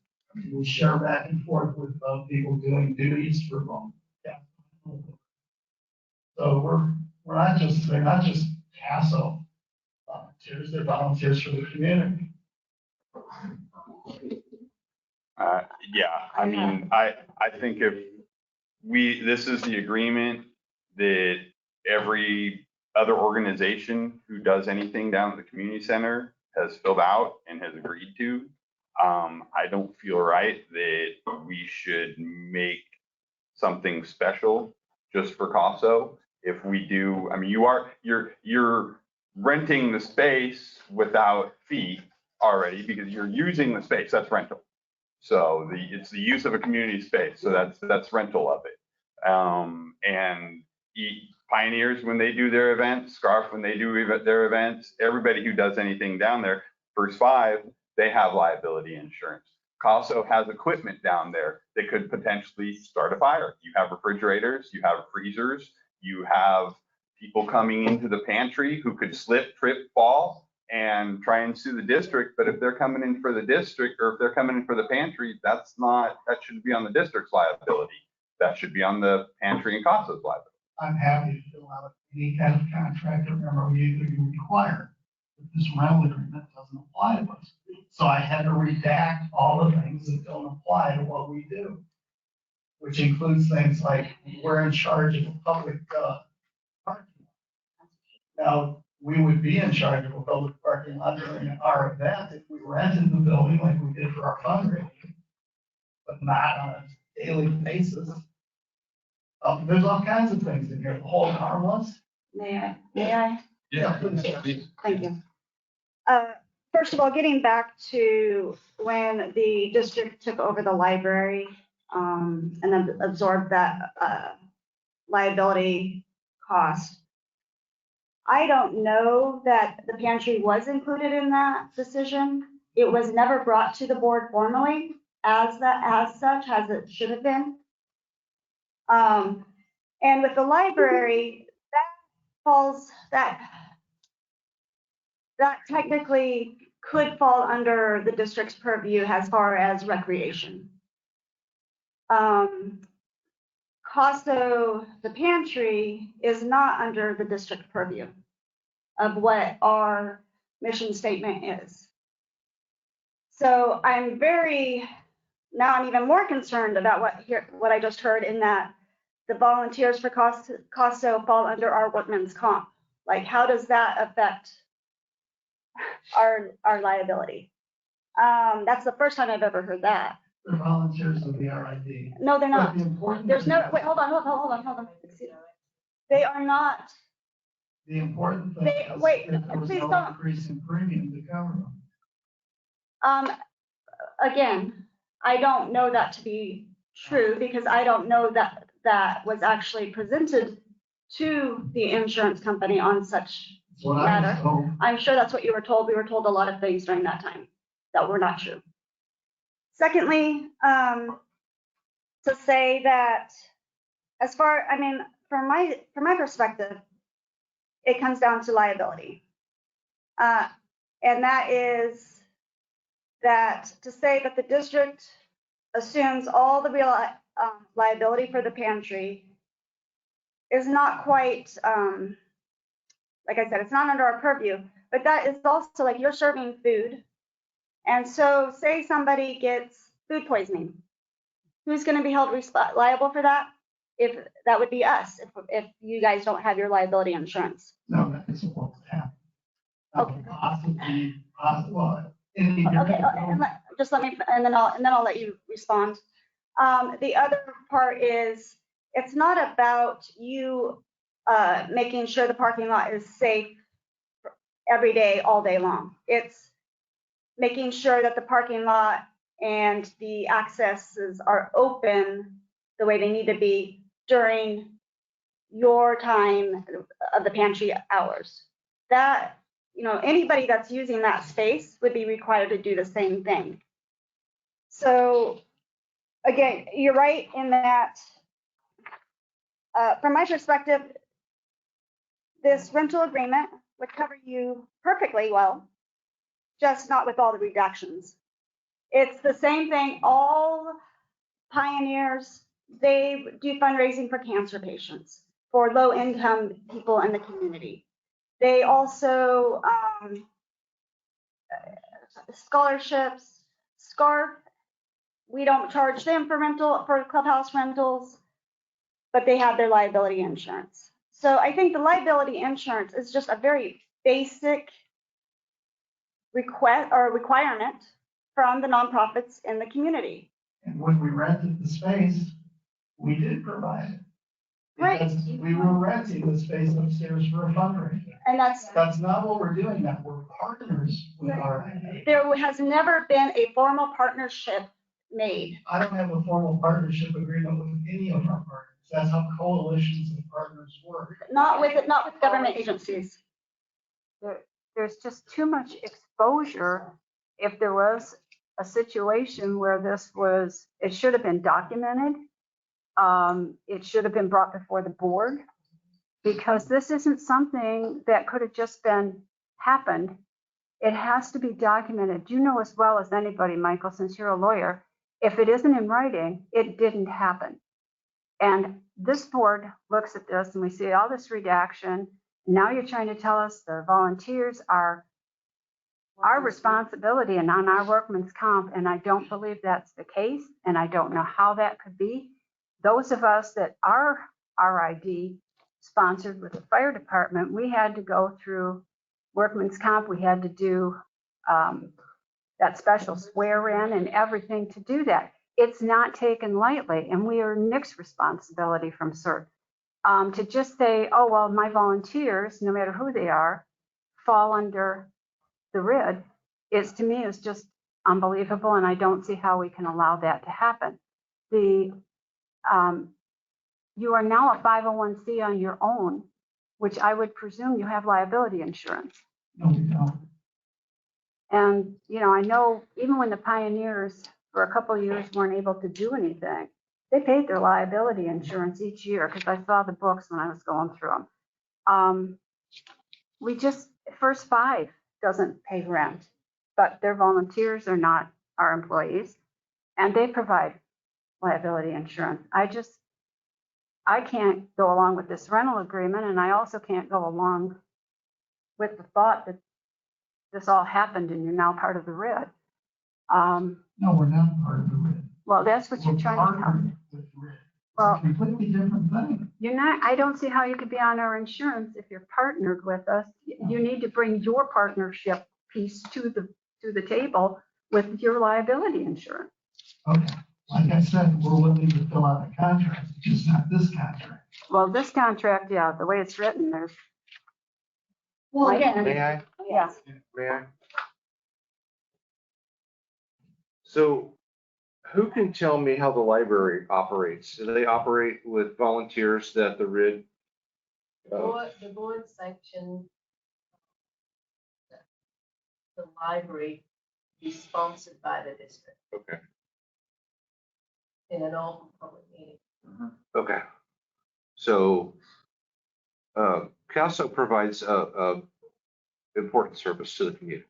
Q: We share back and forth with people doing duties for them. Yeah. So they're not just CASO volunteers. They're volunteers for the community.
H: Yeah, I mean, I think if this is the agreement that every other organization who does anything down at the community center has filled out and has agreed to. I don't feel right that we should make something special just for CASO. If we do, I mean, you're renting the space without fee already because you're using the space. That's rental. So it's the use of a community space. So that's rental of it. And Pioneers, when they do their events, Scarf, when they do their events, everybody who does anything down there, First Five, they have liability insurance. CASO has equipment down there that could potentially start a fire. You have refrigerators, you have freezers, you have people coming into the pantry who could slip, trip, fall, and try and sue the district. But if they're coming in for the district, or if they're coming in for the pantry, that shouldn't be on the district's liability. That should be on the pantry and CASA's liability.
Q: I'm happy to fill out any kind of contract or MOU that you require. But this rental agreement doesn't apply to us. So I had to redact all the things that don't apply to what we do, which includes things like we're in charge of a public parking. Now, we would be in charge of a public parking lot during our event if we rented the building like we did for our fundraising, but not on a daily basis. There's all kinds of things in here. The whole harmless.
I: May I?
Q: Yeah, please.
I: Thank you. First of all, getting back to when the district took over the library and then absorbed that liability cost, I don't know that the pantry was included in that decision. It was never brought to the board formally as such as it should have been. And with the library, that technically could fall under the district's purview as far as recreation. CASO, the pantry, is not under the district purview of what our mission statement is. So I'm even more concerned about what I just heard, in that the volunteers for CASO fall under our workman's comp. Like, how does that affect our liability? That's the first time I've ever heard that.
Q: They're volunteers of the RID.
I: No, they're not. There's no, wait, hold on. They are not.
Q: The important thing is there was no increase in premium to cover them.
I: Again, I don't know that to be true because I don't know that was actually presented to the insurance company on such
Q: That's what I was
I: matter.
Q: told.
I: I'm sure that's what you were told. We were told a lot of things during that time that were not true. Secondly, to say that from my perspective, it comes down to liability. And that is that to say that the district assumes all the real liability for the pantry is not quite, like I said, it's not under our purview, but that is also like you're serving food. And so say somebody gets food poisoning, who's going to be held liable for that? If that would be us, if you guys don't have your liability insurance.
Q: No, that isn't what would happen.
I: Okay.
Q: Possibly,
I: Okay, just let me, and then I'll let you respond. The other part is, it's not about you making sure the parking lot is safe every day, all day long. It's making sure that the parking lot and the accesses are open the way they need to be during your time of the pantry hours. That, anybody that's using that space would be required to do the same thing. So again, you're right in that, from my perspective, this rental agreement would cover you perfectly well, just not with all the reductions. It's the same thing. All pioneers, they do fundraising for cancer patients, for low-income people in the community. They also scholarships, SCARF. We don't charge them for clubhouse rentals, but they have their liability insurance. So I think the liability insurance is just a very basic request or requirement from the nonprofits in the community.
Q: And when we rented the space, we did provide it.
I: Right.
Q: Because we were renting the space upstairs for a fundraiser.
I: And
Q: that's not what we're doing now. We're partners with RIA.
I: There has never been a formal partnership made.
Q: I don't have a formal partnership agreement with any of our partners. That's how coalitions of partners work.
I: Not with government agencies.
B: There's just too much exposure. If there was a situation where it should have been documented. It should have been brought before the board, because this isn't something that could have just happened. It has to be documented. You know as well as anybody, Michael, since you're a lawyer, if it isn't in writing, it didn't happen. And this board looks at this and we see all this redaction. Now you're trying to tell us the volunteers are our responsibility and on our workman's comp, and I don't believe that's the case, and I don't know how that could be. Those of us that are RID sponsored with the fire department, we had to go through workman's comp. We had to do that special swear in and everything to do that. It's not taken lightly, and we are Nick's responsibility from CERT. To just say, oh, well, my volunteers, no matter who they are, fall under the RID, to me is just unbelievable, and I don't see how we can allow that to happen. You are now a 501c on your own, which I would presume you have liability insurance.
Q: No, we don't.
B: And, I know even when the pioneers for a couple of years weren't able to do anything, they paid their liability insurance each year, because I saw the books when I was going through them. First Five doesn't pay rent, but their volunteers are not our employees, and they provide liability insurance. I can't go along with this rental agreement, and I also can't go along with the thought that this all happened and you're now part of the RID.
Q: No, we're not part of the RID.
B: Well, that's what you're trying to tell me. Well,
Q: it's a completely different thing.
B: You're not. I don't see how you could be on our insurance if you're partnered with us. You need to bring your partnership piece to the table with your liability insurance.
Q: Okay. Like I said, we're willing to fill out a contract, just not this contract.
B: Well, this contract, yeah, the way it's written, there's.
I: Well, again.
N: May I?
I: Yes.
N: May I? So who can tell me how the library operates? Do they operate with volunteers that the RID?
K: The board sanctioned the library be sponsored by the district
N: Okay,
K: in an open public meeting.
N: okay. So, CASO provides a important service to the community.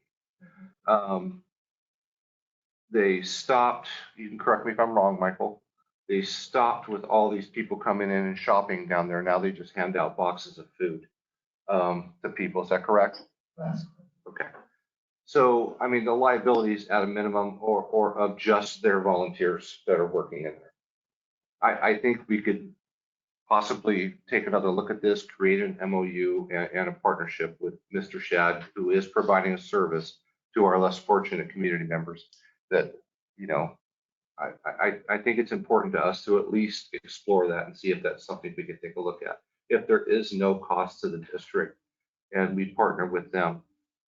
N: They stopped, you can correct me if I'm wrong, Michael, they stopped with all these people coming in and shopping down there. Now they just hand out boxes of food to people. Is that correct?
Q: That's
N: Okay. So, I mean, the liabilities at a minimum or of just their volunteers that are working in there. I think we could possibly take another look at this, create an MOU and a partnership with Mr. Shad, who is providing a service to our less fortunate community members that, you know, I think it's important to us to at least explore that and see if that's something we could take a look at. If there is no cost to the district and we partner with them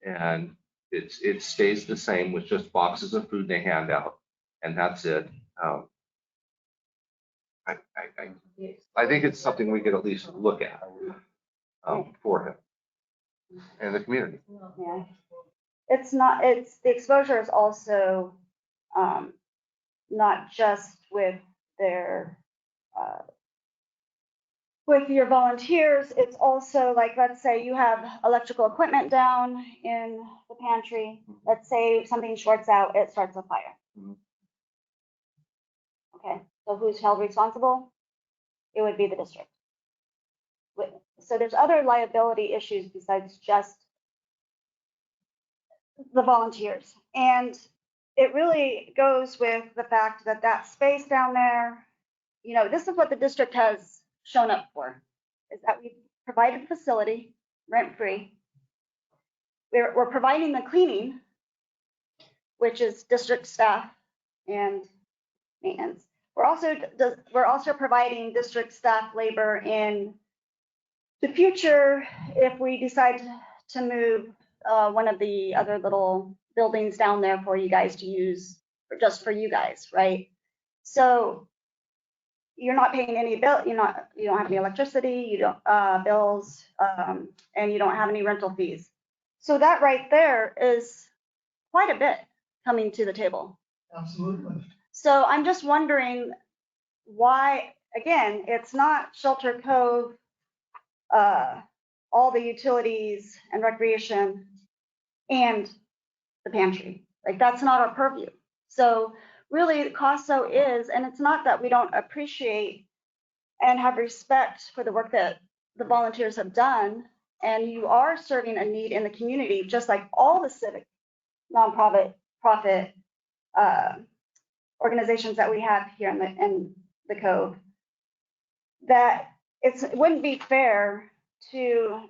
N: and it stays the same with just boxes of food they hand out and that's it. I think it's something we could at least look at for him and the community.
I: Yeah. It's not, it's, the exposure is also not just with their, with your volunteers, it's also like, let's say you have electrical equipment down in the pantry. Let's say something shorts out, it starts a fire. Okay, so who's held responsible? It would be the district. So there's other liability issues besides just the volunteers. And it really goes with the fact that that space down there, you know, this is what the district has shown up for, is that we provided the facility rent-free. We're providing the cleaning, which is district staff and maintenance. We're also providing district staff labor in the future if we decide to move one of the other little buildings down there for you guys to use, or just for you guys, right? So you're not paying any bill, you don't have any electricity, you don't bills, and you don't have any rental fees. So that right there is quite a bit coming to the table.
Q: absolutely.
I: So I'm just wondering why, again, it's not Shelter Cove, all the utilities and recreation and the pantry. Like, that's not our purview. So really, CASO is, and it's not that we don't appreciate and have respect for the work that the volunteers have done, and you are serving a need in the community, just like all the civic nonprofit organizations that we have here in the Cove, that it wouldn't be fair to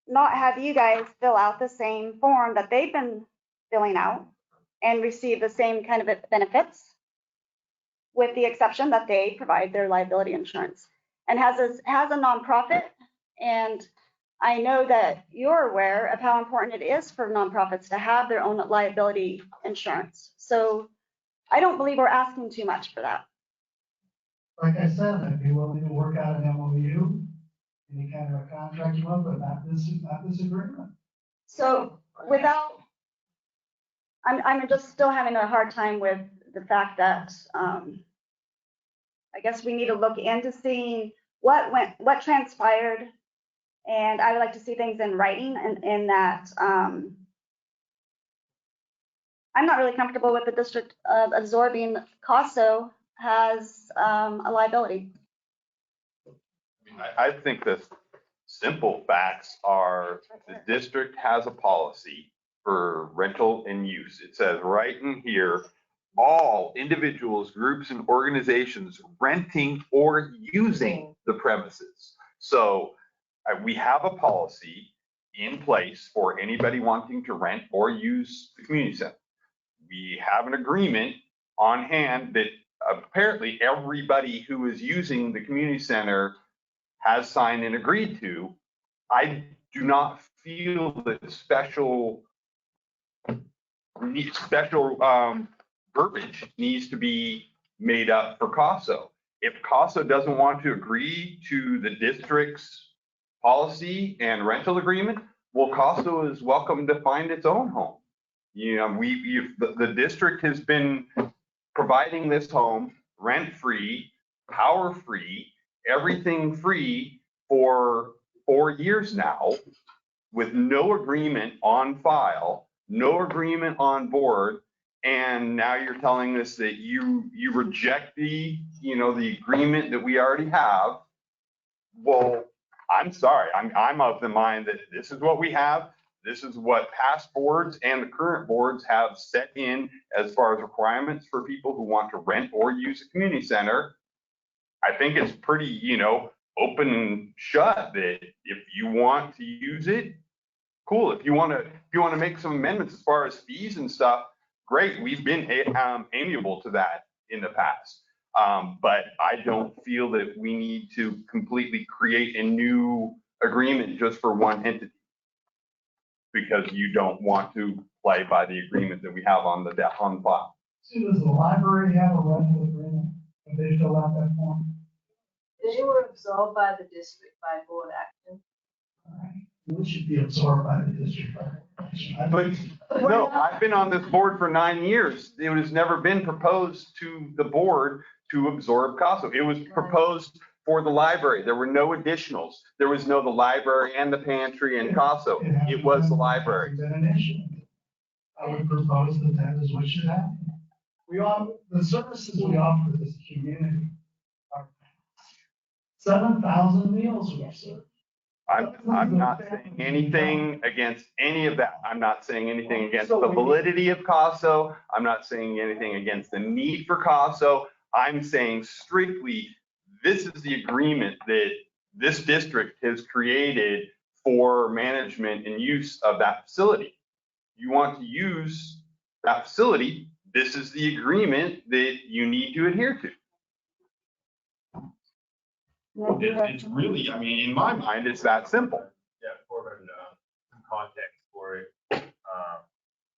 I: not have you guys fill out the same form that they've been filling out and receive the same kind of benefits, with the exception that they provide their liability insurance. And has a nonprofit, and I know that you're aware of how important it is for nonprofits to have their own liability insurance. So I don't believe we're asking too much for that.
Q: Like I said, I'd be willing to work out an MOU, any kind of a contract you want, but not this agreement.
I: So without, I'm just still having a hard time with the fact that I guess we need to look into seeing what transpired, and I would like to see things in writing, and in that I'm not really comfortable with the district absorbing CASO has a liability.
H: I think the simple facts are the district has a policy for rental and use. It says right in here, all individuals, groups, and organizations renting or using the premises. So we have a policy in place for anybody wanting to rent or use the community center. We have an agreement on hand that apparently everybody who is using the community center has signed and agreed to. I do not feel that special verbiage needs to be made up for CASO. If CASO doesn't want to agree to the district's policy and rental agreement, well, CASO is welcome to find its own home. You know, the district has been providing this home rent-free, power-free, everything free for 4 years now with no agreement on file, no agreement on board. And now you're telling us that you reject the agreement that we already have. Well, I'm sorry, I'm of the mind that this is what we have. This is what past boards and the current boards have set in as far as requirements for people who want to rent or use a community center. I think it's pretty, open and shut that if you want to use it, cool. If you want to make some amendments as far as fees and stuff, great. We've been amiable to that in the past. But I don't feel that we need to completely create a new agreement just for one entity, because you don't want to play by the agreement that we have on file.
Q: So does the library have a rental agreement? Have they filled out that form?
K: They were absorbed by the district by board action.
Q: All right. We should be absorbed by the district.
H: But no, I've been on this board for 9 years. It has never been proposed to the board to absorb CASO. It was proposed for the library. There were no additionals. There was the library and the pantry and CASO. It was the library.
Q: I would propose that is what should happen. The services we offer this community are 7,000 meals we serve.
H: I'm not saying anything against any of that. I'm not saying anything against the validity of CASO. I'm not saying anything against the need for CASO. I'm saying strictly, this is the agreement that this district has created for management and use of that facility. You want to use that facility, this is the agreement that you need to adhere to. It's really, in my mind, it's that simple.
O: Yeah, for some context for it.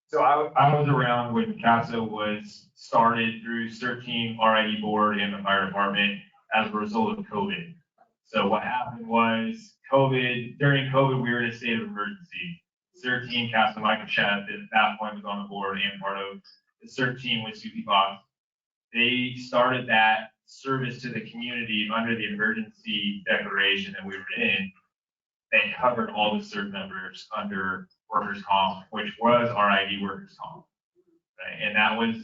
O: So I was around when CASO was started through CERT team, RID board, and the fire department as a result of COVID. So what happened was during COVID, we were in a state of emergency. CERT team, CASO, Michael Chad, at that point was on the board and part of the CERT team with Susie Fox. They started that service to the community under the emergency declaration that we were in. They covered all the CERT members under workers' comp, which was RID workers' comp. Right? And that was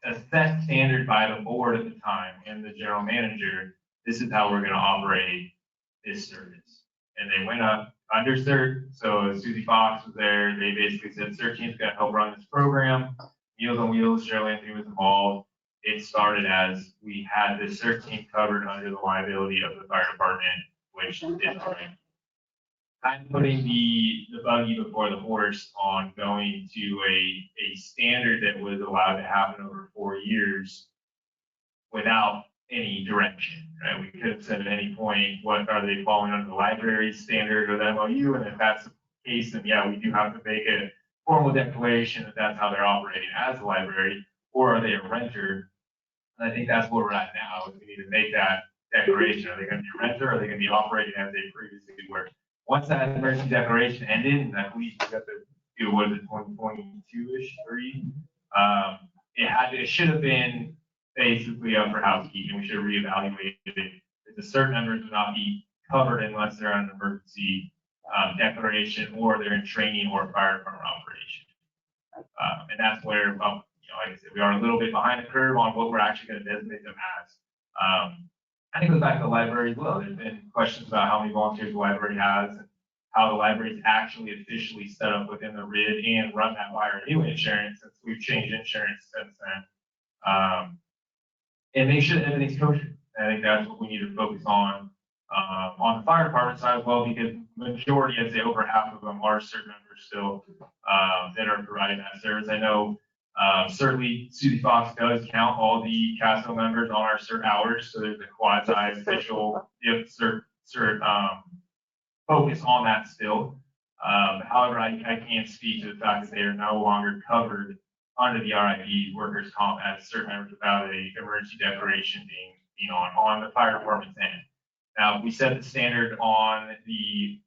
O: a set standard by the board at the time and the general manager. This is how we're going to operate this service. And they went up under CERT. So Susie Fox was there. They basically said CERT team's going to help run this program. Meals on Wheels, Cheryl Anthony was involved. It started as we had the CERT team covered under the liability of the fire department, which is right. I'm putting the buggy before the horse on going to a standard that was allowed to happen over 4 years without any direction, right? We could have said at any point, what are they falling under the library standard or the MOU? And if that's the case, then yeah, we do have to make a formal declaration that that's how they're operating as a library, or are they a renter? And I think that's where we're at now. We need to make that declaration. Are they going to be a renter? Or are they going to be operating as they previously were? Once that emergency declaration ended, and I believe we got the deal, was it 2022-ish, 3? It should have been basically up for housekeeping. We should have reevaluated it. The certain members would not be covered unless they're on an emergency declaration or they're in training or fire department operation. And that's where, like I said, we are a little bit behind the curve on what we're actually going to designate them as. I think it goes back to the library as well. There's been questions about how many volunteers the library has and how the library is actually officially set up within the RID and run that by our new insurance, since we've changed insurance since then. And make sure that everything's kosher. I think that's what we need to focus on the fire department side as well, because majority, I'd say over half of them are CERT members still that are providing that service. I know certainly Susie Fox does count all the CASO members on our CERT hours, so there's a quasi-official CERT focus on that still. However, I can't speak to the fact that they are no longer covered under the RID workers' comp as CERT members without a emergency declaration being on the fire department's end. Now, we set the standard on the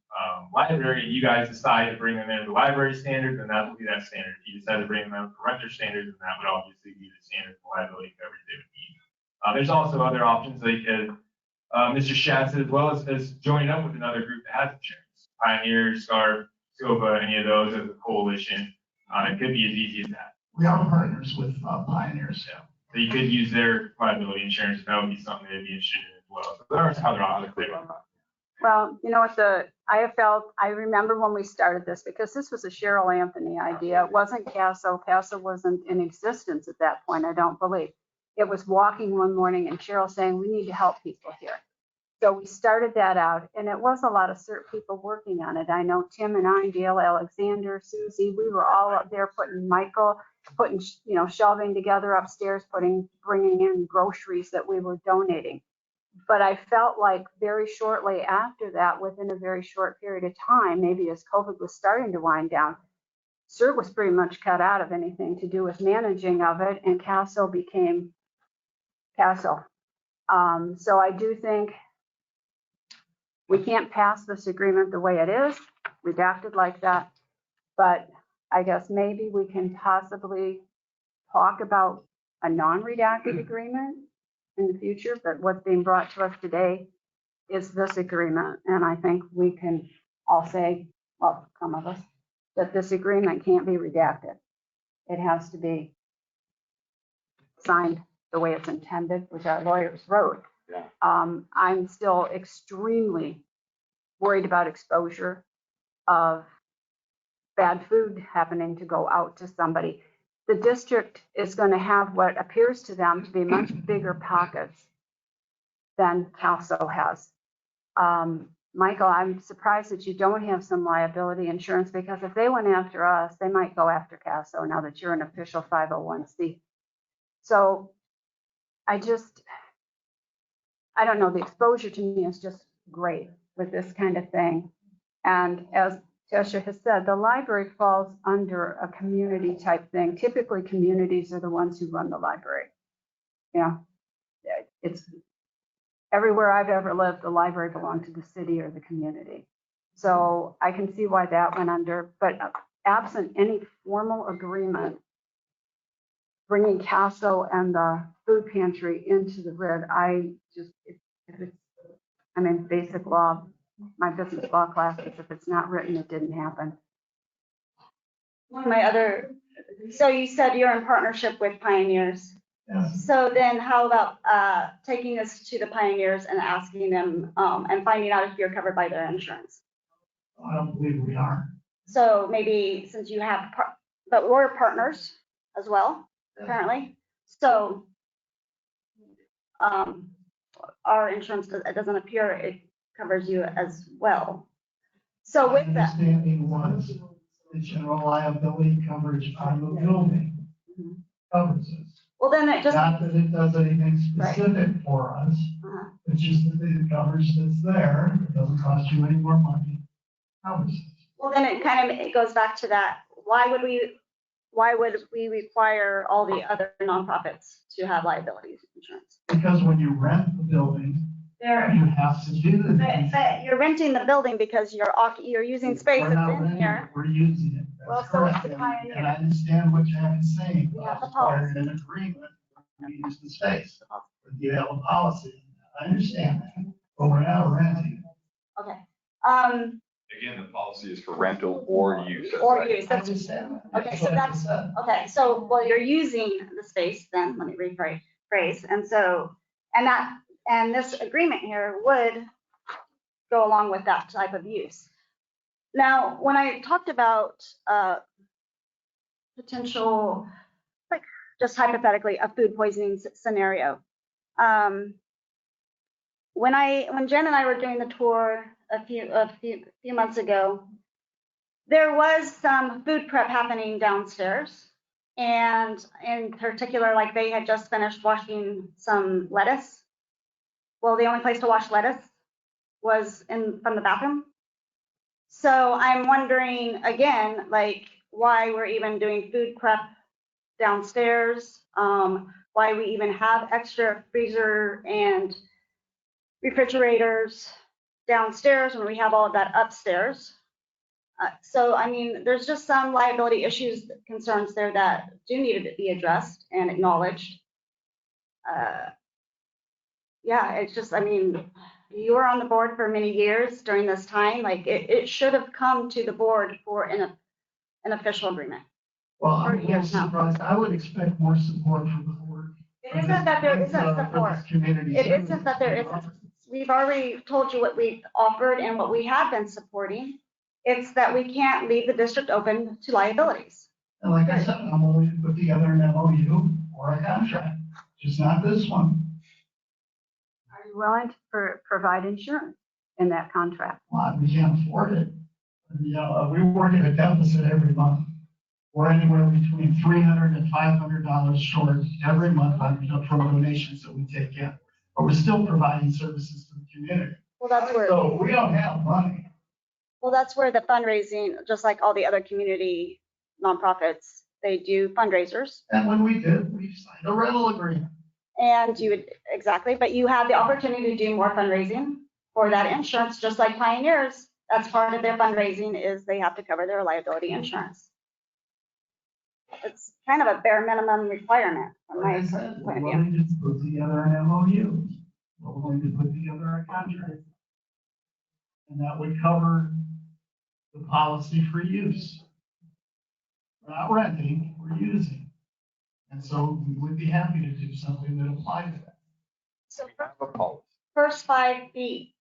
O: library, you guys decide to bring them in the library standards, then that will be that standard. If you decide to bring them in for renter standards, then that would obviously be the standard for liability coverage they would need. There's also other options, like Mr. Schatz said, as well as joining up with another group that has insurance. Pioneer, Scarf, SCOPA, any of those as a coalition. It could be as easy as that.
Q: We are partners with Pioneers.
O: Yeah. So you could use their liability insurance, and that would be something they'd be interested in as well. So there are other options there.
B: Well, you know what, I remember when we started this, because this was a Cheryl Anthony idea. It wasn't CASO. CASO wasn't in existence at that point, I don't believe. It was walking one morning and Cheryl saying, we need to help people here. So we started that out, and it was a lot of CERT people working on it. I know Tim and I, Dale Alexander, Susie, we were all up there putting shelving together upstairs, bringing in groceries that we were donating. But I felt like very shortly after that, within a very short period of time, maybe as COVID was starting to wind down, CERT was pretty much cut out of anything to do with managing of it, and CASO became CASO. So I do think we can't pass this agreement the way it is, redacted like that, but I guess maybe we can possibly talk about a non-redacted agreement in the future, but what's being brought to us today is this agreement. And I think we can all say, well, some of us, that this agreement can't be redacted. It has to be signed the way it's intended, which our lawyers wrote.
H: Yeah.
B: I'm still extremely worried about exposure of bad food happening to go out to somebody. The district is going to have what appears to them to be much bigger pockets than CASO has. Michael, I'm surprised that you don't have some liability insurance, because if they went after us, they might go after CASO now that you're an official 501c. So I don't know, the exposure to me is just great with this kind of thing. And as Tesha has said, the library falls under a community type thing. Typically, communities are the ones who run the library. It's everywhere I've ever lived, the library belonged to the city or the community. So I can see why that went under, but absent any formal agreement, bringing CASO and the food pantry into the RID, basic law, my business law classes, if it's not written, it didn't happen.
I: So you said you're in partnership with Pioneers.
Q: Yeah.
I: So then how about taking us to the Pioneers and asking them and finding out if you're covered by their insurance?
Q: I don't believe we are.
I: So maybe since you have, but we're partners as well, apparently. So our insurance, it doesn't appear it covers you as well. So with that.
Q: My understanding was the general liability coverage on the building covers it.
I: Well, then it just.
Q: Not that it does anything specific for us. It's just that the coverage that's there, it doesn't cost you any more money, covers it.
I: Well, then it goes back to that. Why would we require all the other nonprofits to have liability insurance?
Q: Because when you rent the building, you have to do the things.
I: But you're renting the building because you're using space
Q: We're not
I: that's in
Q: renting
I: here.
Q: it, we're using it.
I: Well,
Q: That's
I: so it's
Q: correct.
I: the Pioneer.
Q: And I understand what Jack is saying.
I: We have a
Q: Required an agreement, we use the space. You have a policy. I understand that, but we're not renting.
I: Okay.
H: Again, the policy is for rental or use.
I: Or use.
Q: I understand that.
I: Okay, so that's okay. So well, you're using the space. Then let me rephrase. And this agreement here would go along with that type of use. Now, when I talked about potential, like just hypothetically, a food poisoning scenario, when Jen and I were doing the tour a few months ago, there was some food prep happening downstairs, and in particular, like they had just finished washing some lettuce. Well, the only place to wash lettuce was from the bathroom. So I'm wondering again, like why we're even doing food prep downstairs, why we even have extra freezer and refrigerators downstairs when we have all of that upstairs. So, I mean, there's just some liability issues, concerns there that do need to be addressed and acknowledged. Yeah, it's just, I mean, you were on the board for many years during this time. Like, it should have come to the board for an official agreement.
Q: Well, I'm a little
I: Yes, no.
Q: surprised. I would expect more support from the board.
I: It isn't that there isn't
Q: for
I: support.
Q: this community.
I: It isn't that there isn't. We've already told you what we've offered and what we have been supporting. It's that we can't leave the district open to liabilities.
Q: And like I said, I'm willing to put together an MOU or a contract, just not this one.
B: Are you willing to provide insurance in that contract?
Q: Well, we can't afford it. You know, we work at a deficit every month. We're anywhere between $300 and $500 short every month from donations that we take in. But we're still providing services to the community.
I: Well, that's where.
Q: So we don't have money.
I: Well, that's where the fundraising, just like all the other community nonprofits, they do fundraisers.
Q: And when we did, we signed a rental agreement.
I: And you would, exactly, but you have the opportunity to do more fundraising for that insurance, just like Pioneers. That's part of their fundraising is they have to cover their liability insurance. It's kind of a bare minimum requirement from my
Q: Like I said, we're
I: point of view.
Q: willing to put together an MOU. We're willing to put together a contract. And that would cover the policy for use. We're not renting, we're using. And so we would be happy to do something that applies to that.
I: So
H: Have a policy.
I: first 5 feet,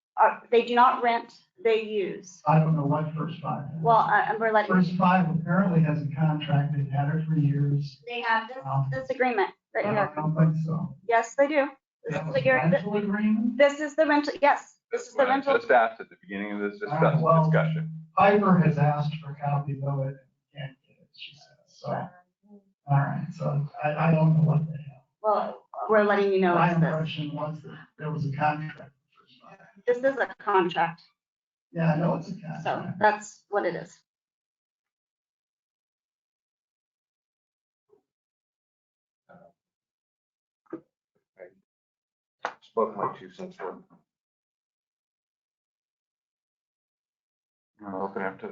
I: they do not rent, they use.
Q: I don't know what first five is.
I: Well, we're letting.
Q: First five apparently has a contract, they've had it for years.
I: They have this agreement right
Q: I
I: here.
Q: don't think so.
I: Yes, they do.
Q: They
I: This
Q: have
I: is
Q: a
I: the guarantee.
Q: rental agreement?
I: This is the rental, yes, this is the
H: What I
I: rental.
H: just asked at the beginning of this
Q: Well,
H: discussion.
Q: Piper has asked for copies of it, can't get it, she says, so. All right, so I don't know what they have.
I: Well, we're letting you know
Q: My
I: it's this.
Q: impression was that there was a contract. for first five.
I: This is a contract,
Q: Yeah, I know it's a contract.
I: so that's what it is.
N: Spoke my 2 cents worth.
H: I'll open up to.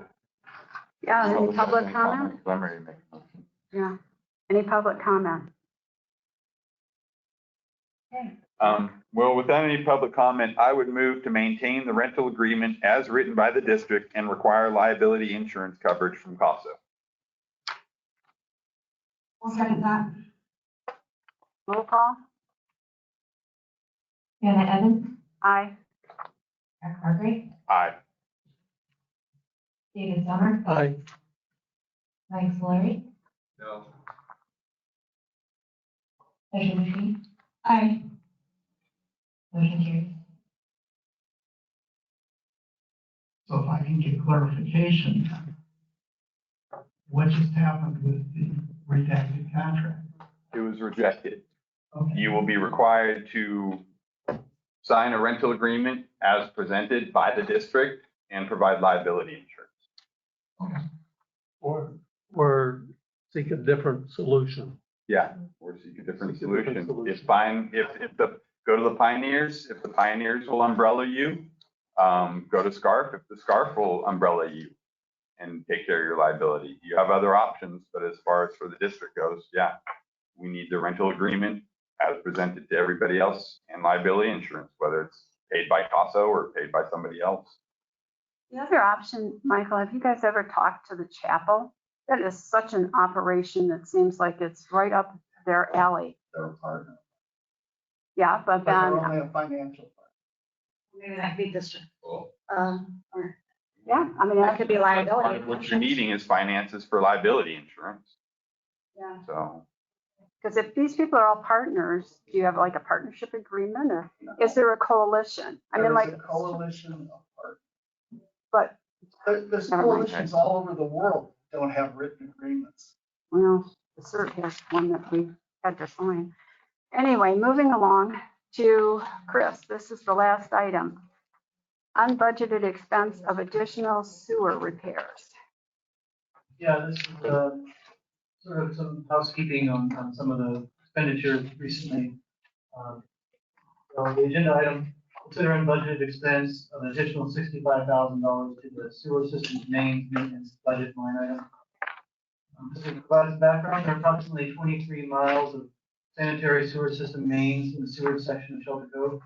B: Yeah, any public
H: Any
B: comment?
H: comments? I'm ready to make a motion.
B: Yeah, any public comment?
H: Well, without any public comment, I would move to maintain the rental agreement as written by the district and require liability insurance coverage from CASA.
P: I'll second that.
B: Roll call?
P: Hannah Evans,
B: Aye.
P: Eric Hargrave,
H: Aye.
P: David Summer,
M: Aye.
P: Mike Solari,
N: No.
P: Measure Machine. Aye. Motion carries.
Q: So if I can get clarification, what just happened with the redacted contract?
H: It was rejected.
Q: Okay.
H: You will be required to sign a rental agreement as presented by the district and provide liability insurance.
M: Or seek a different solution.
H: Yeah, or seek a different
M: Seek a different
H: solution.
M: solution.
H: It's fine if go to the Pioneers, if the Pioneers will umbrella you, go to Scarf, if the Scarf will umbrella you and take care of your liability. You have other options, but as far as for the district goes, yeah, we need the rental agreement as presented to everybody else and liability insurance, whether it's paid by CASA or paid by somebody else.
B: The other option, Michael, have you guys ever talked to the chapel? That is such an operation that seems like it's right up their alley.
H: They're a partner.
B: Yeah, but
Q: But they're
B: then,
Q: only a financial part.
I: Maybe that could be district.
H: Cool.
I: Or
B: yeah, I mean,
I: that could be
H: Part
I: liability.
H: of what you're needing is finances for liability insurance.
B: yeah,
H: So
B: because if these people are all partners, do you have like a partnership agreement or is there a coalition? I mean,
Q: There is
B: like,
Q: a coalition of partners.
B: but,
Q: There's
B: Never mind.
Q: coalitions all over the world that don't have written agreements.
B: well, the CERT has one that we had to sign. Anyway, moving along to Chris, this is the last item. Unbudgeted expense of additional sewer repairs.
G: Yeah, this is sort of some housekeeping on some of the expenditures recently. So the agenda item consider and budgeted expense of an additional $65,000 to the sewer system's mains maintenance budget line item. Just to provide some background, there are approximately 23 miles of sanitary sewer system mains in the sewer section of Shelter Cove.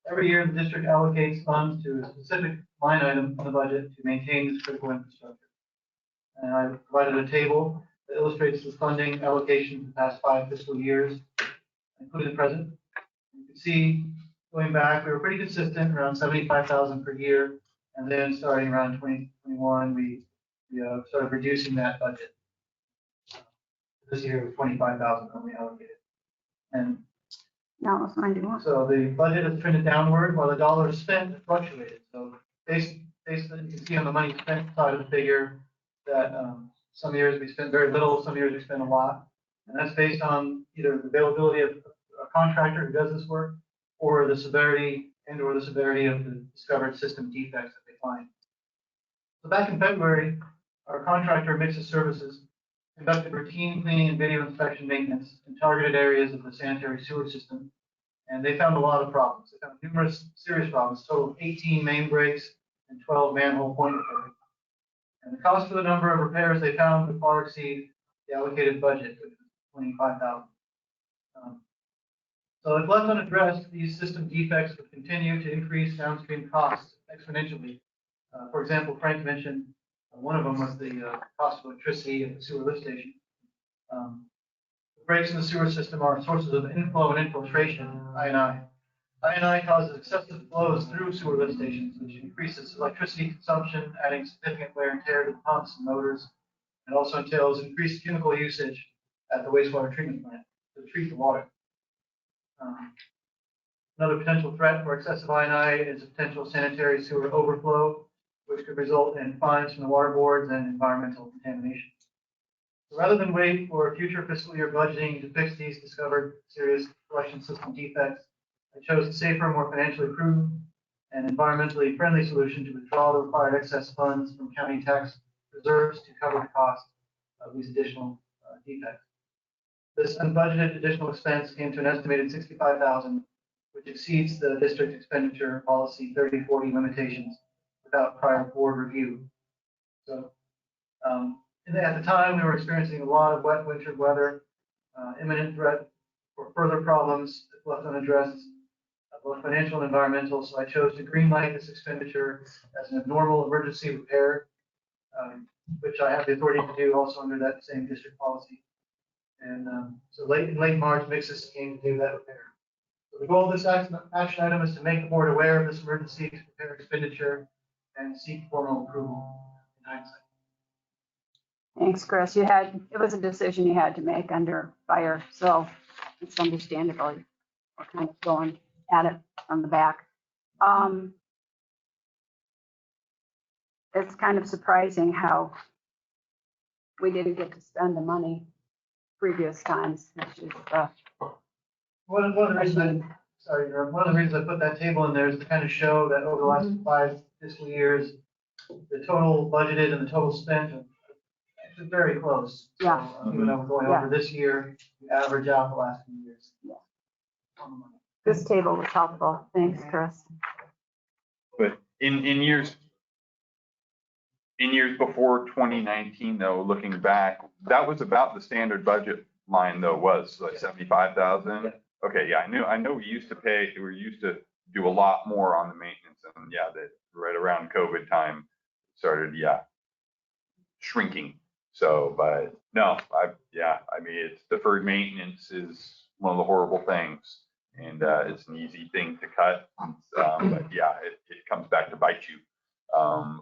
G: Every year, the district allocates funds to a specific line item in the budget to maintain this critical infrastructure. And I provided a table that illustrates the funding allocation for the past 5 fiscal years, including the present. You can see, going back, we were pretty consistent, around 75,000 per year. And then starting around 2021, we started reducing that budget. This year was 25,000 only allocated. And
B: Now it's 91.
G: so the budget has trended downward while the dollars spent fluctuated. So basically, you can see on the money spent side of the figure that some years we spend very little, some years we spend a lot. And that's based on either the availability of a contractor who does this work or the severity of the discovered system defects that they find. So back in February, our contractor Mixes Services conducted routine cleaning and video inspection maintenance in targeted areas of the sanitary sewer system, and they found a lot of problems. They found numerous serious problems, total of 18 main breaks and 12 manhole point repairs. And the cost for the number of repairs they found would far exceed the allocated budget, which was $25,000. So if left unaddressed, these system defects would continue to increase downstream costs exponentially. For example, Frank mentioned one of them was the cost of electricity at the sewer lift station. The breaks in the sewer system are sources of inflow and infiltration, I&I. I&I causes excessive flows through sewer lift stations, which increases electricity consumption, adding significant wear and tear to the pumps and motors. It also entails increased chemical usage at the wastewater treatment plant to treat the water. Another potential threat for excessive I&I is a potential sanitary sewer overflow, which could result in fines from the water boards and environmental contamination. So rather than wait for future fiscal year budgeting to fix these discovered serious collection system defects, I chose a safer, more financially prudent, and environmentally friendly solution to withdraw the required excess funds from county tax reserves to cover the cost of these additional defects. This unbudgeted additional expense came to an estimated $65,000, which exceeds the district expenditure policy 30/40 limitations without prior board review. So at the time, we were experiencing a lot of wet winter weather, imminent threat for further problems if left unaddressed, both financial and environmental. So I chose to greenlight this expenditure as an abnormal emergency repair, which I have the authority to do also under that same district policy. And so in late March, Mixes came to do that repair. So the goal of this action item is to make the board aware of this emergency repair expenditure and seek formal approval in hindsight.
B: Thanks, Chris. It was a decision you had to make under fire, so it's understandable. We're kind of going at it from the back. It's kind of surprising how we didn't get to spend the money previous times, which is
G: One of the reasons I put that table in there is to kind of show that over the last 5 fiscal years, the total budgeted and the total spent are actually very close.
B: Yeah.
G: So, even though we're going over this year, we average out the last few years.
B: Yeah. This table was helpful. Thanks, Chris.
H: But in years before 2019, though, looking back, that was about the standard budget line, though, was like 75,000. Okay, yeah, I know we used to do a lot more on the maintenance, and yeah, that right around COVID time started, shrinking. So, but no, I mean, it's deferred maintenance is one of the horrible things, and it's an easy thing to cut. But yeah, it comes back to bite you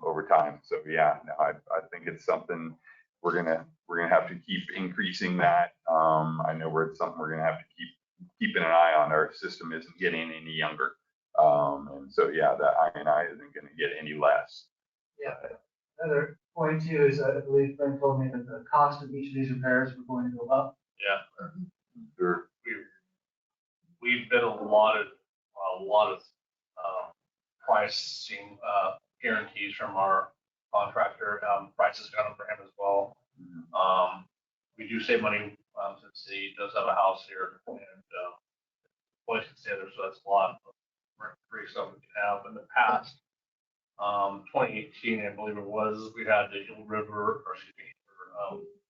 H: over time. So yeah, no, I think it's something we're gonna have to keep increasing that. I know it's something we're gonna have to keep keeping an eye on. Our system isn't getting any younger, and so yeah, that I&I isn't going to get any less.
G: Yeah. Another point too is I believe Frank told me that the cost of each of these repairs were going to go up.
J: Yeah.
H: Sure.
J: We've been allotted a lot of pricing guarantees from our contractor. Prices gone up for him as well. We do save money since he does have a house here, and boys can stay there, so that's a lot. great stuff we can have in the past. 2018, I believe it was, we had the Hill River, or excuse me,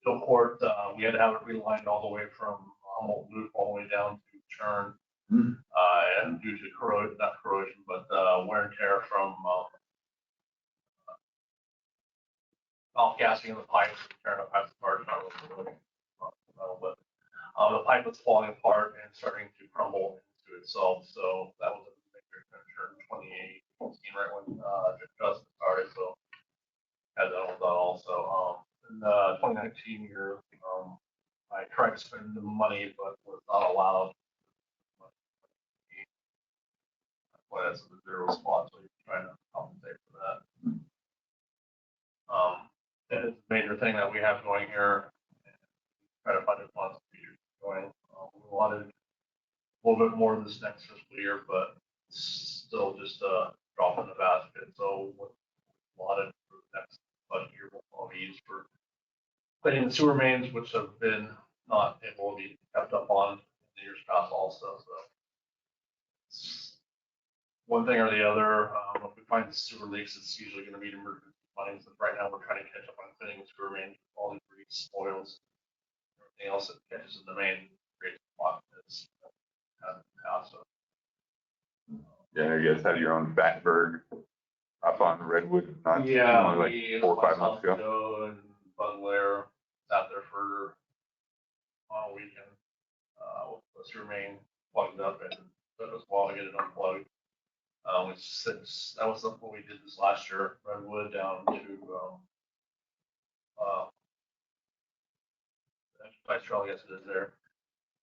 J: Hillport, we had to have it relined all the way from Humboldt Loop all the way down to Churn. And due to corrosion, not corrosion, but wear and tear from off gassing in the pipes, tearing the pipes apart, not really, but the pipe was falling apart and starting to crumble into itself. So that was a major concern in 2018, right when Justin started. So had that all done also. In the 2019 year, I tried to spend the money, but was not allowed. Well, that's the zero spot, so you're trying to compensate for that. And it's a major thing that we have going here. Try to find a funds to be going. We wanted a little bit more this next fiscal year, but still just a drop in the basket. So what we wanted for the next budget year will probably use for cleaning the sewer mains, which have been not able to be kept up on in the years past also. So it's one thing or the other. If we find sewer leaks, it's usually going to be emergency funding. So right now we're trying to catch up on cleaning the sewer mains, all the grease, oils, everything else that catches in the main creates a lot. It's so.
H: Yeah, you guys had your own Batberg up on Redwood, not only like 4 or 5 months ago.
J: And Bud Lair out there for on a weekend. The sewer main plugged up, and took us a while to get it unplugged. That was what we did this last year. Redwood down to Vice Trail, I guess it is there.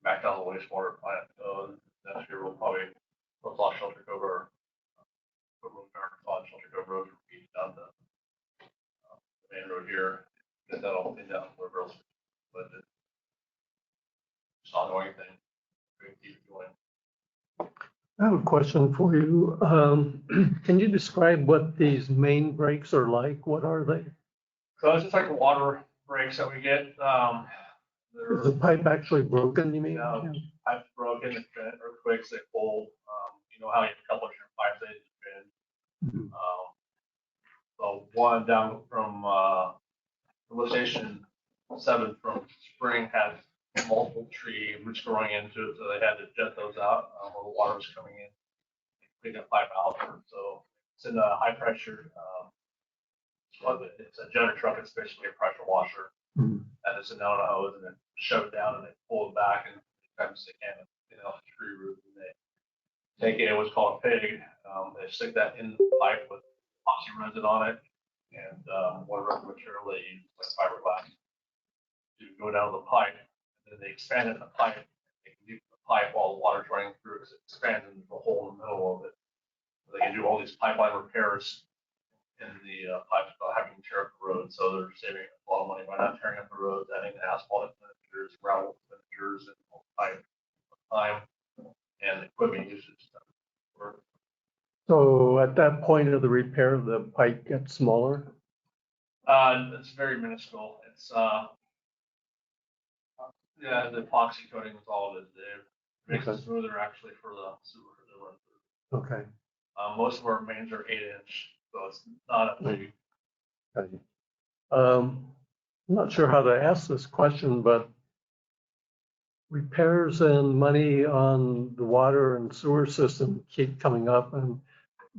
J: Back down the wastewater plant. Next year we'll probably off Shelter Cove or Shelter Cove Road from Beach down the main road here. Get that all cleaned out wherever else. But it's not the only thing. We can keep it going.
M: I have a question for you. Can you describe what these main breaks are like? What are they?
J: So it's just like the water breaks that we get.
M: Is the pipe actually broken, you mean?
J: Pipes broken, it's been earthquakes, they fold. You know how you have a couple of different pipes that just been. So one down from lift station 7 from Spring had multiple tree roots growing into it, so they had to jet those out where the water was coming in, pick that pipe out. So it's in a high pressure. It's a jetter truck. It's basically a pressure washer, and it's a down a hose, and then shove it down, and they pull it back, and sometimes they can get off the tree root, and they take it. What's called a pig. They stick that in the pipe with epoxy resin on it, and whatever material they use, like fiberglass, to go down the pipe. And then they expand it in the pipe. They can do the pipe while the water's running through, because it expands into the hole in the middle of it. They can do all these pipeline repairs in the pipes without having to tear up the road. So they're saving a lot of money by not tearing up the roads, adding asphalt expenditures, gravel expenditures, and pipe time and equipment usage.
M: So at that point of the repair, the pipe gets smaller?
J: It's very minuscule. It's yeah, the epoxy coating is all it is. It makes it smoother actually for the sewer to run through.
M: Okay.
J: Most of our mains are 8-inch, so it's not a big.
M: Okay. I'm not sure how to ask this question, but repairs and money on the water and sewer system keep coming up, and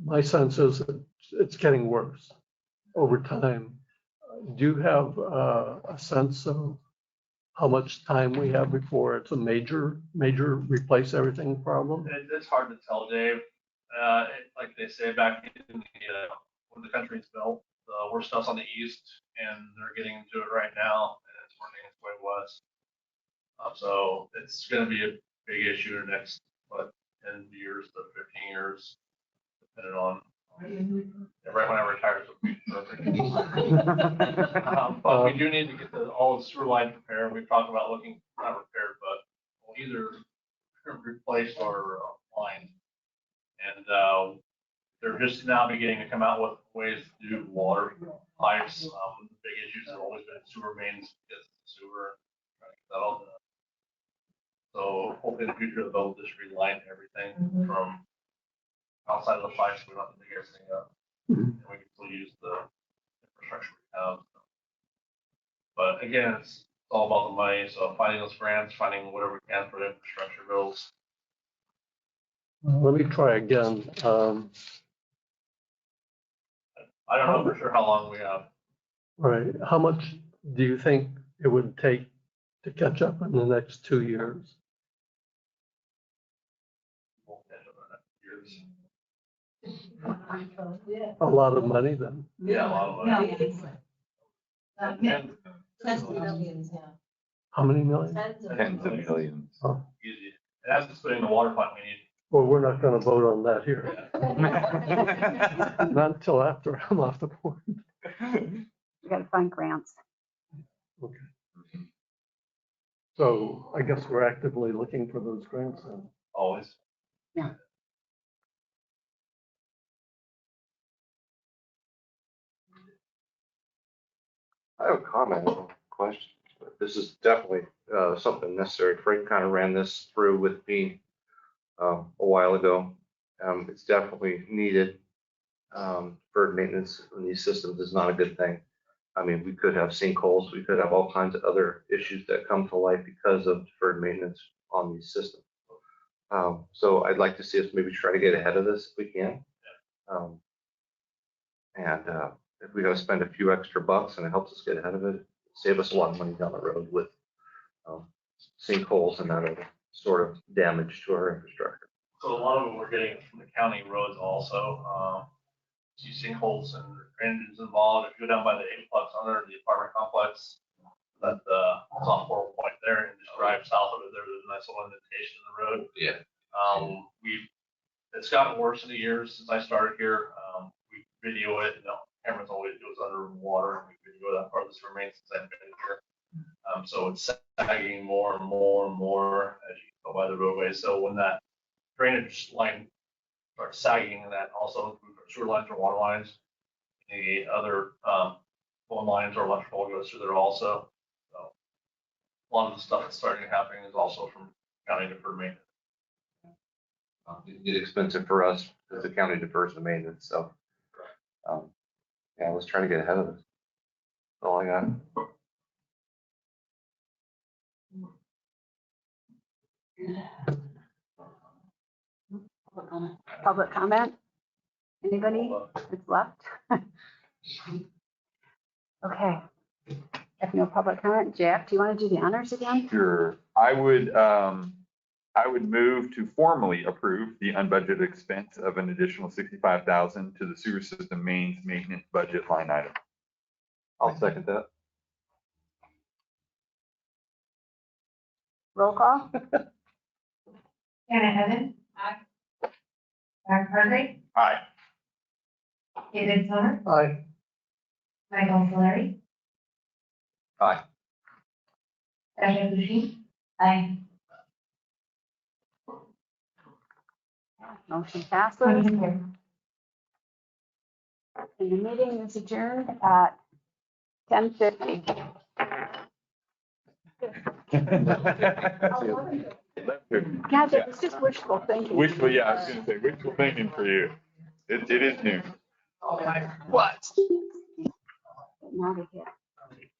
M: my sense is that it's getting worse over time. Do you have a sense of how much time we have before it's a major replace everything problem?
J: It's hard to tell, Dave. Like they say back in when the country's built, the worst stuff's on the east, and they're getting into it right now, and it's working its way west. So it's going to be a big issue in the next 10 years to 15 years, depending on. Right when I retire, it'll be perfect. But we do need to get all the sewer lines repaired. We've talked about looking not repaired, but either replaced or lined. And they're just now beginning to come out with ways to do water pipes. The big issues have always been sewer mains because of the sewer. Trying to get that all done. So hopefully in the future they'll just reline everything from outside of the pipes, we don't have to dig everything up. And we can still use the infrastructure we have. But again, it's all about the money, so finding those grants, finding whatever we can for the infrastructure bills.
M: Let me try again.
J: I don't know for sure how long we have.
M: Right, how much do you think it would take to catch up in the next 2 years?
J: We'll catch up in the next years.
M: A lot of money then.
J: Yeah, a lot of money.
P: Tens of millions, yeah.
M: How many million?
H: Tens of millions.
M: Oh,
J: Easy. And that's just putting the water plant we need.
M: well, we're not gonna vote on that here. Not until after I'm off the board.
B: We gotta find grants.
M: Okay. So I guess we're actively looking for those grants then.
J: Always.
B: Yeah.
N: I have a comment, or question, but this is definitely something necessary. Frank kind of ran this through with me a while ago. It's definitely needed. Deferred maintenance on these systems is not a good thing. I mean, we could have sinkholes, we could have all kinds of other issues that come to light because of deferred maintenance on these systems. So I'd like to see us maybe try to get ahead of this if we can. If we gotta spend a few extra bucks and it helps us get ahead of it, save us a lot of money down the road with sinkholes and other sort of damage to our infrastructure.
J: So a lot of them we're getting from the county roads also. See sinkholes and drainage involved. If you go down by the eightplex under the apartment complex, that it's on 4 Point there, and just drive south of it. There's a nice little indentation in the road.
N: Yeah.
J: It's gotten worse in the years since I started here. We video it, and the cameras always goes under water, and we video that part of this remains since I've been here. So it's sagging more and more and more as you go by the roadway. So when that drainage line starts sagging, and that also includes sewer lines or water lines, the other phone lines or electrical goes through there also. So a lot of the stuff that's starting to happen is also from county deferred maintenance.
N: It get expensive for us because the county defers the maintenance, so. Yeah, let's try to get ahead of this. That's all I got.
B: Public comment? Anybody that's left? Okay. If no public comment, Jack, do you want to do the honors again?
H: Sure. I would move to formally approve the unbudgeted expense of an additional $65,000 to the sewer system mains maintenance budget line item.
N: I'll second that.
B: Roll call?
P: Hannah Evans. Aye. Mark Hargrave.
H: Aye.
P: David Summer.
M: Aye.
P: Michael Solari.
N: Aye.
P: Sasha Bushing. Aye.
B: Motion passes.
P: Motion carries.
B: And the meeting is adjourned at 10:50. God, that was just wishful thinking.
H: Wishful, yeah, I was gonna say wishful thinking for you. It is noon.
B: What? Not again.